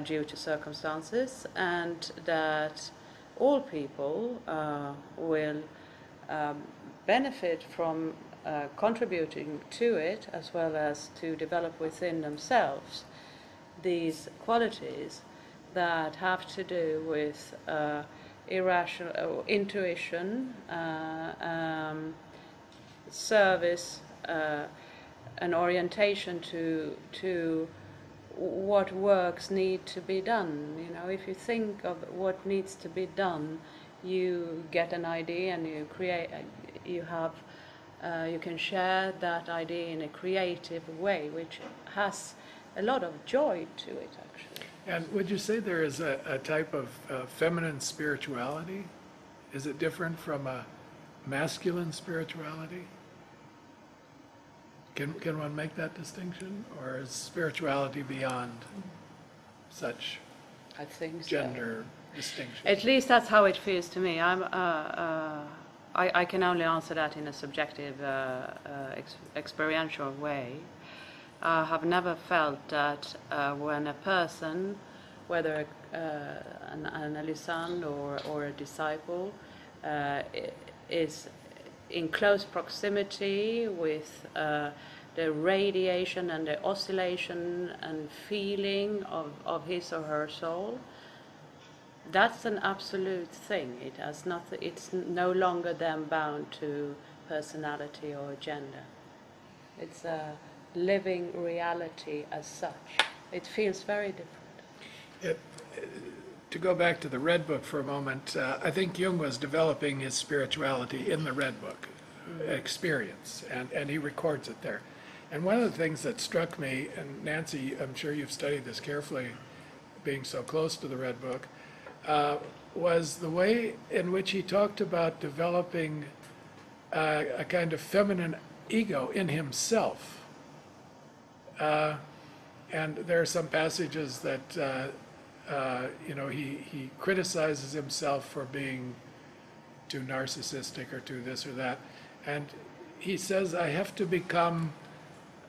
due to circumstances, and that all people will benefit from contributing to it, as well as to develop within themselves these qualities that have to do with irrational intuition, service, an orientation to what works need to be done. You know, if you think of what needs to be done, you get an idea and you create. You can share that idea in a creative way, which has a lot of joy to it, actually. And would you say there is a type of feminine spirituality? Is it different from a masculine spirituality? Can one make that distinction, or is spirituality beyond such gender distinction? At least that's how it feels to me. I can only answer that in a subjective, experiential way. I have never felt that when a person, whether an analysand or a disciple, is in close proximity with the radiation and the oscillation and feeling of his or her soul, that's an absolute thing. It has nothing. It's no longer then bound to personality or gender. It's a living reality as such. It feels very different. To go back to the Red Book for a moment, I think Jung was developing his spirituality in the Red Book experience, and he records it there. And one of the things that struck me, and Nancy, I'm sure you've studied this carefully, being so close to the Red Book, was the way in which he talked about developing a kind of feminine ego in himself. And there are some passages that he criticizes himself for being too narcissistic or too this or that. And he says, I have to become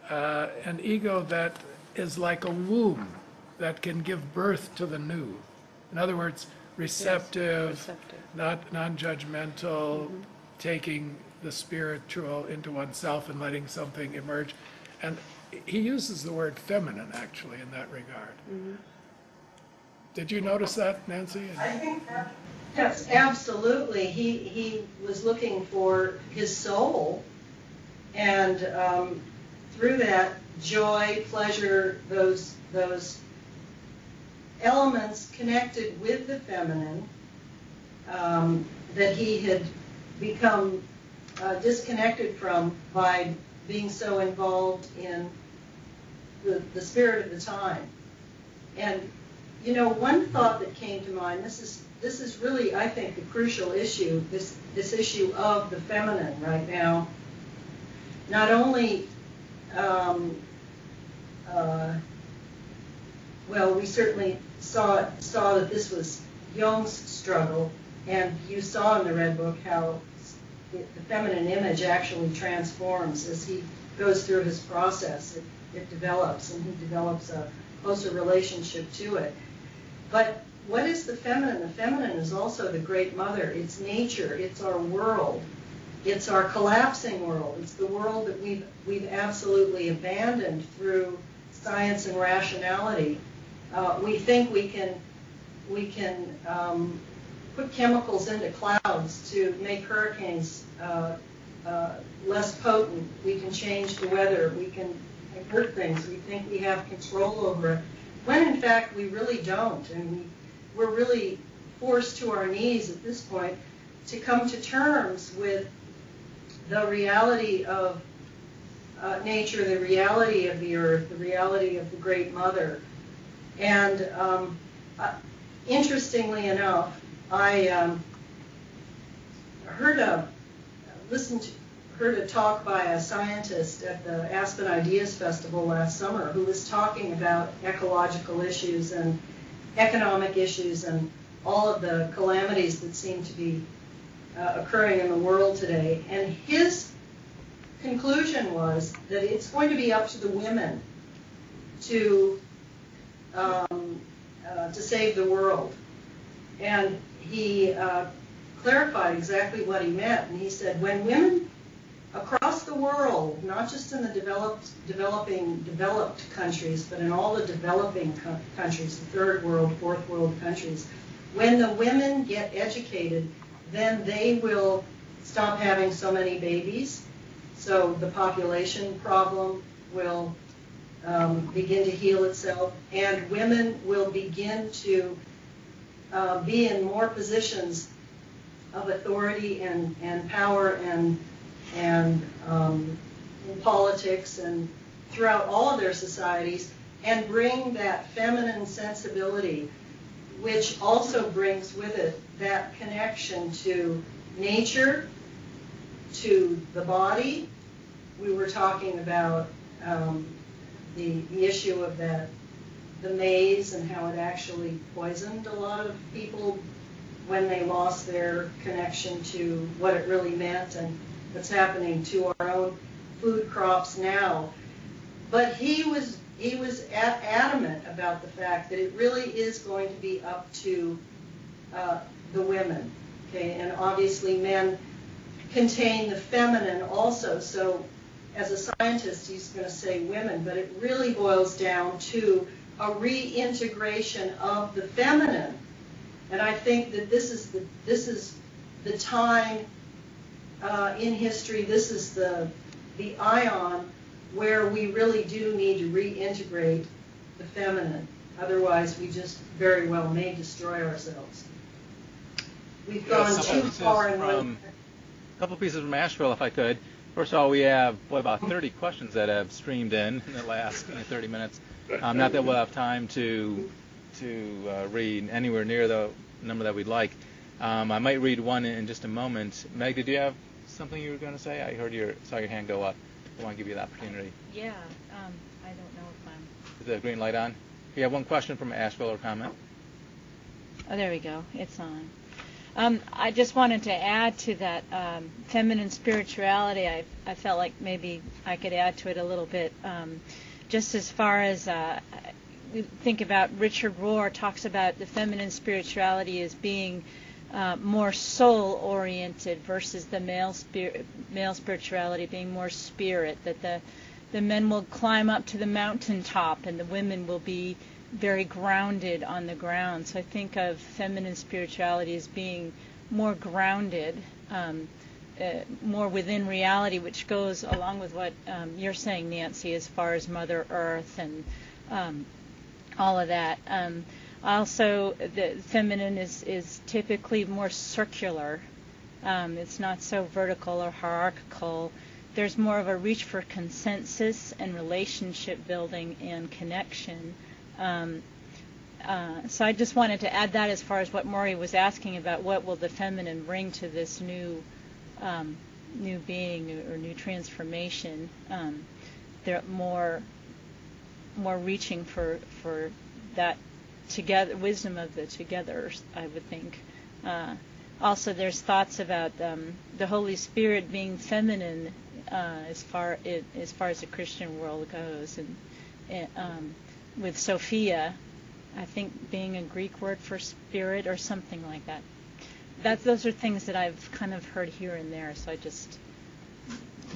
an ego that is like a womb that can give birth to the new. In other words, receptive, not non-judgmental, taking the spiritual into oneself and letting something emerge. And he uses the word feminine, actually, in that regard. Did you notice that, Nancy? I think that, yes, absolutely. He was looking for his soul, and through that, joy, pleasure, those elements connected with the feminine that he had become disconnected from by being so involved in the spirit of the time. And you know, one thought that came to mind, this is really, I think, the crucial issue, this issue of the feminine right now. Not only, well, we certainly saw that this was Jung's struggle, and you saw in the Red Book how the feminine image actually transforms as he goes through his process. It develops, and he develops a closer relationship to it. But what is the feminine? The feminine is also the great mother. It's nature. It's our world. It's our collapsing world. It's the world that we've absolutely abandoned through science and rationality. We think we can put chemicals into clouds to make hurricanes less potent. We can change the weather. We can hurt things. We think we have control over it, when in fact we really don't. And we're really forced to our knees at this point to come to terms with the reality of nature, the reality of the earth, the reality of the Great Mother. And interestingly enough, I heard a talk by a scientist at the Aspen Ideas Festival last summer who was talking about ecological issues and economic issues and all of the calamities that seem to be occurring in the world today. And his conclusion was that it's going to be up to the women to save the world. And he clarified exactly what he meant. And he said, when women across the world, not just in the developed countries, but in all the developing countries, the third world, fourth world countries, when the women get educated, then they will stop having so many babies. So the population problem will begin to heal itself, and women will begin to be in more positions of authority and power and in politics and throughout all of their societies, and bring that feminine sensibility, which also brings with it that connection to nature, to the body. We were talking about the issue of the maize and how it actually poisoned a lot of people when they lost their connection to what it really meant, and what's happening to our own food crops now. But he was adamant about the fact that it really is going to be up to the women. Okay, and obviously men contain the feminine also. So as a scientist, he's going to say women, but it really boils down to a reintegration of the feminine. And I think that this is the time in history. This is the ion where we really do need to reintegrate the feminine. Otherwise, we just very well may destroy ourselves. We've gone too far in one. A couple pieces from Asheville, if I could. First of all, we have about 30 questions that have streamed in the last 30 minutes. Not that we'll have time to read anywhere near the number that we'd like. I might read one in just a moment. Meg, did you have something you were going to say? I heard saw your hand go up. I want to give you the opportunity. Yeah, I don't know if I'm... Is the green light on? You have one question from Asheville or comment? Oh, there we go. It's on. I just wanted to add to that feminine spirituality. I felt like maybe I could add to it a little bit. Just as far as we think about Richard Rohr talks about the feminine spirituality as being more soul-oriented versus the male spirituality being more spirit, that the men will climb up to the mountaintop and the women will be very grounded on the ground. So I think of feminine spirituality as being more grounded, more within reality, which goes along with what you're saying, Nancy, as far as Mother Earth and all of that. Also, the feminine is typically more circular. It's not so vertical or hierarchical. There's more of a reach for consensus and relationship building and connection. So I just wanted to add that as far as what Maury was asking about, what will the feminine bring to this new being or new transformation. They're more reaching for that together wisdom of the togethers, I would think. Also, there's thoughts about the Holy Spirit being feminine as far as the Christian world goes, and with Sophia, I think being a Greek word for spirit or something like that. Those are things that I've kind of heard here and there, so I just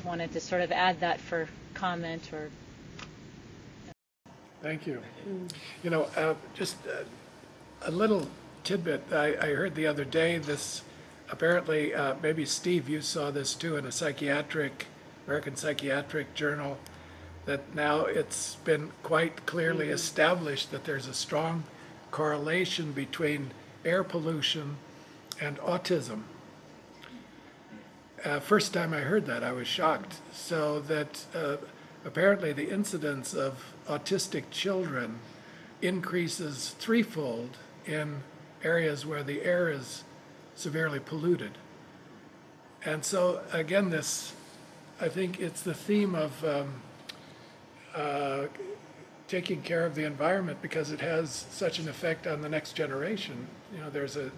wanted to sort of add that for comment or. Thank you. You know, just a little tidbit I heard the other day. This apparently, maybe Steve, you saw this too in a American Psychiatric Journal, that now it's been quite clearly established that there's a strong correlation between air pollution and autism. First time I heard that, I was shocked. So that apparently the incidence of autistic children increases threefold in areas where the air is severely polluted. And so again, I think it's the theme of taking care of the environment, because it has such an effect on the next generation. You know, there's a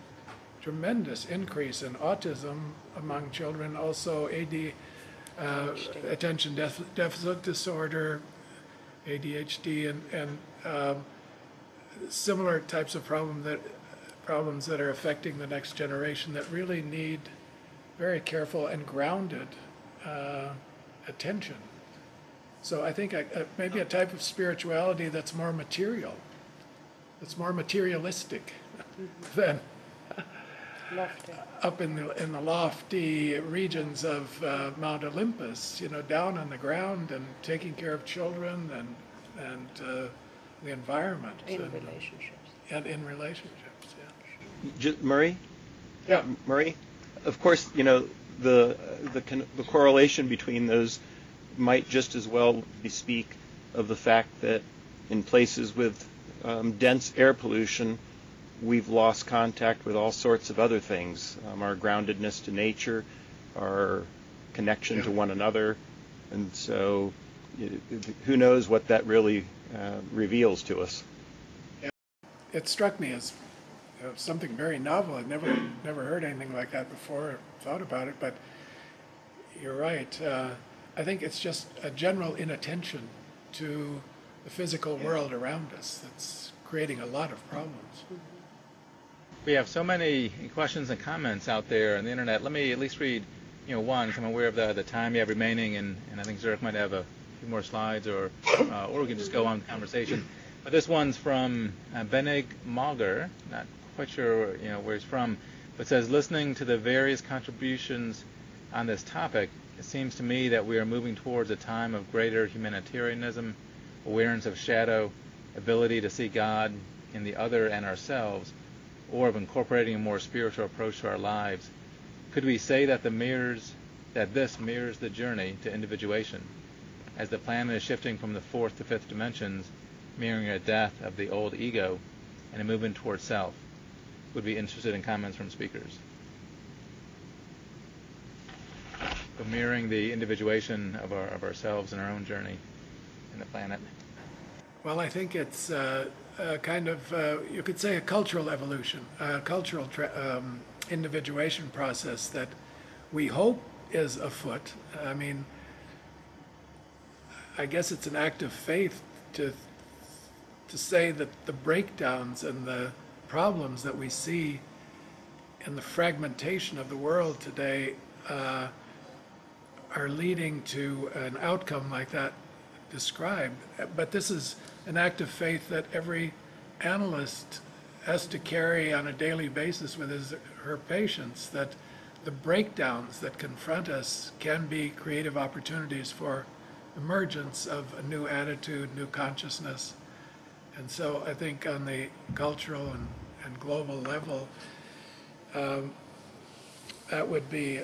tremendous increase in autism among children, also attention deficit disorder, ADHD, and similar types of problems that are affecting the next generation that really need very careful and grounded attention. So I think maybe a type of spirituality that's more material, that's more materialistic than up in the lofty regions of Mount Olympus, you know, down on the ground and taking care of children and the environment. Relationships. And in relationships, yeah. Murray? Yeah. Murray? Of course, you know, the correlation between those might just as well bespeak of the fact that in places with dense air pollution, we've lost contact with all sorts of other things, our groundedness to nature, our connection to one another, and so who knows what that really reveals to us. Yeah. It struck me as something very novel. I'd never heard anything like that before, or thought about it, but you're right. I think it's just a general inattention to the physical world around us that's creating a lot of problems. We have so many questions and comments out there on the internet. Let me at least read, one, because I'm aware of the time you have remaining, and I think Zurich might have a few more slides, or we can just go on with the conversation. But this one's from Benig Mauger, not quite sure where he's from, but says, listening to the various contributions on this topic, it seems to me that we are moving towards a time of greater humanitarianism, awareness of shadow, ability to see God in the other and ourselves, or of incorporating a more spiritual approach to our lives. Could we say that this mirrors the journey to individuation, as the planet is shifting from the fourth to fifth dimensions, mirroring a death of the old ego and a movement towards self? Would be interested in comments from speakers. So mirroring the individuation of ourselves and our own journey in the planet. Well, I think it's kind of, you could say, a cultural evolution, a cultural individuation process that we hope is afoot. I mean, I guess it's an act of faith to say that the breakdowns and the problems that we see in the fragmentation of the world today are leading to an outcome like that described. But this is an act of faith that every analyst has to carry on a daily basis with her patients, that the breakdowns that confront us can be creative opportunities for emergence of a new attitude, new consciousness. And so I think on the cultural and global level, that would be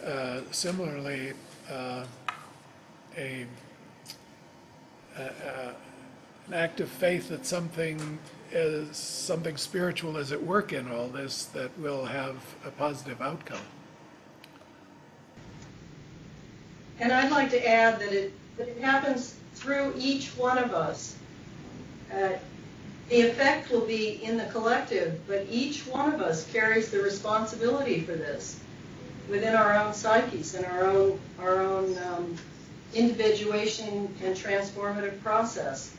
similarly an act of faith that something spiritual is at work in all this that will have a positive outcome. And I'd like to add that it happens through each one of us. The effect will be in the collective, but each one of us carries the responsibility for this within our own psyches and our own individuation and transformative process.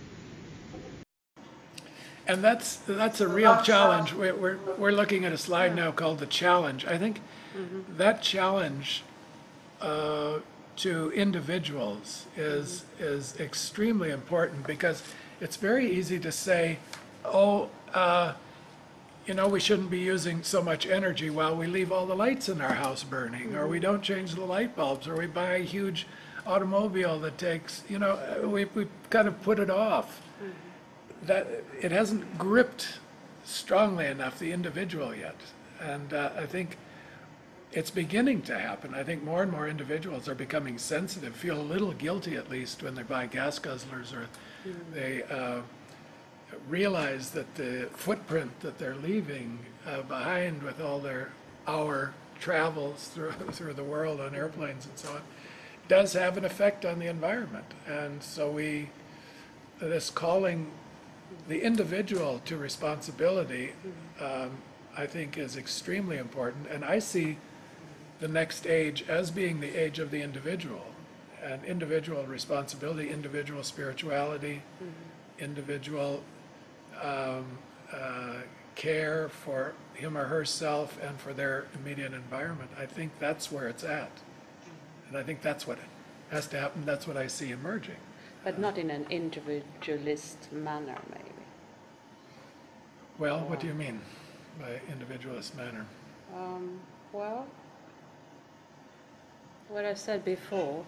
And that's a real challenge. We're looking at a slide now called the challenge. I think that challenge to individuals is extremely important, because it's very easy to say, we shouldn't be using so much energy while we leave all the lights in our house burning, or we don't change the light bulbs, or we buy a huge automobile that takes, we kind of put it off. That it hasn't gripped strongly enough the individual yet. And I think it's beginning to happen. I think more and more individuals are becoming sensitive, feel a little guilty at least when they buy gas guzzlers, or they realize that the footprint that they're leaving behind with all their hour travels through the world on airplanes and so on does have an effect on the environment. And so this calling the individual to responsibility, I think, is extremely important. And I see the next age as being the age of the individual, and individual responsibility, individual spirituality, individual care for him or herself and for their immediate environment. I think that's where it's at. And I think that's what has to happen. That's what I see emerging. But not in an individualist manner, maybe. Well, what do you mean by individualist manner? Well, what I said before,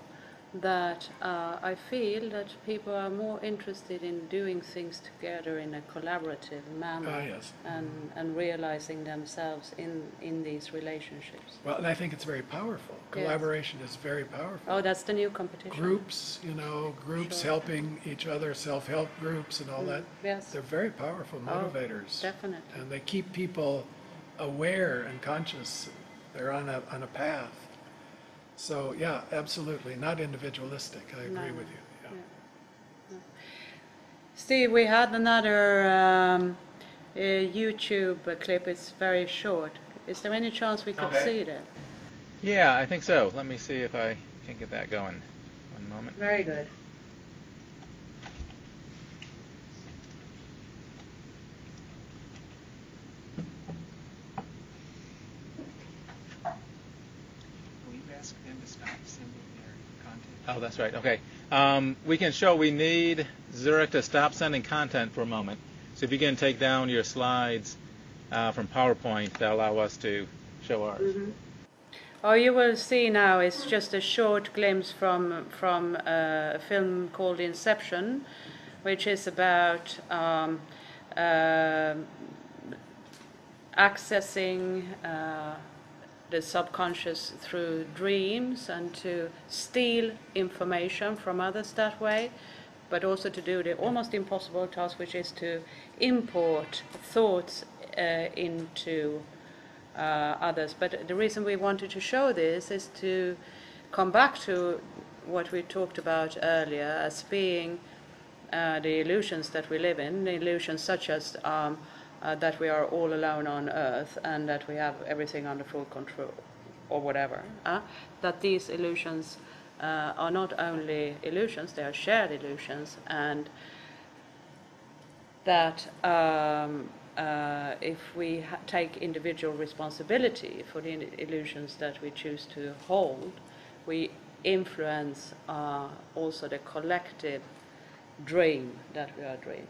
that I feel that people are more interested in doing things together in a collaborative manner, Yes. and realizing themselves in these relationships. Well, and I think it's very powerful. Collaboration is very powerful. Oh, that's the new competition. Groups, groups Sure. helping each other, self-help groups and all that. Yes. They're very powerful motivators. Definitely. And they keep people aware and conscious. They're on a path. So, yeah, absolutely. Not individualistic. I agree with you. Yeah. Steve, we had another YouTube clip. It's very short. Is there any chance we could see that? Yeah, I think so. Let me see if I can get that going. One moment. Very good. Oh, that's right. Okay. We can show we need Zurich to stop sending content for a moment. So if you can take down your slides from PowerPoint, that'll allow us to show ours. Mm-hmm. Oh, you will see now it's just a short glimpse from a film called Inception, which is about accessing the subconscious through dreams and to steal information from others that way, but also to do the almost impossible task, which is to import thoughts into others. But the reason we wanted to show this is to come back to what we talked about earlier as being the illusions that we live in, the illusions such as that we are all alone on Earth and that we have everything under full control, or whatever. That these illusions are not only illusions, they are shared illusions, and that if we take individual responsibility for the illusions that we choose to hold, we influence also the collective dream that we are dreaming.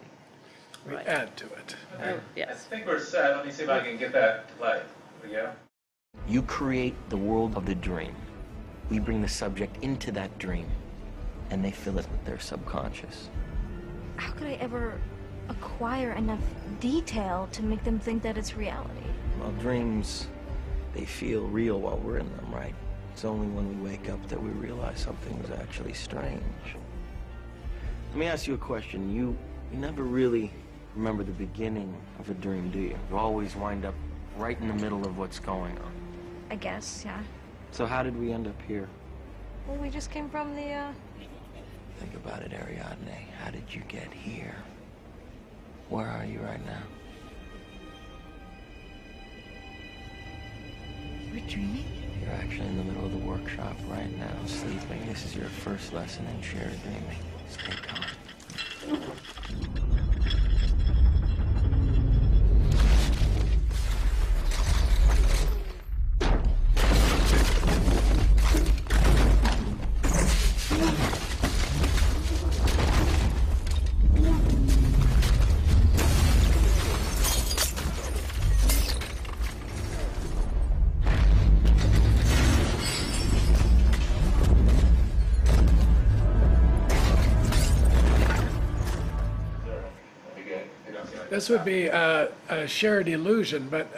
We Right. add to it. Oh, yes. I think we're set. Let me see if I can get that to play. There we go. You create the world of the dream. We bring the subject into that dream, and they fill it with their subconscious. How could I ever acquire enough detail to make them think that it's reality? Well, dreams, they feel real while we're in them, right? It's only when we wake up that we realize something was actually strange. Let me ask you a question. You never really remember the beginning of a dream, do you? You always wind up right in the middle of what's going on. I guess, yeah. So how did we end up here? Well, we just came from the, Think about it, Ariadne. How did you get here? Where are you right now? You were dreaming? You're actually in the middle of the workshop right now, sleeping. This is your first lesson in shared dreaming. Stay calm. This would be a shared illusion, but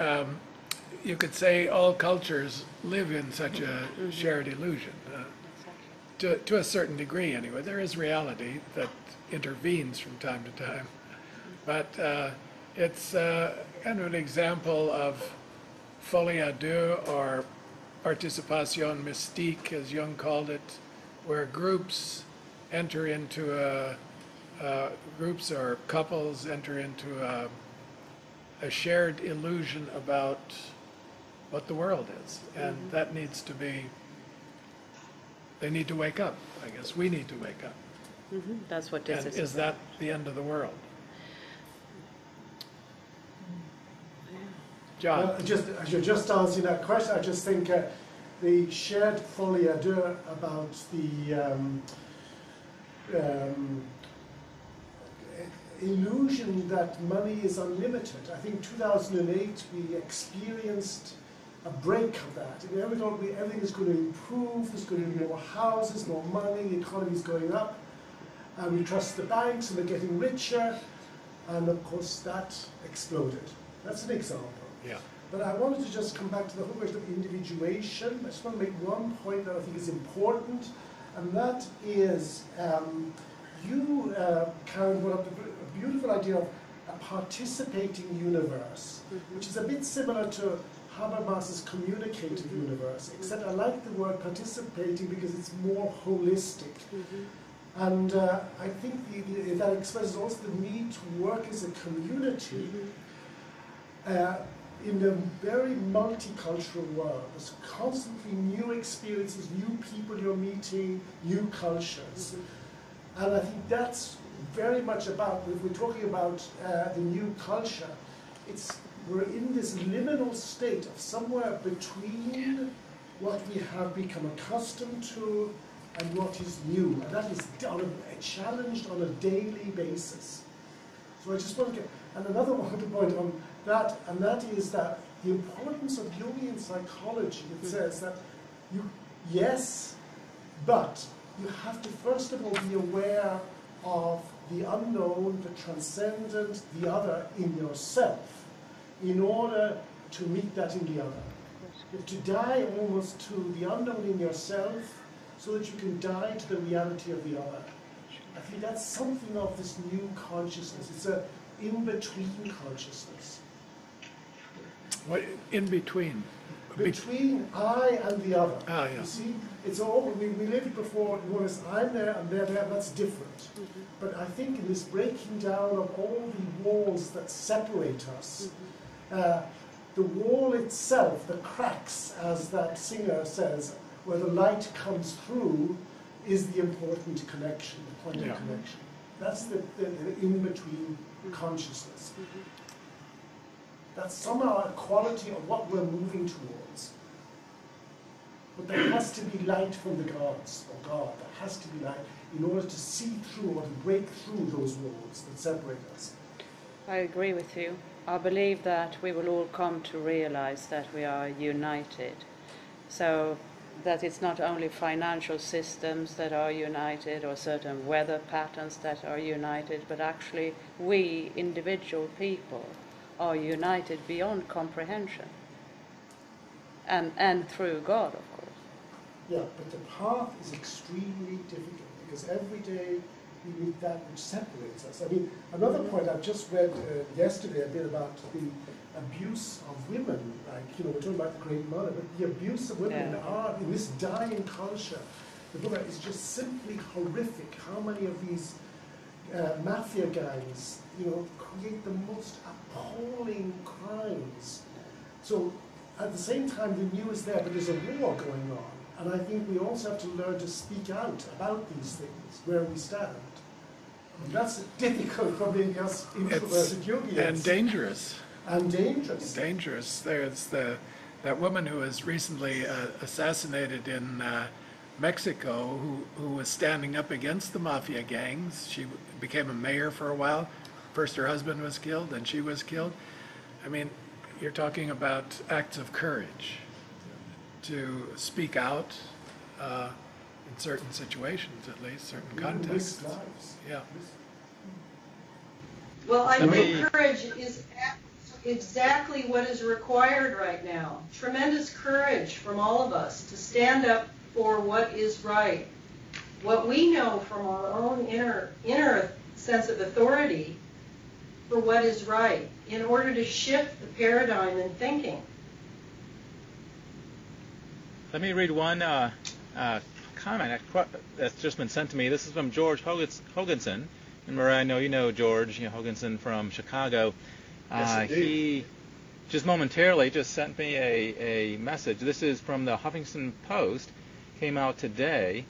you could say all cultures live in such a shared illusion. To a certain degree, anyway. There is reality that intervenes from time to time, but it's kind of an example of folie à deux, or participation mystique, as Jung called it, where groups enter into groups or couples enter into a shared illusion about what the world is, and that needs to be. They need to wake up. I guess we need to wake up. That's what this And is. is that the end of the world? John. Well, as you're just answering that question, I just think the shared folie à deux about the illusion that money is unlimited. I think 2008 we experienced a break of that. I mean, everything is going to improve, there's going to be more houses, more money, the economy is going up, and we trust the banks and they're getting richer, and of course that exploded. That's an example. Yeah. But I wanted to just come back to the whole question of individuation. I just want to make one point that I think is important, and that is you, Karen, brought up a beautiful idea of a participating universe, which is a bit similar to Habermas's communicative universe, except I like the word participating because it's more holistic. And I think that expresses also the need to work as a community in a very multicultural world. There's constantly new experiences, new people you're meeting, new cultures. And I think that's very much about, if we're talking about the new culture, we're in this liminal state of somewhere between what we have become accustomed to and what is new, and that is challenged on a daily basis. So I just want to get, and another one to point on that, and that is that the importance of Jungian psychology. It says that yes, but you have to first of all be aware of the unknown, the transcendent, the other in yourself, in order to meet that in the other. You have to die almost to the unknown in yourself so that you can die to the reality of the other. I think that's something of this new consciousness. It's an in-between consciousness. What, in between? Between I and the other. Ah, yeah. You see, it's all, we lived before, one is I'm there and they're there, that's different. Mm-hmm. But I think in this breaking down of all the walls that separate us, the wall itself, the cracks, as that singer says, where the light comes through, is the important connection, the point of connection. That's the in-between consciousness. That's somehow a quality of what we're moving towards. But there has to be light from the gods, or God. There has to be light in order to see through or to break through those walls that separate us. I agree with you. I believe that we will all come to realize that we are united. So that it's not only financial systems that are united or certain weather patterns that are united, but actually we, individual people, are united beyond comprehension. And through God, of course. Yeah, but the path is extremely difficult because every day we meet that which separates us. I mean, another point I've just read yesterday a bit about the abuse of women. Like, we're talking about the Great Mother, but the abuse of women in this dying culture. The book is just simply horrific. How many of these mafia gangs, create the most appalling crimes. So at the same time, the new is there, but there's a war going on. And I think we also have to learn to speak out about these things, where we stand. And that's difficult for being us introverted Jungians. And dangerous. And dangerous. Dangerous. There's that woman who was recently assassinated in Mexico who was standing up against the mafia gangs. She became a mayor for a while. First her husband was killed, then she was killed. I mean, you're talking about acts of courage to speak out in certain situations, at least, certain contexts. Yeah. Well, I think courage is exactly what is required right now. Tremendous courage from all of us to stand up for what is right. What we know from our own inner sense of authority for what is right in order to shift the paradigm in thinking. Let me read one comment that's just been sent to me. This is from George Hoganson. And Maria, I know you know George Hoganson from Chicago. Yes, he just momentarily just sent me a message. This is from the Huffington Post. Came out today.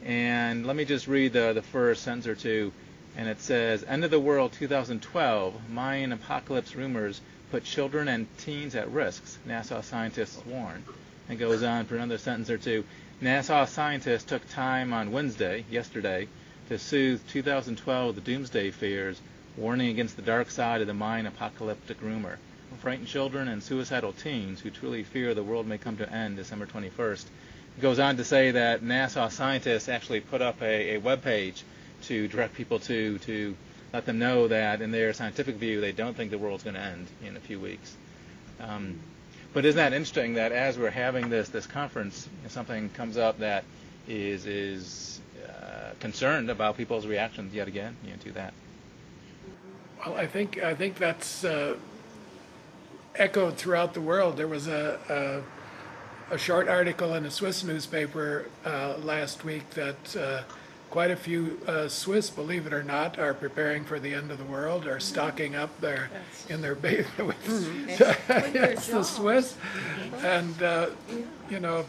And let me just read the first sentence or two. And it says, End of the World 2012, Mayan apocalypse rumors put children and teens at risks, NASA scientists warn. And goes on for another sentence or two. NASA scientists took time on Wednesday, yesterday, to soothe 2012 doomsday fears, warning against the dark side of the Mayan apocalyptic rumor. Frightened children and suicidal teens who truly fear the world may come to an end December 21st. It goes on to say that NASA scientists actually put up a web page to direct people to let them know that in their scientific view they don't think the world's going to end in a few weeks. But isn't that interesting that as we're having this conference, something comes up that is concerned about people's reactions yet again to that? Well, I think that's echoed throughout the world. There was a short article in a Swiss newspaper last week that quite a few Swiss, believe it or not, are preparing for the end of the world, are stocking up in their base with it's the Swiss, and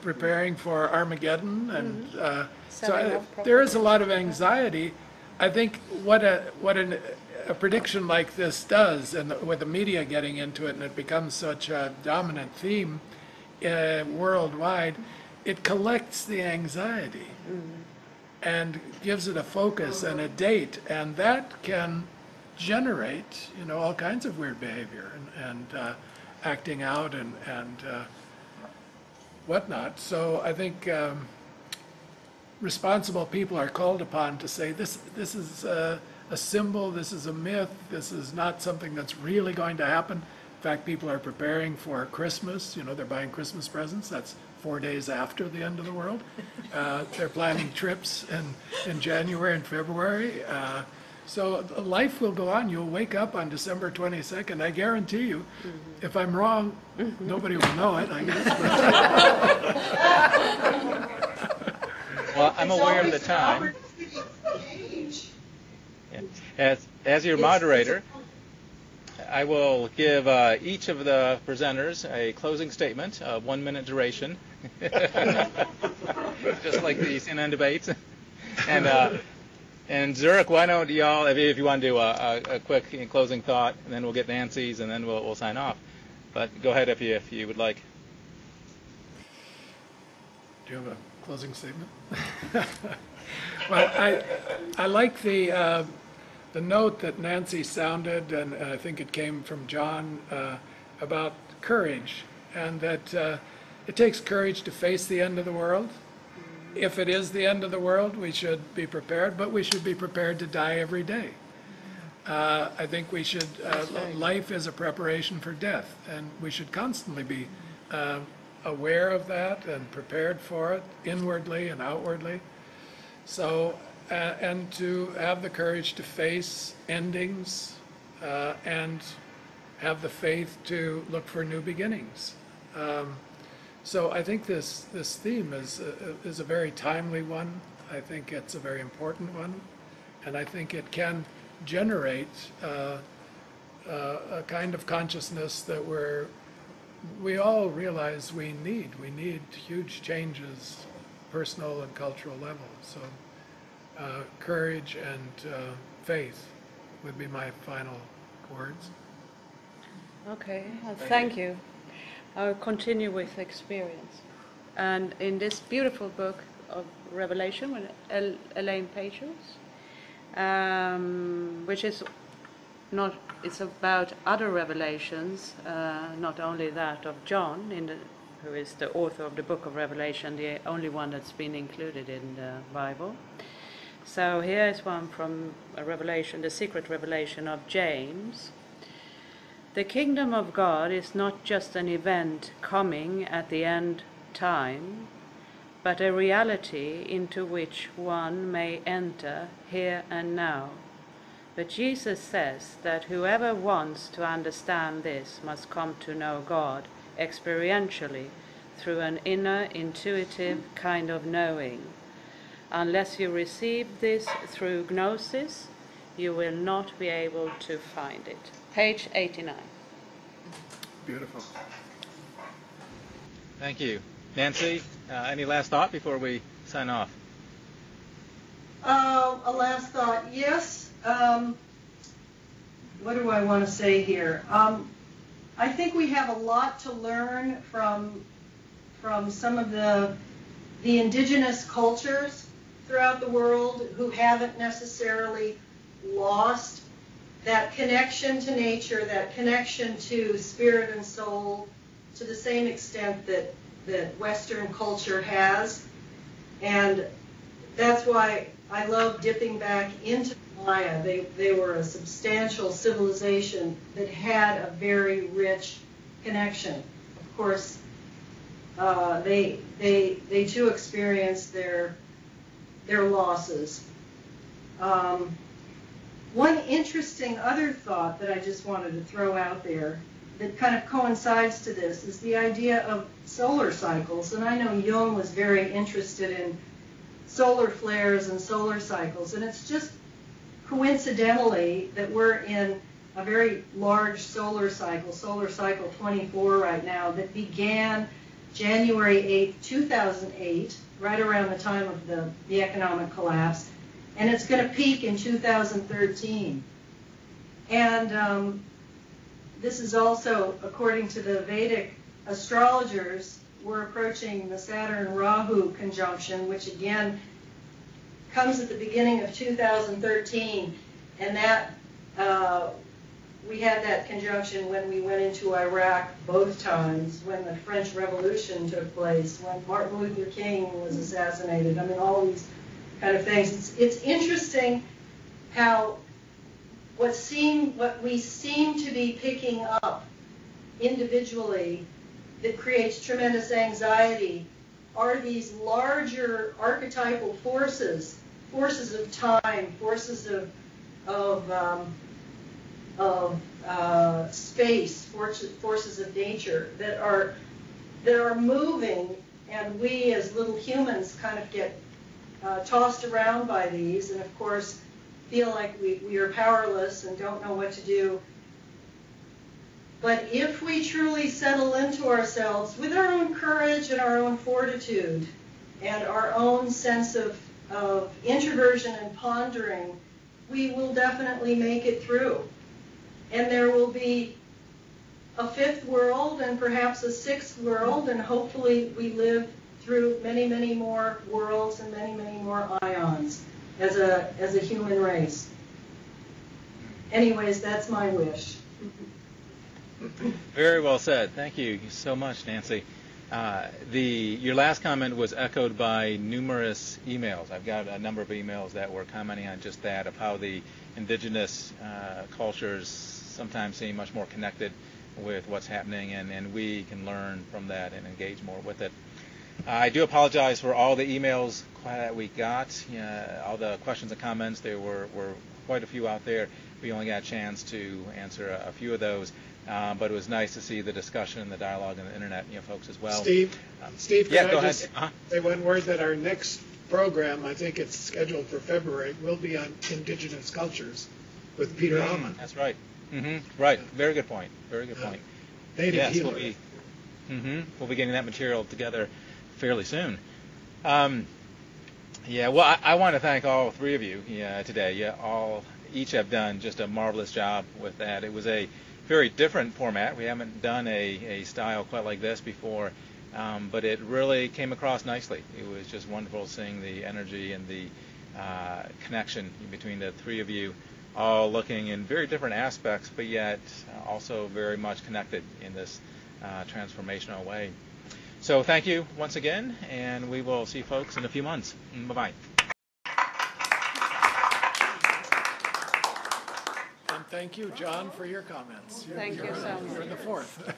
preparing for Armageddon, and so there is a lot of anxiety. I think what a prediction like this does, and with the media getting into it, and it becomes such a dominant theme worldwide, it collects the anxiety. and gives it a focus and a date, and that can generate, you know, all kinds of weird behavior and acting out and whatnot. So I think responsible people are called upon to say this is a symbol, this is a myth, this is not something that's really going to happen. In fact, people are preparing for Christmas. You know, they're buying Christmas presents. That's 4 days after the end of the world. They're planning trips in January and February. So life will go on. You'll wake up on December 22nd. I guarantee you, if I'm wrong, nobody will know it, I guess. Well, I'm aware of the time. Yeah. As your moderator, I will give each of the presenters a closing statement of 1 minute duration, just like the CNN debates. And Zurich, why don't y'all, if you want to do a quick closing thought, and then we'll get Nancy's, and then we'll sign off. But go ahead if you would like. Do you have a closing statement? Well, I like the note that Nancy sounded, and I think it came from John, about courage, and that it takes courage to face the end of the world. If it is the end of the world, we should be prepared, but we should be prepared to die every day. I think we should, life is a preparation for death, and we should constantly be aware of that and prepared for it, inwardly and outwardly. So, and to have the courage to face endings and have the faith to look for new beginnings. So I think this theme is a very timely one. I think it's a very important one, and I think it can generate a kind of consciousness that we all realize we need. We need huge changes, personal and cultural level. So courage and faith would be my final words. Okay, thank you. I'll continue with experience. And in this beautiful book of Revelation with Elaine Page's, which is not, it's about other revelations, not only that of John, who is the author of the book of Revelation, the only one that's been included in the Bible. So here is one from a revelation, the secret revelation of James. The kingdom of God is not just an event coming at the end time, but a reality into which one may enter here and now. But Jesus says that whoever wants to understand this must come to know God experientially through an inner, intuitive kind of knowing. Unless you receive this through gnosis, you will not be able to find it. Page 89. Beautiful. Thank you. Nancy, any last thought before we sign off? A last thought, yes. What do I want to say here? I think we have a lot to learn from some of the indigenous cultures throughout the world who haven't necessarily lost that connection to nature, that connection to spirit and soul to the same extent that Western culture has. And that's why I love dipping back into Maya. They were a substantial civilization that had a very rich connection. Of course, they too experienced their losses. One interesting other thought that I just wanted to throw out there that kind of coincides to this is the idea of solar cycles. And I know Jung was very interested in solar flares and solar cycles. And it's just coincidentally that we're in a very large solar cycle 24 right now, that began January 8, 2008, right around the time of the economic collapse. And it's going to peak in 2013. And this is also, according to the Vedic astrologers, we're approaching the Saturn-Rahu conjunction, which again comes at the beginning of 2013, and that we had that conjunction when we went into Iraq both times, when the French Revolution took place, when Martin Luther King was assassinated. I mean, all these kind of things. It's interesting how what we seem to be picking up individually that creates tremendous anxiety are these larger archetypal forces of time, forces of space, forces of nature that are moving, and we as little humans kind of get tossed around by these, and of course feel like we are powerless and don't know what to do. But if we truly settle into ourselves with our own courage and our own fortitude and our own sense of introversion and pondering, we will definitely make it through. And there will be a fifth world and perhaps a sixth world, and hopefully we live through many, many more worlds and many, many more ions as a human race. Anyways, that's my wish. Very well said. Thank you so much, Nancy. Your last comment was echoed by numerous emails. I've got a number of emails that were commenting on just that, of how the indigenous cultures sometimes seem much more connected with what's happening, and we can learn from that and engage more with it. I do apologize for all the emails that we got, all the questions and comments. There were quite a few out there. We only got a chance to answer a few of those. But it was nice to see the discussion and the dialogue on the internet, folks as well. Steve, yeah, go ahead. Say one word that our next program, I think it's scheduled for February, will be on indigenous cultures with Peter Allman. That's right. Right. Very good point. Very good point. Native healer. We'll be getting that material together fairly soon. Well, I want to thank all three of you today. Each have done just a marvelous job with that. It was a very different format. We haven't done a style quite like this before, but it really came across nicely. It was just wonderful seeing the energy and the connection between the three of you, all looking in very different aspects, but yet also very much connected in this transformational way. So thank you once again, and we will see folks in a few months. Bye-bye. And thank you, John, for your comments. Thank you so much. You're the fourth.